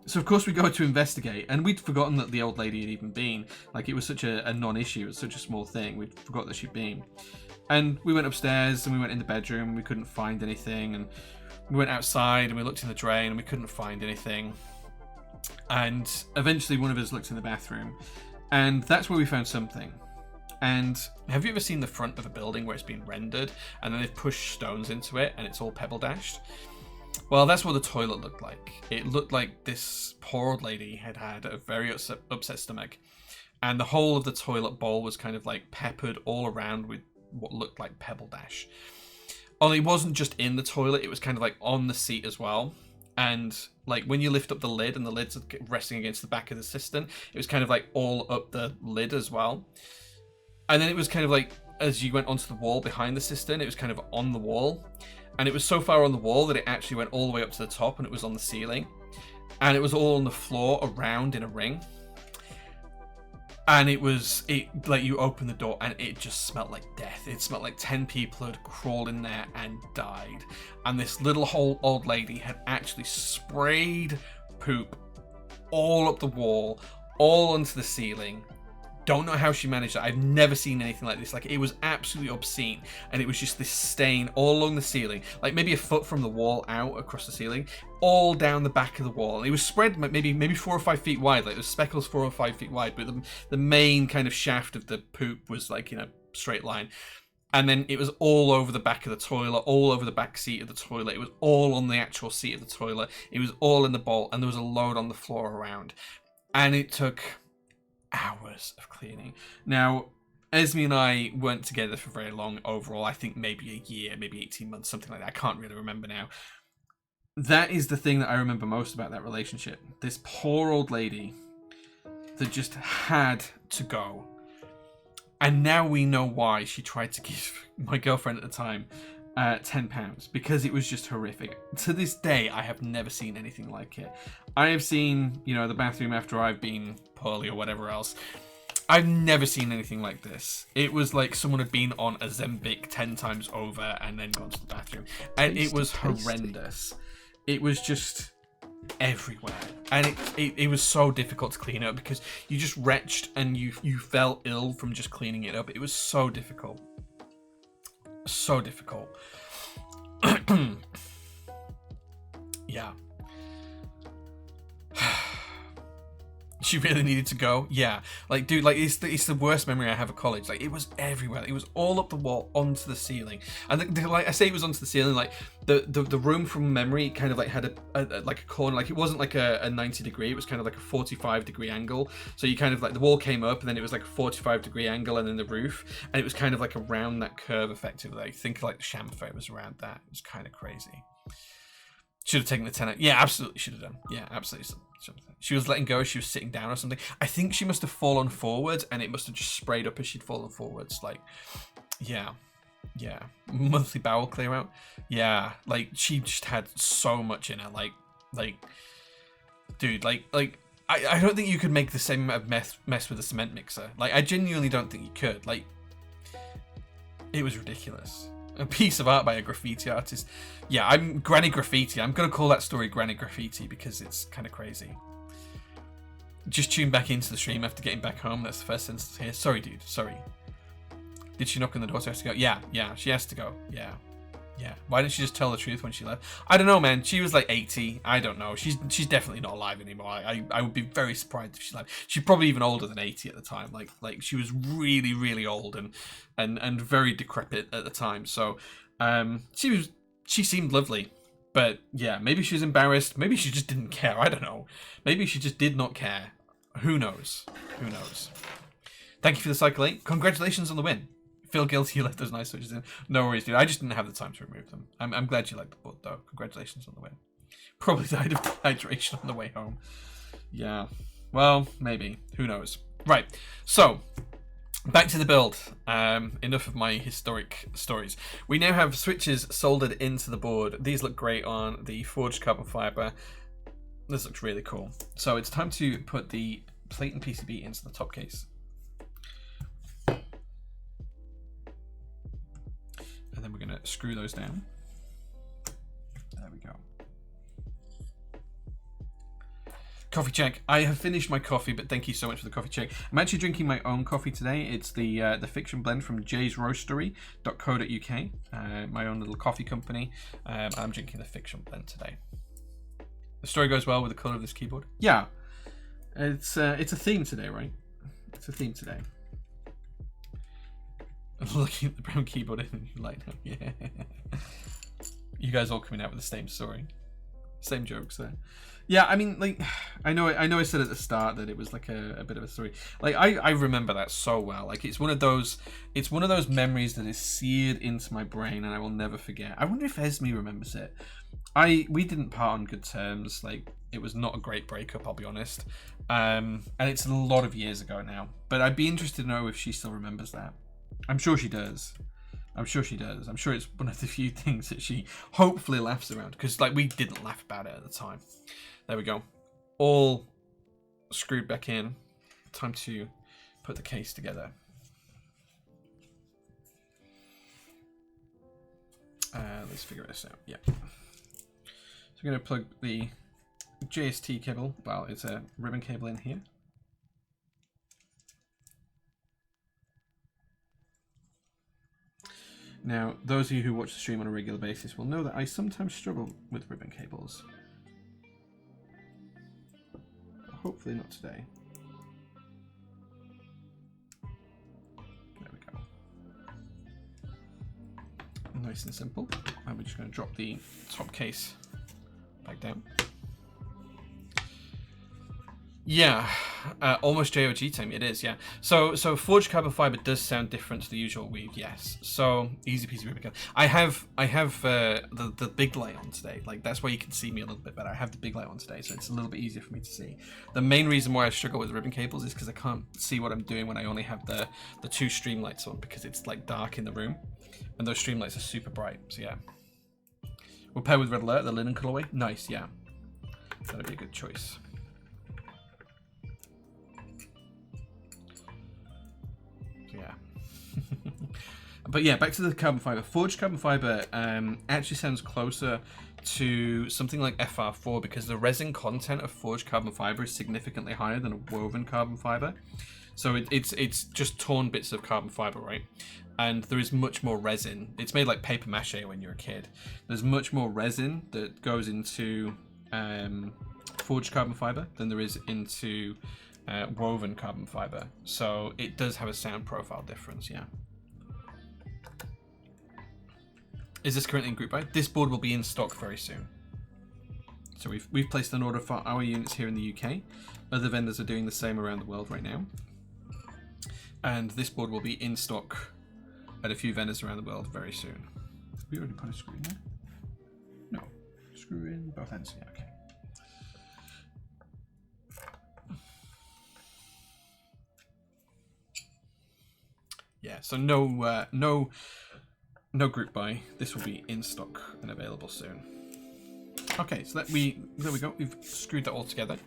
So of course we go to investigate, and we'd forgotten that the old lady had even been. Like, it was such a non-issue, it was such a small thing, we'd forgot that she'd been. And we went upstairs and we went in the bedroom and we couldn't find anything, and we went outside and we looked in the drain and we couldn't find anything. And eventually one of us looked in the bathroom, and that's where we found something. And have you ever seen the front of a building where it's been rendered and then they've pushed stones into it and it's all pebble dashed? Well, that's what the toilet looked like. It looked like this poor old lady had had a very upset stomach, and the whole of the toilet bowl was kind of like peppered all around with what looked like pebble dash. Only it wasn't just in the toilet, it was kind of like on the seat as well. And like when you lift up the lid and the lid's resting against the back of the cistern, it was kind of like all up the lid as well. And then it was kind of like, as you went onto the wall behind the cistern, it was kind of on the wall. And it was so far on the wall that it actually went all the way up to the top, and it was on the ceiling. And it was all on the floor around in a ring. And it like you open the door and it just smelled like death. It smelled like 10 people had crawled in there and died. And this little old lady had actually sprayed poop all up the wall, all onto the ceiling. Don't know how she managed that. I've never seen anything like this. Like, it was absolutely obscene, and it was just this stain all along the ceiling, like maybe a foot from the wall out across the ceiling, all down the back of the wall. And it was spread maybe 4 or 5 feet wide, like the speckles 4 or 5 feet wide, but the main kind of shaft of the poop was like in a straight line. And then it was all over the back of the toilet, all over the back seat of the toilet. It was all on the actual seat of the toilet. It was all in the bowl, and there was a load on the floor around. And it took hours of cleaning. Now, Esme and I weren't together for very long overall. I think maybe a year, maybe 18 months, something like that. I can't really remember now. That is the thing that I remember most about that relationship. This poor old lady that just had to go. And now we know why she tried to give my girlfriend at the time £10, because it was just horrific. To this day, I have never seen anything like it. I have seen, the bathroom after I've been poorly or whatever else. I've never seen anything like this. It was like someone had been on a Ozempic 10 times over and then gone to the bathroom. And it was horrendous. It was just everywhere. And it was so difficult to clean up because you just retched and you felt ill from just cleaning it up. It was so difficult. So difficult. Yeah. She really needed to go. Yeah, like, dude, like it's the worst memory I have of college. Like, it was everywhere. It was all up the wall, onto the ceiling. And like I say, it was onto the ceiling. Like the room from memory kind of like had a like a corner. Like, it wasn't like a 90 degree. It was kind of like a 45-degree angle. So you kind of like the wall came up, and then it was like a 45-degree angle, and then the roof, and it was kind of like around that curve effectively. Think like the chamfer was around that. It was kind of crazy. Should have taken the 10 out. Yeah, absolutely should have done. Yeah, absolutely. She was letting go as she was sitting down or something. I think she must have fallen forward, and it must have just sprayed up as she'd fallen forwards. Like, yeah. Yeah, monthly bowel clear out. Yeah, like she just had so much in her. Like, dude, I don't think you could make the same amount of mess with a cement mixer. Like, I genuinely don't think you could. Like, it was ridiculous. A piece of art by a graffiti artist. Yeah, I'm Granny Graffiti. I'm gonna call that story Granny Graffiti because it's kind of crazy. Just tuned back into the stream after getting back home. That's the first sentence here. Sorry, dude. Sorry. Did she knock on the door? So she has to go. Yeah, she has to go. Yeah. Why didn't she just tell the truth when she left? I don't know, man. She was like 80. I don't know. She's definitely not alive anymore. I would be very surprised if she left. She's probably even older than 80 at the time. Like she was really, really old and very decrepit at the time. So she seemed lovely. But yeah, maybe she was embarrassed. Maybe she just didn't care. I don't know. Maybe she just did not care. Who knows? Who knows? Thank you for the cycle 8. Congratulations on the win. Feel guilty you left those nice switches in. No worries, dude. I just didn't have the time to remove them. I'm glad you liked the board, though. Congratulations on the win. Probably died of dehydration on the way home. Yeah. Well, maybe. Who knows? Right. So, back to the build. Enough of my historic stories. We now have switches soldered into the board. These look great on the forged carbon fiber. This looks really cool. So it's time to put the plate and PCB into the top case. And then we're going to screw those down. There we go. Coffee check. I have finished my coffee, but thank you so much for the coffee check. I'm actually drinking my own coffee today. It's the fiction blend from J's roastery.co.uk, my own little coffee company. I'm drinking the fiction blend today. The story goes well with the color of this keyboard. Yeah, it's a theme today, right? It's a theme today. Looking at the brown keyboard and like, yeah. You guys all coming out with the same story, same jokes there. Yeah, I mean, like, I know I said at the start that it was like a bit of a story. Like, I remember that so well. Like, it's one of those memories that is seared into my brain and I will never forget. I wonder if Esme remembers it. We didn't part on good terms. Like, it was not a great breakup, I'll be honest. And it's a lot of years ago now. But I'd be interested to know if she still remembers that. I'm sure she does. I'm sure it's one of the few things that she hopefully laughs around, because like we didn't laugh about it at the time. There we go. All screwed back in. Time to put the case together. Let's figure this out. Yeah. So I'm going to plug the JST cable. Well, it's a ribbon cable in here. Now, those of you who watch the stream on a regular basis will know that I sometimes struggle with ribbon cables. Hopefully not today. There we go. Nice and simple. And we're just going to drop the top case back down. Yeah, almost J-OG time. It is, yeah. So forged carbon fiber does sound different to the usual weave, yes. So easy peasy ribbon cable. I have the big light on today. Like, that's why you can see me a little bit better. I have the big light on today, so it's a little bit easier for me to see. The main reason why I struggle with ribbon cables is because I can't see what I'm doing when I only have the two stream lights on, because it's like dark in the room, and those stream lights are super bright. So yeah, we'll pair with Red Alert, the linen colorway. Nice, yeah, that'd be a good choice. Yeah. But yeah, back to the carbon fiber. Forged carbon fiber actually sounds closer to something like FR4 because the resin content of forged carbon fiber is significantly higher than a woven carbon fiber. So it's just torn bits of carbon fiber, right? And there is much more resin. It's made like paper mache when you're a kid. There's much more resin that goes into forged carbon fiber than there is into woven carbon fiber, so it does have a sound profile difference. Yeah. Is this currently in group buy? This board will be in stock very soon. So we've placed an order for our units here in the UK. Other vendors are doing the same around the world right now, and this board will be in stock at a few vendors around the world very soon. We already put a screw in there. No, screw in both ends. Yeah, okay. Yeah, so no no group buy. This will be in stock and available soon. Okay, so there we go. We've screwed that all together.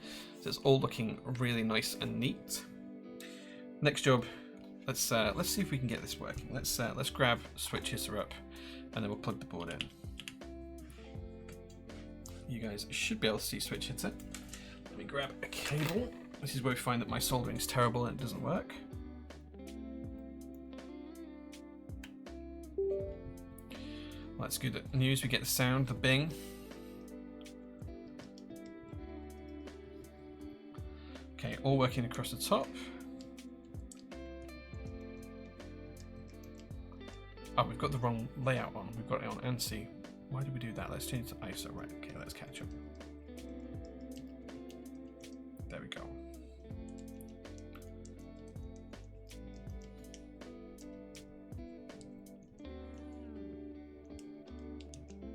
So it's all looking really nice and neat. Next job, let's see if we can get this working. Let's grab switch hitter up, and then we'll plug the board in. You guys should be able to see switch hitter. Let me grab a cable. This is where we find that my soldering is terrible and it doesn't work. Well, that's good news. We get the sound, the bing. Okay, all working across the top. Oh, we've got the wrong layout on. We've got it on ANSI. Why did we do that? Let's change it to ISO. Right, okay, let's catch up. There we go.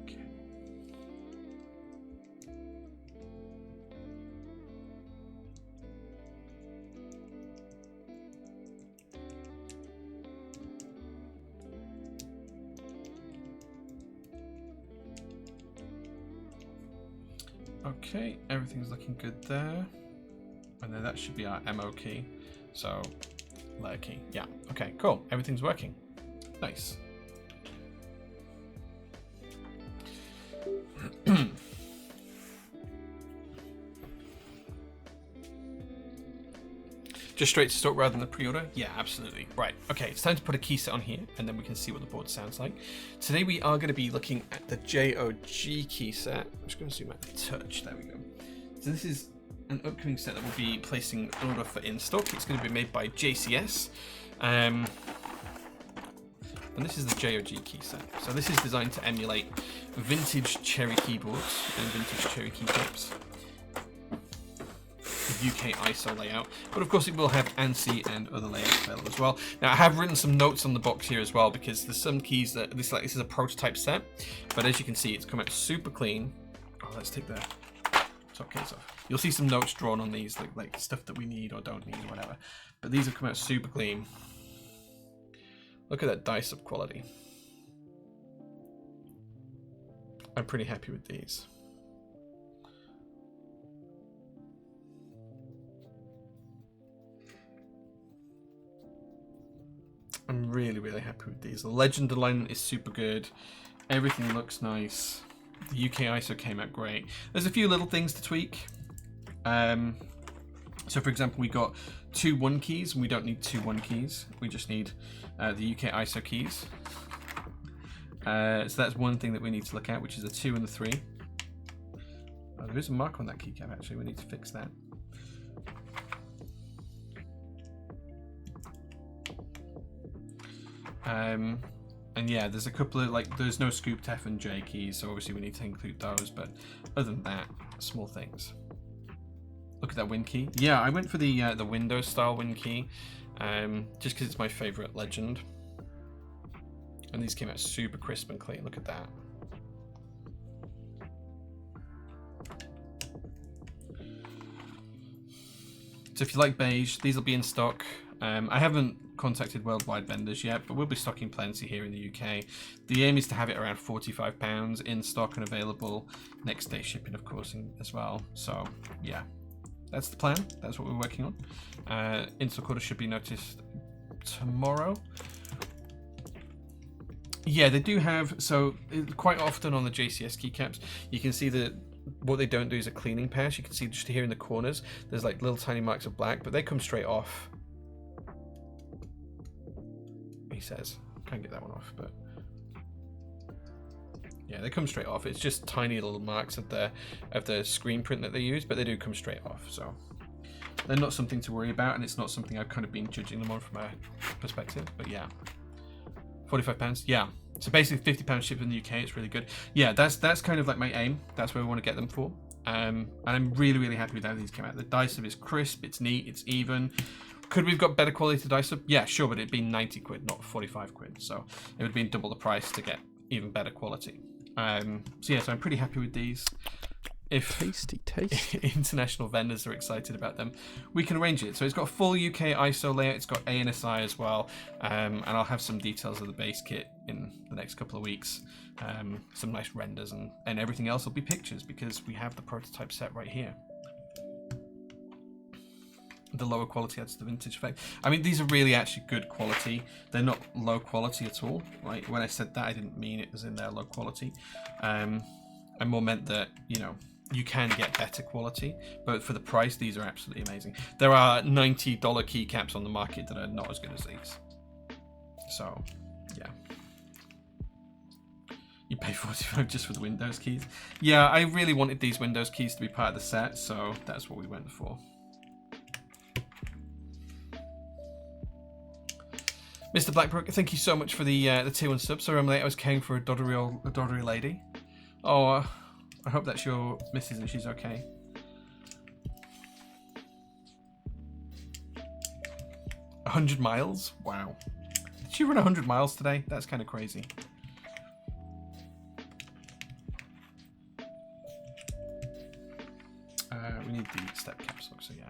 Okay. Okay, everything's looking good there. And then that should be our MO key. So, letter key. Yeah, okay, cool. Everything's working. Nice. Just straight to stock rather than the pre-order? Yeah, absolutely. Right, okay, it's time to put a keyset on here and then we can see what the board sounds like. Today we are going to be looking at the J-OG Keyset. I'm just going to zoom out a touch. There we go. So this is an upcoming set that will be placing an order for in stock. It's going to be made by JCS. And this is the J-OG Keyset. So this is designed to emulate vintage Cherry keyboards and vintage Cherry keycaps. UK ISO layout, but of course it will have ANSI and other layouts available as well. Now I have written some notes on the box here as well because there's some keys that this is a prototype set, but as you can see it's come out super clean. Oh, let's take the top case off. You'll see some notes drawn on these, like stuff that we need or don't need or whatever. But these have come out super clean. Look at that dice up quality. I'm pretty happy with these. I'm really happy with these. The legend alignment is super good. Everything looks nice. The UK ISO came out great. There's a few little things to tweak. So for example, we got 2 1 keys and we don't need 2 1 keys. We just need the UK ISO keys. So that's one thing that we need to look at, which is the 2 and the 3. Oh, there is a mark on that keycap actually. We need to fix that. And yeah, there's a couple of there's no scooped F and J keys, so obviously we need to include those, but other than that, small things. Look at that win key. Yeah, I went for the Windows style win key, just because it's my favorite legend. And these came out super crisp and clean. Look at that. So if you like beige, these will be in stock. I haven't contacted worldwide vendors yet, but we'll be stocking plenty here in the UK. The aim is to have it around £45 in stock and available next day shipping, of course, as well. So yeah, that's the plan. That's what we're working on. In-stock order should be noticed tomorrow. Yeah, they do have, so quite often on the JCS keycaps, you can see that what they don't do is a cleaning pass. You can see just here in the corners, there's like little tiny marks of black, but they come straight off. He says, can't get that one off, but yeah, they come straight off. It's just tiny little marks of the screen print that they use, but they do come straight off. So they're not something to worry about, and it's not something I've kind of been judging them on from a perspective. But yeah, £45. Yeah, so basically £50 shipped in the UK. It's really good. Yeah, that's kind of like my aim. That's where we want to get them for. And I'm really happy with how these came out. The dice is crisp, it's neat, it's even. Could we have got better quality dice up? Yeah, sure, but it'd be 90 quid, not 45 quid. So it would have been double the price to get even better quality. So yeah, so I'm pretty happy with these. if Tasty, tasty. international vendors are excited about them, we can arrange it. So it's got a full UK ISO layout, it's got ANSI as well, and I'll have some details of the base kit in the next couple of weeks. Some nice renders, and everything else will be pictures because we have the prototype set right here. The lower quality adds to the vintage effect. I mean, these are really actually good quality. They're not low quality at all, right? When I said that, I didn't mean it as in they're low quality. I more meant that, you know, you can get better quality, but for the price, these are absolutely amazing. There are $90 keycaps on the market that are not as good as these. So, yeah. You pay $45 just for the Windows keys? Yeah, I really wanted these Windows keys to be part of the set, so that's what we went for. Mr. Blackbrook, thank you so much for the tier 1 sub. Sorry I'm late, I was caring for a doddery lady. Oh, I hope that's your missus and she's okay. $100 miles? Wow. Did she run 100 miles today? That's kind of crazy. We need the step caps, so yeah.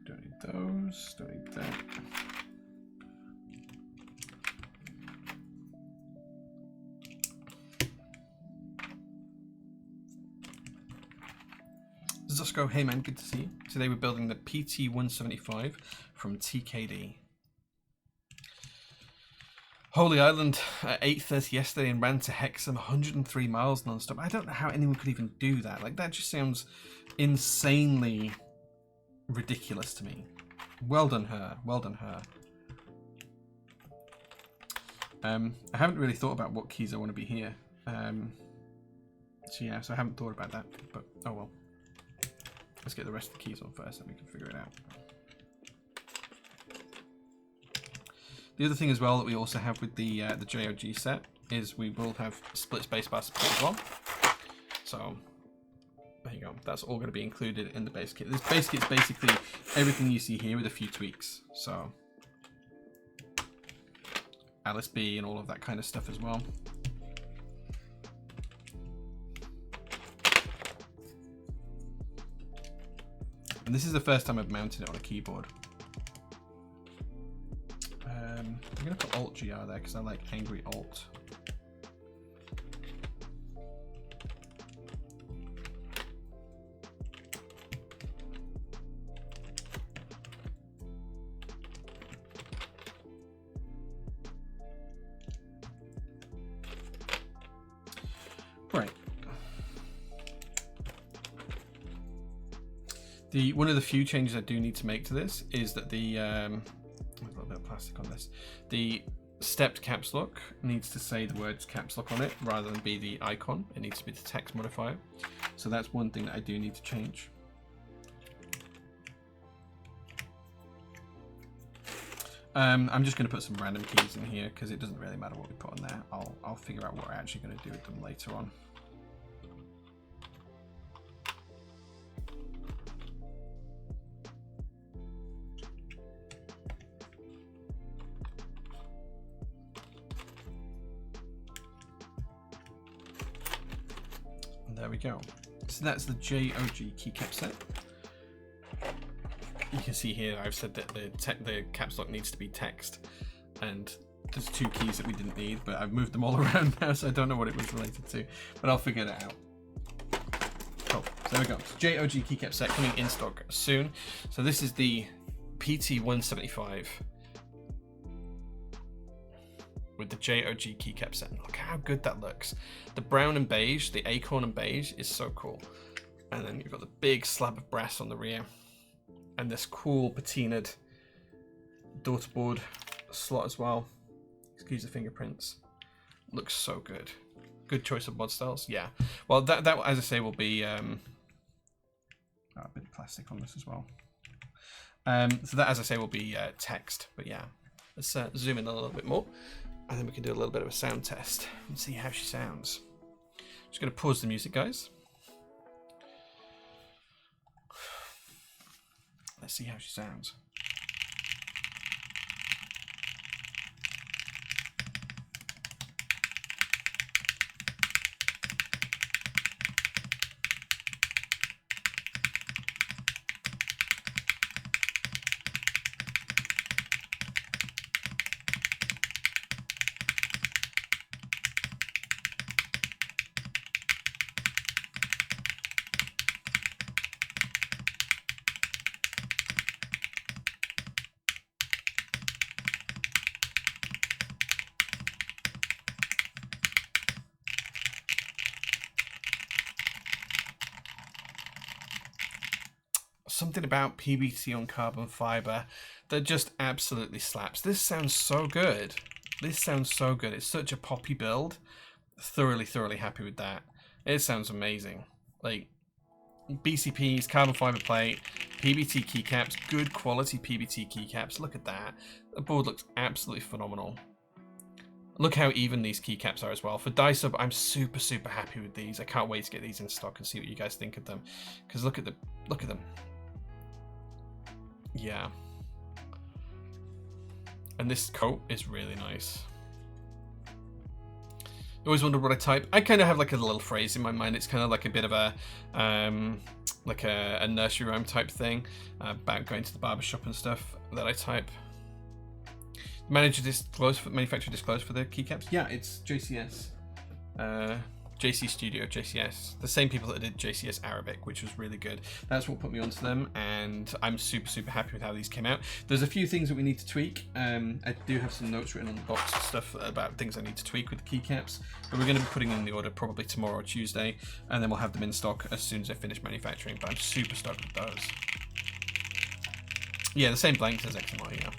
Don't need those, don't need that. Zusko, hey man, good to see you. Today we're building the PT-175 from TKD. Holy Island at 8:30 yesterday and ran to Hexham 103 miles non-stop. I don't know how anyone could even do that. Like, that just sounds insanely ridiculous to me. Well done her, well done her. I haven't really thought about what keys I want to be here. So yeah, so I haven't thought about that, but oh well. Let's get the rest of the keys on first and we can figure it out. The other thing as well that we also have with the J-OG set is we will have split spacebar support as well. So there you go. That's all going to be included in the base kit. This base kit is basically everything you see here with a few tweaks. So Alice B and all of that kind of stuff as well. And this is the first time I've mounted it on a keyboard. I'm going to put Alt-GR there because I like Angry Alt. Right. One of the few changes I do need to make to this is that the a little bit of plastic on this. The stepped caps lock needs to say the words caps lock on it rather than be the icon. It needs to be the text modifier. So that's one thing that I do need to change. I'm just going to put some random keys in here because it doesn't really matter what we put on there. I'll figure out what we're actually going to do with them later on. There we go. So that's the J-OG Keycap set. You can see here I've said that the caps lock needs to be text, and there's two keys that we didn't need, but I've moved them all around now, so I don't know what it was related to, but I'll figure that out. Cool. So there we go. So J-OG Keycap set coming in stock soon. So this is the PT-175 with the J-OG Keycap set. Look how good that looks. The brown and beige, the acorn and beige is so cool. And then you've got the big slab of brass on the rear. And this cool patinaed daughterboard slot as well. Excuse the fingerprints. Looks so good. Good choice of mod styles. Yeah. Well, that as I say will be a bit of plastic on this as well. So that, as I say, will be text. But yeah, Let's zoom in a little bit more, and then we can do a little bit of a sound test and see how she sounds. Just going to pause the music, guys. Let's see how she sounds. Something about PBT on carbon fiber that just absolutely slaps. This sounds so good. This sounds so good. It's such a poppy build. Thoroughly happy with that. It sounds amazing. Like BCPs, carbon fiber plate, PBT keycaps, good quality PBT keycaps. Look at that. The board looks absolutely phenomenal. Look how even these keycaps are as well. For die sub, I'm super happy with these. I can't wait to get these in stock and see what you guys think of them. Because look at them. Yeah. And this coat is really nice. I always wondered what I type. I kind of have like a little phrase in my mind. It's kind of like a bit of a like a nursery rhyme type thing about going to the barbershop and stuff that I type. Manufacturer disclosed for the keycaps. Yeah, it's JCS. JC Studio, JCS. The same people that did JCS Arabic, which was really good. That's what put me onto them, and I'm super happy with how these came out. There's a few things that we need to tweak. I do have some notes written on the box and stuff about things I need to tweak with the keycaps, but we're going to be putting in the order probably tomorrow or Tuesday, and then we'll have them in stock as soon as I finish manufacturing, but I'm super stoked with those. Yeah, the same blanks as XMR, yeah.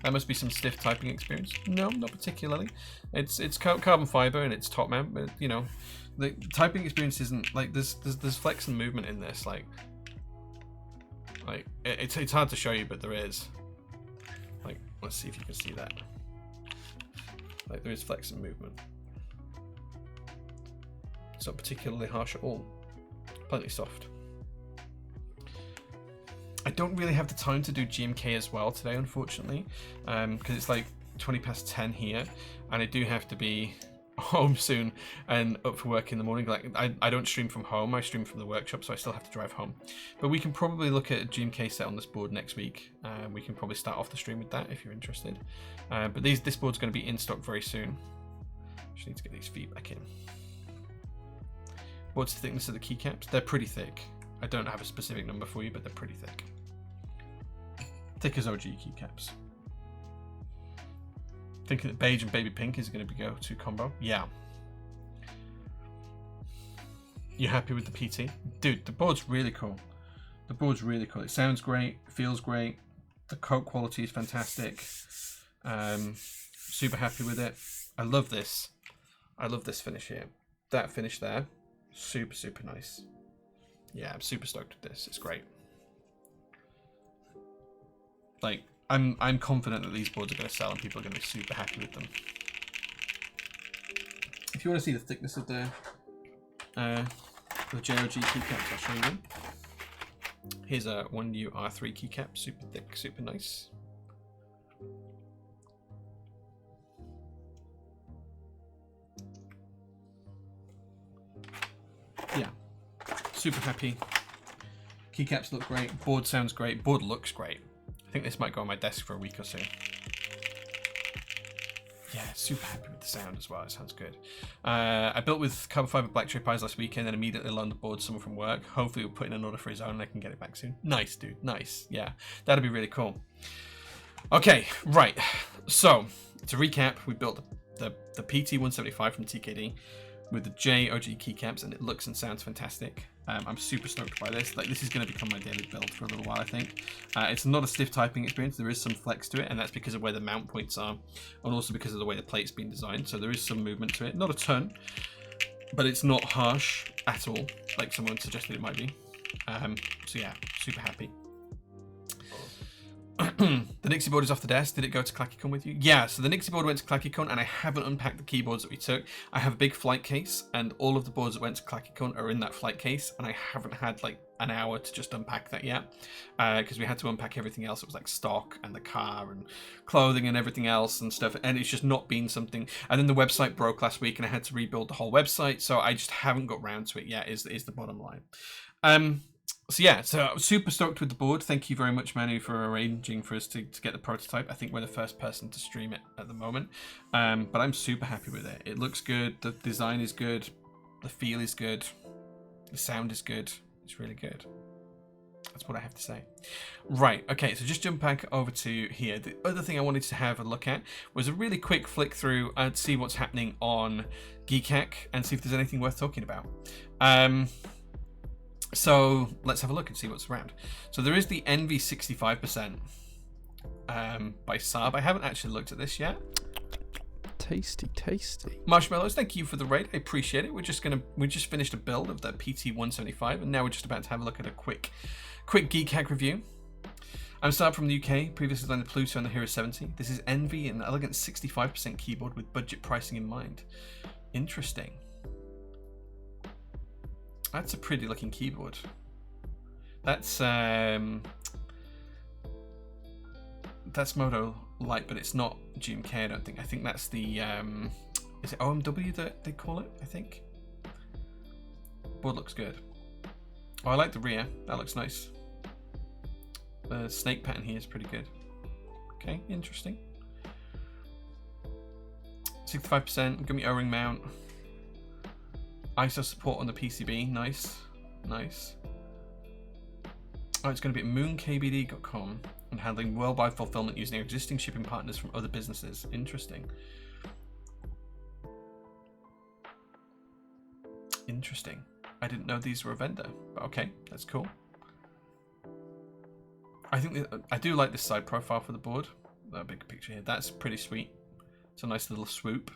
That must be some stiff typing experience. No, not particularly. It's carbon fiber and it's top mount, but you know, the typing experience isn't like there's flex and movement in this. Like it's hard to show you, but there is. Like, let's see if you can see that. Like there is flex and movement. It's not particularly harsh at all. Plenty soft. I don't really have the time to do GMK as well today, unfortunately, because it's like 20 past 10 here, and I do have to be home soon and up for work in the morning. Like I don't stream from home, I stream from the workshop, so I still have to drive home. But we can probably look at a GMK set on this board next week. We can probably start off the stream with that if you're interested. But this board's going to be in stock very soon. Just need to get these feet back in. What's the thickness of the keycaps? They're pretty thick. I don't have a specific number for you, but they're pretty thick. Thick as OG keycaps. Thinking that beige and baby pink is going to be go-to combo. Yeah. You happy with the PT? Dude, the board's really cool. The board's really cool. It sounds great, feels great. The coat quality is fantastic. Super happy with it. I love this. I love this finish here. That finish there, super nice. Yeah, I'm super stoked with this. It's great. Like, I'm confident that these boards are going to sell and people are going to be super happy with them. If you want to see the thickness of the J-OG keycaps, I'll show you them. Here's a 1U R3 keycap, super thick, super nice. Yeah, super happy. Keycaps look great, board sounds great, board looks great. I think this might go on my desk for a week or so. Yeah, super happy with the sound as well. It sounds good. I built with carbon fiber black tray pies last weekend and immediately learned the board someone from work. Hopefully we'll put in an order for his own and I can get it back soon. Nice, dude. Nice. Yeah, that'd be really cool. Okay, right. So, to recap, we built the PT-175 from TKD with the J-OG keycaps, and it looks and sounds fantastic. I'm super stoked by this. Like, this is going to become my daily build for a little while, I think. It's not a stiff typing experience. There is some flex to it, and that's because of where the mount points are, and also because of the way the plate's been designed. So there is some movement to it. Not a ton, but it's not harsh at all, like someone suggested it might be. So yeah, super happy. The Nixie board is off the desk. Did it go to ClackyCon with you? Yeah, so the Nixie board went to ClackyCon, and I haven't unpacked the keyboards that we took. I have a big flight case, and all of the boards that went to ClackyCon are in that flight case, and I haven't had like an hour to just unpack that yet, because we had to unpack everything else. It was like stock and the car and clothing and everything else and stuff, and it's just not been something. And then the website broke last week, and I had to rebuild the whole website, so I just haven't got round to it yet. Is the bottom line. So yeah, so I'm super stoked with the board. Thank you very much, Manu, for arranging for us to get the prototype. I think we're the first person to stream it at the moment, but I'm super happy with it. It looks good, the design is good, the feel is good, the sound is good. It's really good. That's what I have to say. Right, okay, so just jump back over to here. The other thing I wanted to have a look at was a really quick flick through and see what's happening on Geekhack and see if there's anything worth talking about. So let's have a look and see what's around. So there is the Envy 65% by Saab. I haven't actually looked at this yet. Tasty, tasty. Marshmallows, thank you for the raid. I appreciate it. We just finished a build of the PT 175, and now we're just about to have a look at a quick Geekhack review. I'm Saab from the UK. Previously designed the Pluto and the Hero 70. This is Envy, an elegant 65% keyboard with budget pricing in mind. Interesting. That's a pretty looking keyboard. That's Moto Light, but it's not GMK, I don't think. I think that's the is it OMW that they call it, I think. Board looks good. Oh, I like the rear. That looks nice. The snake pattern here is pretty good. Okay, interesting. 65%, give me O-ring mount. ISO support on the PCB, nice, nice. Oh, it's going to be at moonkbd.com and handling worldwide fulfillment using existing shipping partners from other businesses. Interesting. Interesting. I didn't know these were a vendor, but okay, that's cool. I think I do like this side profile for the board. That big picture here, that's pretty sweet. It's a nice little swoop.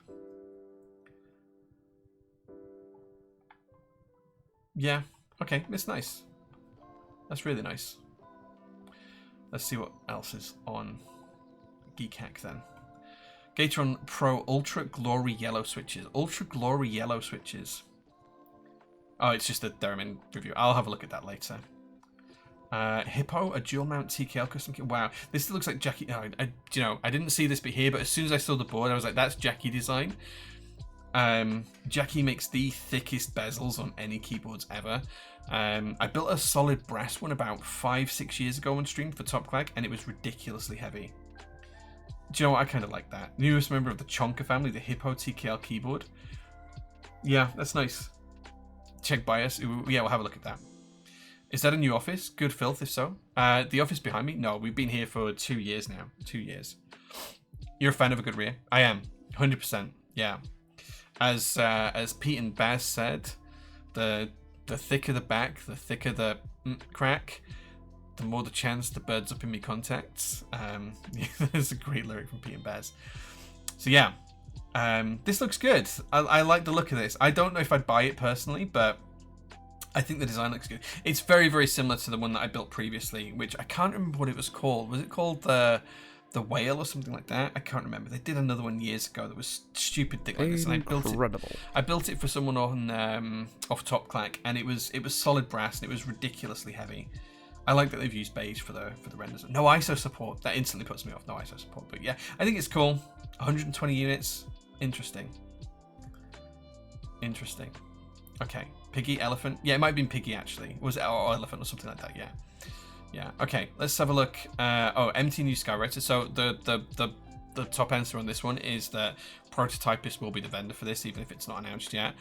Yeah, okay, it's nice. That's really nice. Let's see what else is on Geekhack then. Gateron Pro Ultra Glory Yellow switches. Ultra Glory Yellow switches. Oh, it's just a Theremin review. I'll have a look at that later. Hippo, a dual mount TKL custom kit. Wow, this looks like Jackie. Oh, you know, I didn't see this bit here, but as soon as I saw the board, I was like, that's Jackie design. Jackie makes the thickest bezels on any keyboards ever. I built a solid brass one about 5-6 years ago on stream for Top Clack, and it was ridiculously heavy. Do you know what? I kind of like that. Newest member of the Chonka family, the Hippo TKL keyboard. Yeah, that's nice. Check bias. Yeah, we'll have a look at that. Is that a new office? Good filth, if so. The office behind me? No, we've been here for 2 years now. 2 years. You're a fan of a good rear? I am. 100%. Yeah. As Pete and Baz said, the thicker the back, the thicker the crack, the more the chance the bird's up in me contacts. There's a great lyric from Pete and Baz. So yeah, this looks good. I like the look of this. I don't know if I'd buy it personally, but I think the design looks good. It's very, very similar to the one that I built previously, which I can't remember what it was called. Was it called the Whale or something like that? I can't remember. They did another one years ago that was stupid thick like this, and I built it for someone on off Top Clack, and it was solid brass and it was ridiculously heavy. I like that they've used beige for the renders. No ISO support. That instantly puts me off. No ISO support, but yeah, I think it's cool. 120 units. Interesting. Interesting. Okay. Piggy, elephant. Yeah, it might have been Piggy actually. Was it or elephant or something like that? Yeah. Yeah. Okay. Let's have a look. Oh, MT new Skywriter. So the top answer on this one is that Prototypist will be the vendor for this, even if it's not announced yet.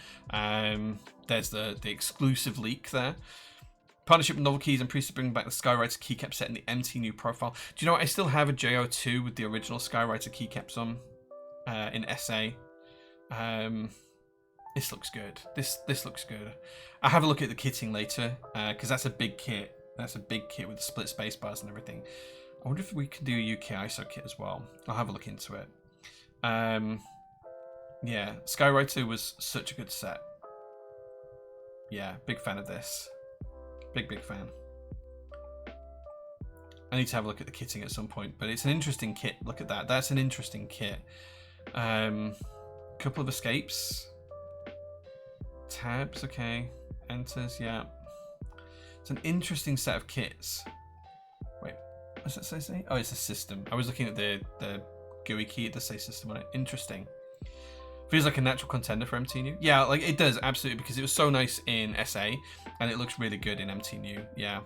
There's the exclusive leak there. Partnership with Novel Keys and Priest to bring back the Skywriter keycap set and the MT new profile. Do you know what? I still have a JO2 with the original Skywriter keycaps on in SA. This looks good. This looks good. I'll have a look at the kitting later because that's a big kit. That's a big kit with the split space bars and everything. I wonder if we can do a UK ISO kit as well. I'll have a look into it. Yeah, Skywriter was such a good set. Yeah, big fan of this. Big fan. I need to have a look at the kitting at some point, but it's an interesting kit. Look at that. That's an interesting kit. Couple of escapes. Tabs, okay. Enters, yeah. It's an interesting set of kits. Wait, what's it say? Oh, it's a system. I was looking at the GUI key. It does say system on it. Interesting. Feels like a natural contender for MTNU. Yeah, like it does, absolutely, because it was so nice in SA, and it looks really good in MTNU. Yeah.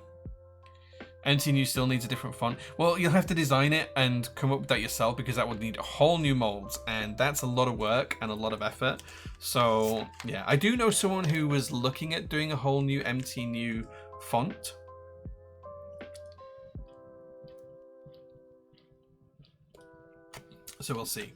MTNU still needs a different font. Well, you'll have to design it and come up with that yourself, because that would need a whole new molds, and that's a lot of work and a lot of effort. So yeah, I do know someone who was looking at doing a whole new MTNU font. So we'll see.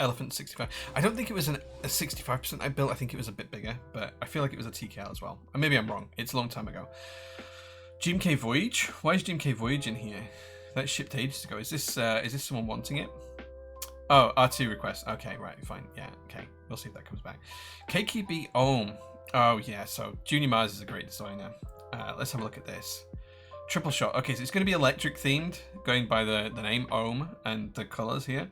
Elephant 65. I don't think it was a 65% I built. I think it was a bit bigger, but I feel like it was a TKL as well. And maybe I'm wrong. It's a long time ago. GMK Voyage. Why is GMK Voyage in here? That shipped ages ago. Is this someone wanting it? Oh, R2 request. Okay, right, fine. Yeah, okay. We'll see if that comes back. KKB Ohm. Oh yeah. So Junior Mars is a great designer. Let's have a look at this. Triple shot. Okay, so it's going to be electric themed, going by the name Ohm and the colors here.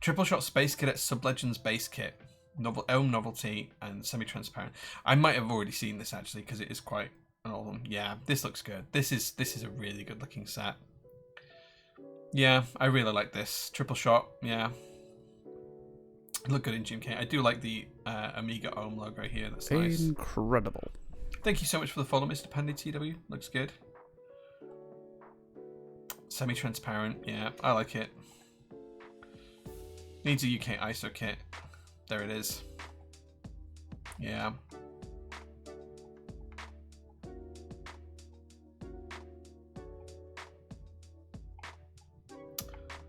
Triple shot Space Cadet Sub-Legends base kit, Ohm novelty, and semi-transparent. I might have already seen this actually, because it is quite an old one. Yeah, this looks good. This is a really good looking set. Yeah, I really like this. Triple shot, yeah. Look good in GMK. I do like the Amiga Ohm logo here. That's nice. Incredible. Thank you so much for the follow, Mr. Pandy TW. Looks good. Semi-transparent, yeah, I like it. Needs a UK ISO kit. There it is. Yeah.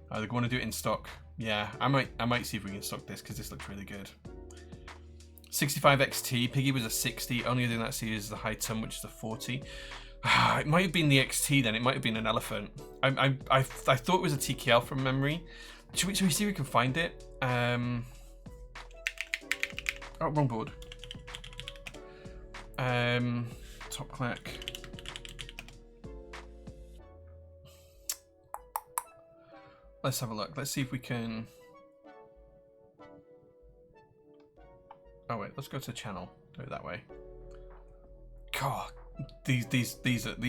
Oh, they're going to do it in stock. Yeah, I might see if we can stock this, because this looks really good. 65 XT. Piggy was a 60. Only doing that series is the high ton, which is a 40. It might have been the XT then. It might have been an elephant. I thought it was a TKL from memory. Should we see if we can find it? Oh, wrong board. Top clack. Let's have a look. Let's see if we can. Oh wait, let's go to channel. Do it that way. God, these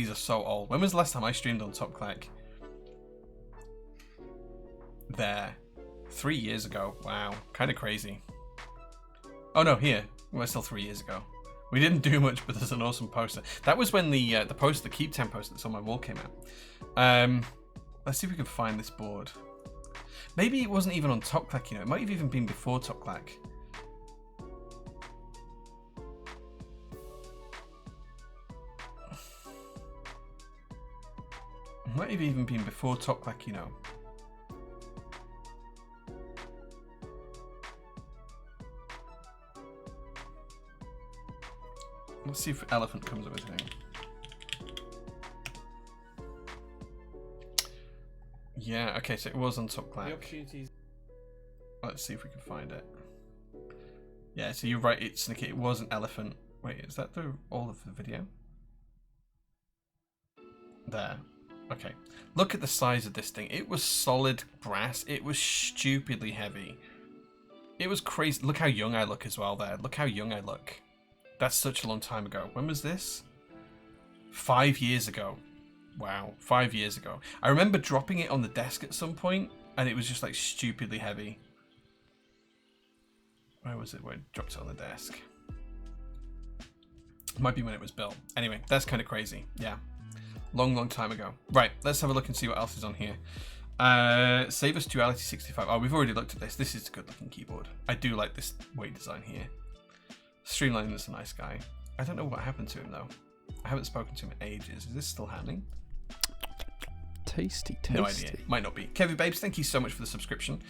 are so old. When was the last time I streamed on Top Clack? There, 3 years ago. Wow, kind of crazy. Oh no, here we're still 3 years ago. We didn't do much, but there's an awesome poster. That was when the poster, the Keep 10 poster that's on my wall came out. Let's see if we can find this board. Maybe it wasn't even on Top Clack. You know, it might have even been before Top Clack. It might have even been before Top Clack. You know. Let's see if Elephant comes up with anything. Yeah, okay, so it was on Top Clack. Let's see if we can find it. Yeah, so you're right, it's Nicky, it was an elephant. Wait, is that all of the video? There. Okay. Look at the size of this thing. It was solid brass. It was stupidly heavy. It was crazy. Look how young I look as well there. Look how young I look. That's such a long time ago. When was this? 5 years ago. Wow, 5 years ago. I remember dropping it on the desk at some point, and it was just like stupidly heavy. Where was it? Where I dropped it on the desk? Might be when it was built. Anyway, that's kind of crazy. Yeah, long time ago. Right, let's have a look and see what else is on here. Save us Duality 65. Oh, we've already looked at this. This is a good looking keyboard. I do like this weight design here. Streamlining is a nice guy. I don't know what happened to him though. I haven't spoken to him in ages. Is this still happening? Tasty. No idea. Might not be. Kevin Babes, thank you so much for the subscription.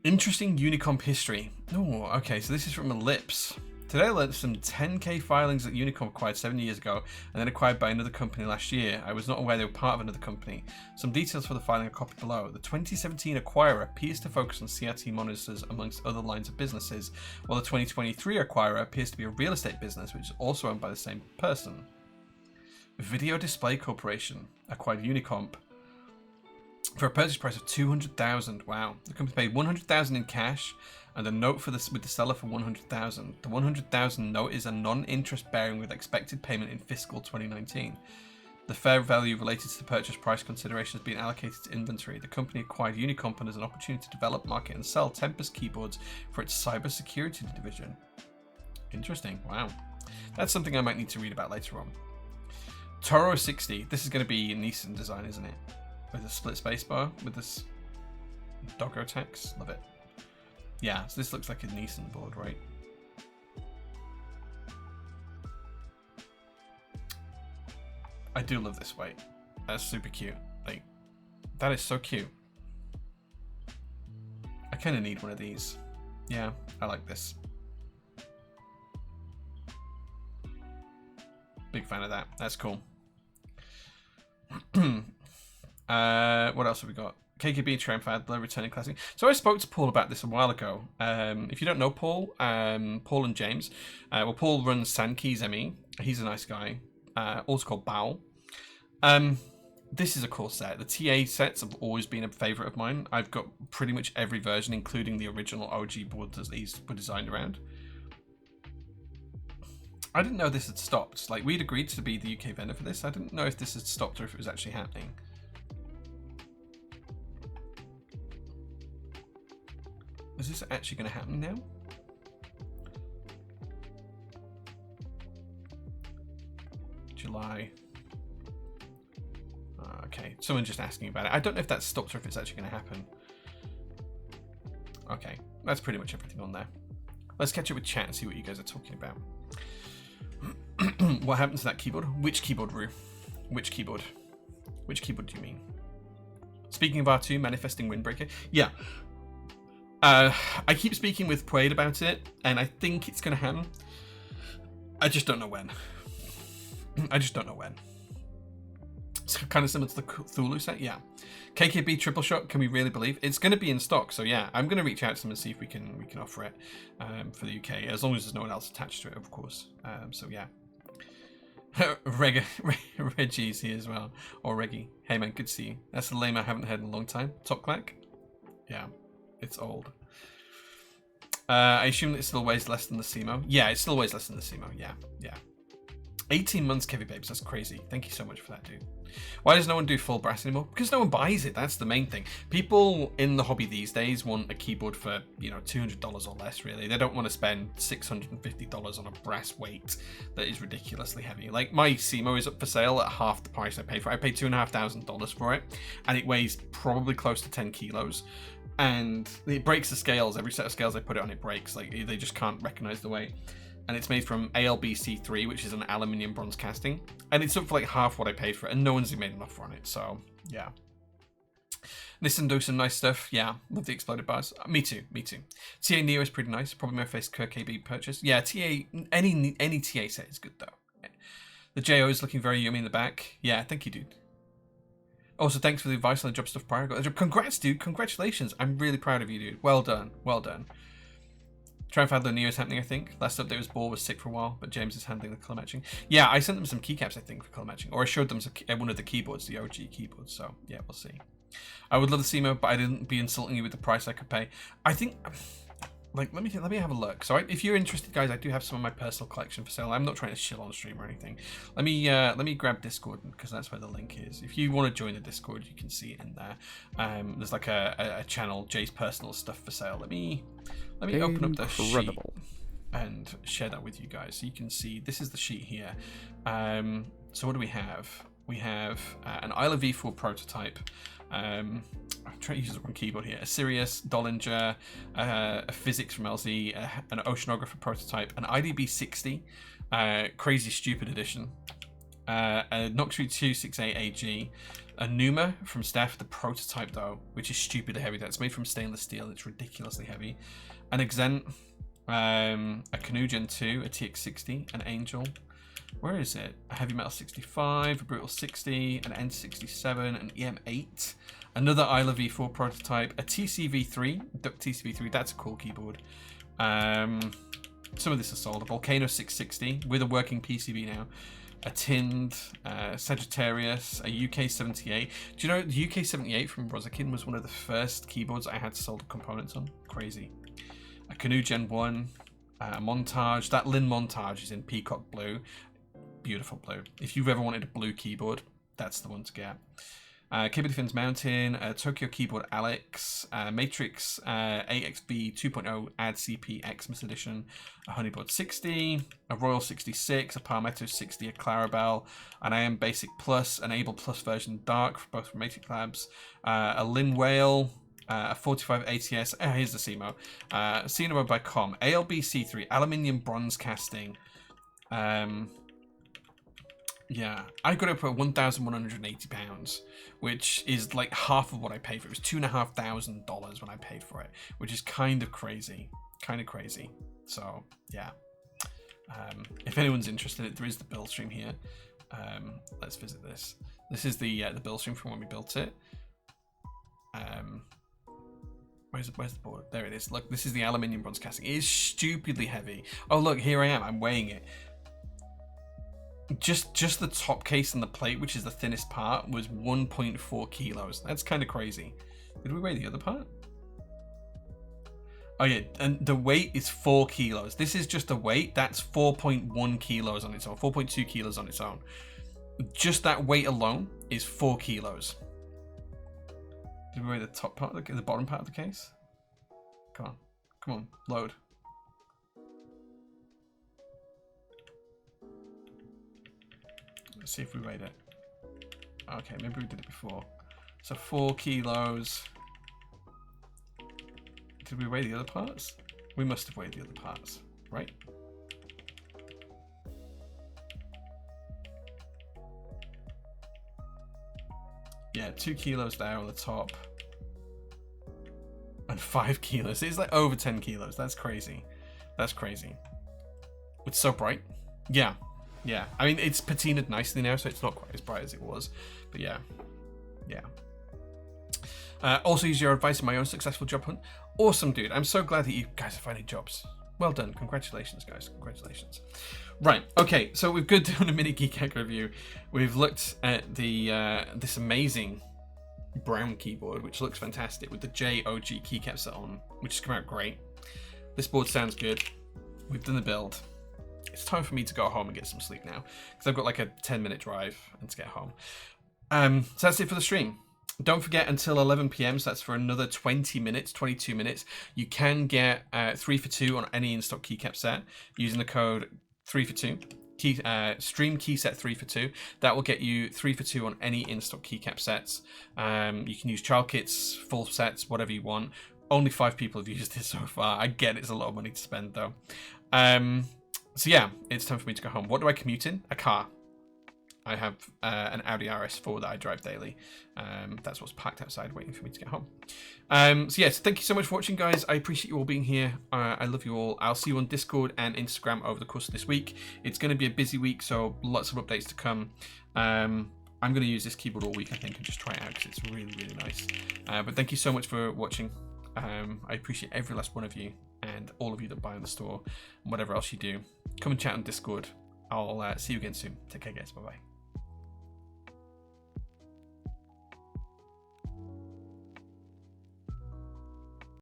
Interesting Unicomp history. Oh, okay. So this is from Ellipse. Today I learned some 10K filings that Unicom acquired 7 years ago and then acquired by another company last year. I was not aware they were part of another company. Some details for the filing are copied below. The 2017 acquirer appears to focus on CRT monitors amongst other lines of businesses, while the 2023 acquirer appears to be a real estate business which is also owned by the same person. Video Display Corporation acquired Unicomp for a purchase price of $200,000. Wow. The company paid $100,000 in cash and a note for this with the seller for $100,000. The $100,000 note is a non-interest bearing with expected payment in fiscal 2019. The fair value related to the purchase price consideration has been allocated to inventory. The company acquired Unicomp as an opportunity to develop, market, and sell Tempest keyboards for its cybersecurity division. Interesting. Wow. That's something I might need to read about later on. Toro 60. This is going to be a Nissan design, isn't it? With a split spacebar with this doggo text. Love it. Yeah, so this looks like a Nissan board, right? I do love this weight. That's super cute. Like, that is so cute. I kind of need one of these. Yeah, I like this. Big fan of that. That's cool. What else have we got? KKB Triumph Adler returning classic. So I spoke to Paul about this a while ago. If you don't know Paul, Paul and James, well, Paul runs Sandkeys ME. He's a nice guy. Also called Bowl. This is a cool set. The TA sets have always been a favorite of mine. I've got pretty much every version, including the original OG boards that these were designed around. I didn't know this had stopped. Like, we'd agreed to be the UK vendor for this. I didn't know if this had stopped or if it was actually happening. Is this actually going to happen now? July. Okay, someone just asking about it. I don't know if that's stopped or if it's actually going to happen. Okay, that's pretty much everything on there. Let's catch up with chat and see what you guys are talking about. What happened to that keyboard? Which keyboard, Rue? Which keyboard? Which keyboard do you mean? Speaking of R2, manifesting Windbreaker. Yeah. I keep speaking with Quaid about it, and I think it's going to happen. I just don't know when. I just don't know when. It's kind of similar to the Cthulhu set, yeah. KKB Triple Shot, can we really believe? It's going to be in stock, so yeah, I'm going to reach out to them and see if we can offer it for the UK, as long as there's no one else attached to it, of course. So yeah. Reggie's here as well, or Reggie. Hey man, good to see you. That's the name I haven't heard in a long time. Top Clack? Yeah, it's old. I assume it still weighs less than the Simo. Yeah, it still weighs less than the Simo. Yeah. 18 months, Kevy Babes. That's crazy. Thank you so much for that, dude. Why does no one do full brass anymore? Because no one buys it. That's the main thing. People in the hobby these days want a keyboard for, you know, $200 or less, really. They don't want to spend $650 on a brass weight that is ridiculously heavy. Like, my Simo is up for sale at half the price I paid for it. I paid $2,500 for it, and it weighs probably close to 10 kilos. And it breaks the scales. Every set of scales I put it on, it breaks. Like, they just can't recognize the weight. And it's made from ALBC3, which is an aluminium bronze casting. And it's up for like half what I paid for it, and no one's made an offer on it, so yeah. Listen, do some nice stuff. Yeah, love the exploded bars. Me too. TA Neo is pretty nice. Probably my first Kirk KB purchase. Yeah, TA, any TA set is good though. The JO is looking very yummy in the back. Yeah, thank you, dude. Also, thanks for the advice on the job stuff prior. Got the job. Congrats, dude. Congratulations. I'm really proud of you, dude. Well done. Triumph Adler Neo is happening, I think. Last update was Ball was sick for a while, but James is handling the color matching. Yeah, I sent them some keycaps, I think, for color matching. Or I showed them one of the keyboards, the OG keyboards. So, yeah, we'll see. I would love the Simo, but I didn't be insulting you with the price I could pay. I think, like, let me have a look. So, if you're interested, guys, I do have some of my personal collection for sale. I'm not trying to shill on stream or anything. Let me grab Discord, because that's where the link is. If you want to join the Discord, you can see it in there. There's like a channel, Jay's personal stuff for sale. Let me open up the sheet and share that with you guys so you can see. This is the sheet here. So what do we have? We have an Isla V4 prototype. I'm trying to use the wrong keyboard here. A Sirius, Dollinger, a Physics from LZ, an Oceanographer prototype, an IDB 60, crazy stupid edition, a Noxtree 268 AG, a Numa from Steph, the prototype though, which is stupidly heavy. That's made from stainless steel. It's ridiculously heavy. An Exent, A Canoe Gen 2, a TX60, an Angel. Where is it? A Heavy Metal 65, a Brutal 60, an N67, an EM8, another Isla V4 prototype, a TCV3, TCV3, that's a cool keyboard. Some of this is sold. A Volcano 660 with a working PCB now. A Tinned, Sagittarius, a UK78. Do you know the UK78 from Rosakin was one of the first keyboards I had to solder components on? Crazy. A Canoe Gen 1, a Montage. That Lin Montage is in Peacock Blue. Beautiful blue. If you've ever wanted a blue keyboard, that's the one to get. Cable Defense Mountain, Tokyo Keyboard Alex, Matrix AXB 2.0 Add CP Xmas Edition, a Honeyboard 60, a Royal 66, a Palmetto 60, a Clarabelle, an IM Basic Plus, an Able Plus version Dark, both from Matrix Labs, a Lin Whale, a 45 ATS, here's the CMO, CMO by Com, ALB C3, Aluminium Bronze Casting, yeah, I got it for £1,180, which is like half of what I paid for it. It was $2,500 when I paid for it, which is kind of crazy. So, yeah. If anyone's interested, there is the build stream here. Let's visit this. This is the build stream from when we built it. Where's the board? There it is. Look, this is the aluminium bronze casting. It is stupidly heavy. Oh, look, here I am. I'm weighing it. Just the top case and the plate, which is the thinnest part, was 1.4 kilos. That's kind of crazy. Did we weigh the other part? Oh yeah, and the weight is 4 kilos. This is just the weight. That's 4.1 kilos on its own, 4.2 kilos on its own. Just that weight alone is 4 kilos. Did we weigh the top part, the bottom part of the case? Come on, load. Let's see if we weighed it. Okay, maybe we did it before. So 4 kilos. Did we weigh the other parts? We must have weighed the other parts, right? Yeah, 2 kilos there on the top. And 5 kilos. It's like over 10 kilos. That's crazy. That's crazy. It's so bright. Yeah. Yeah, I mean, it's patinaed nicely now, so it's not quite as bright as it was. But yeah. Also use your advice in my own successful job hunt. Awesome, dude. I'm so glad that you guys are finding jobs. Well done. Congratulations, guys. Congratulations. Right, okay, so we've done a mini Geekhack review. We've looked at the this amazing brown keyboard, which looks fantastic, with the J-OG Keycap set on, which has come out great. This board sounds good. We've done the build. It's time for me to go home and get some sleep now, because I've got like a 10-minute drive and to get home. So that's it for the stream. Don't forget, until 11 PM, so that's for another 20 minutes, 22 minutes, you can get 3 for 2 on any in-stock keycap set using the code 3 for 2. Stream Keyset 3 for 2. That will get you 3 for 2 on any in-stock keycap sets. You can use trial kits, full sets, whatever you want. Only 5 people have used it so far. I get it's a lot of money to spend though. So yeah, it's time for me to go home. What do I commute in? A car. I have an Audi RS4 that I drive daily. That's what's parked outside waiting for me to get home. So yes, thank you so much for watching, guys. I appreciate you all being here. I love you all. I'll see you on Discord and Instagram over the course of this week. It's going to be a busy week, so lots of updates to come. I'm going to use this keyboard all week, I think, and just try it out because it's really, really nice. But thank you so much for watching. I appreciate every last one of you and all of you that buy in the store and whatever else you do. Come and chat on Discord. I'll see you again soon. Take care, guys. Bye-bye.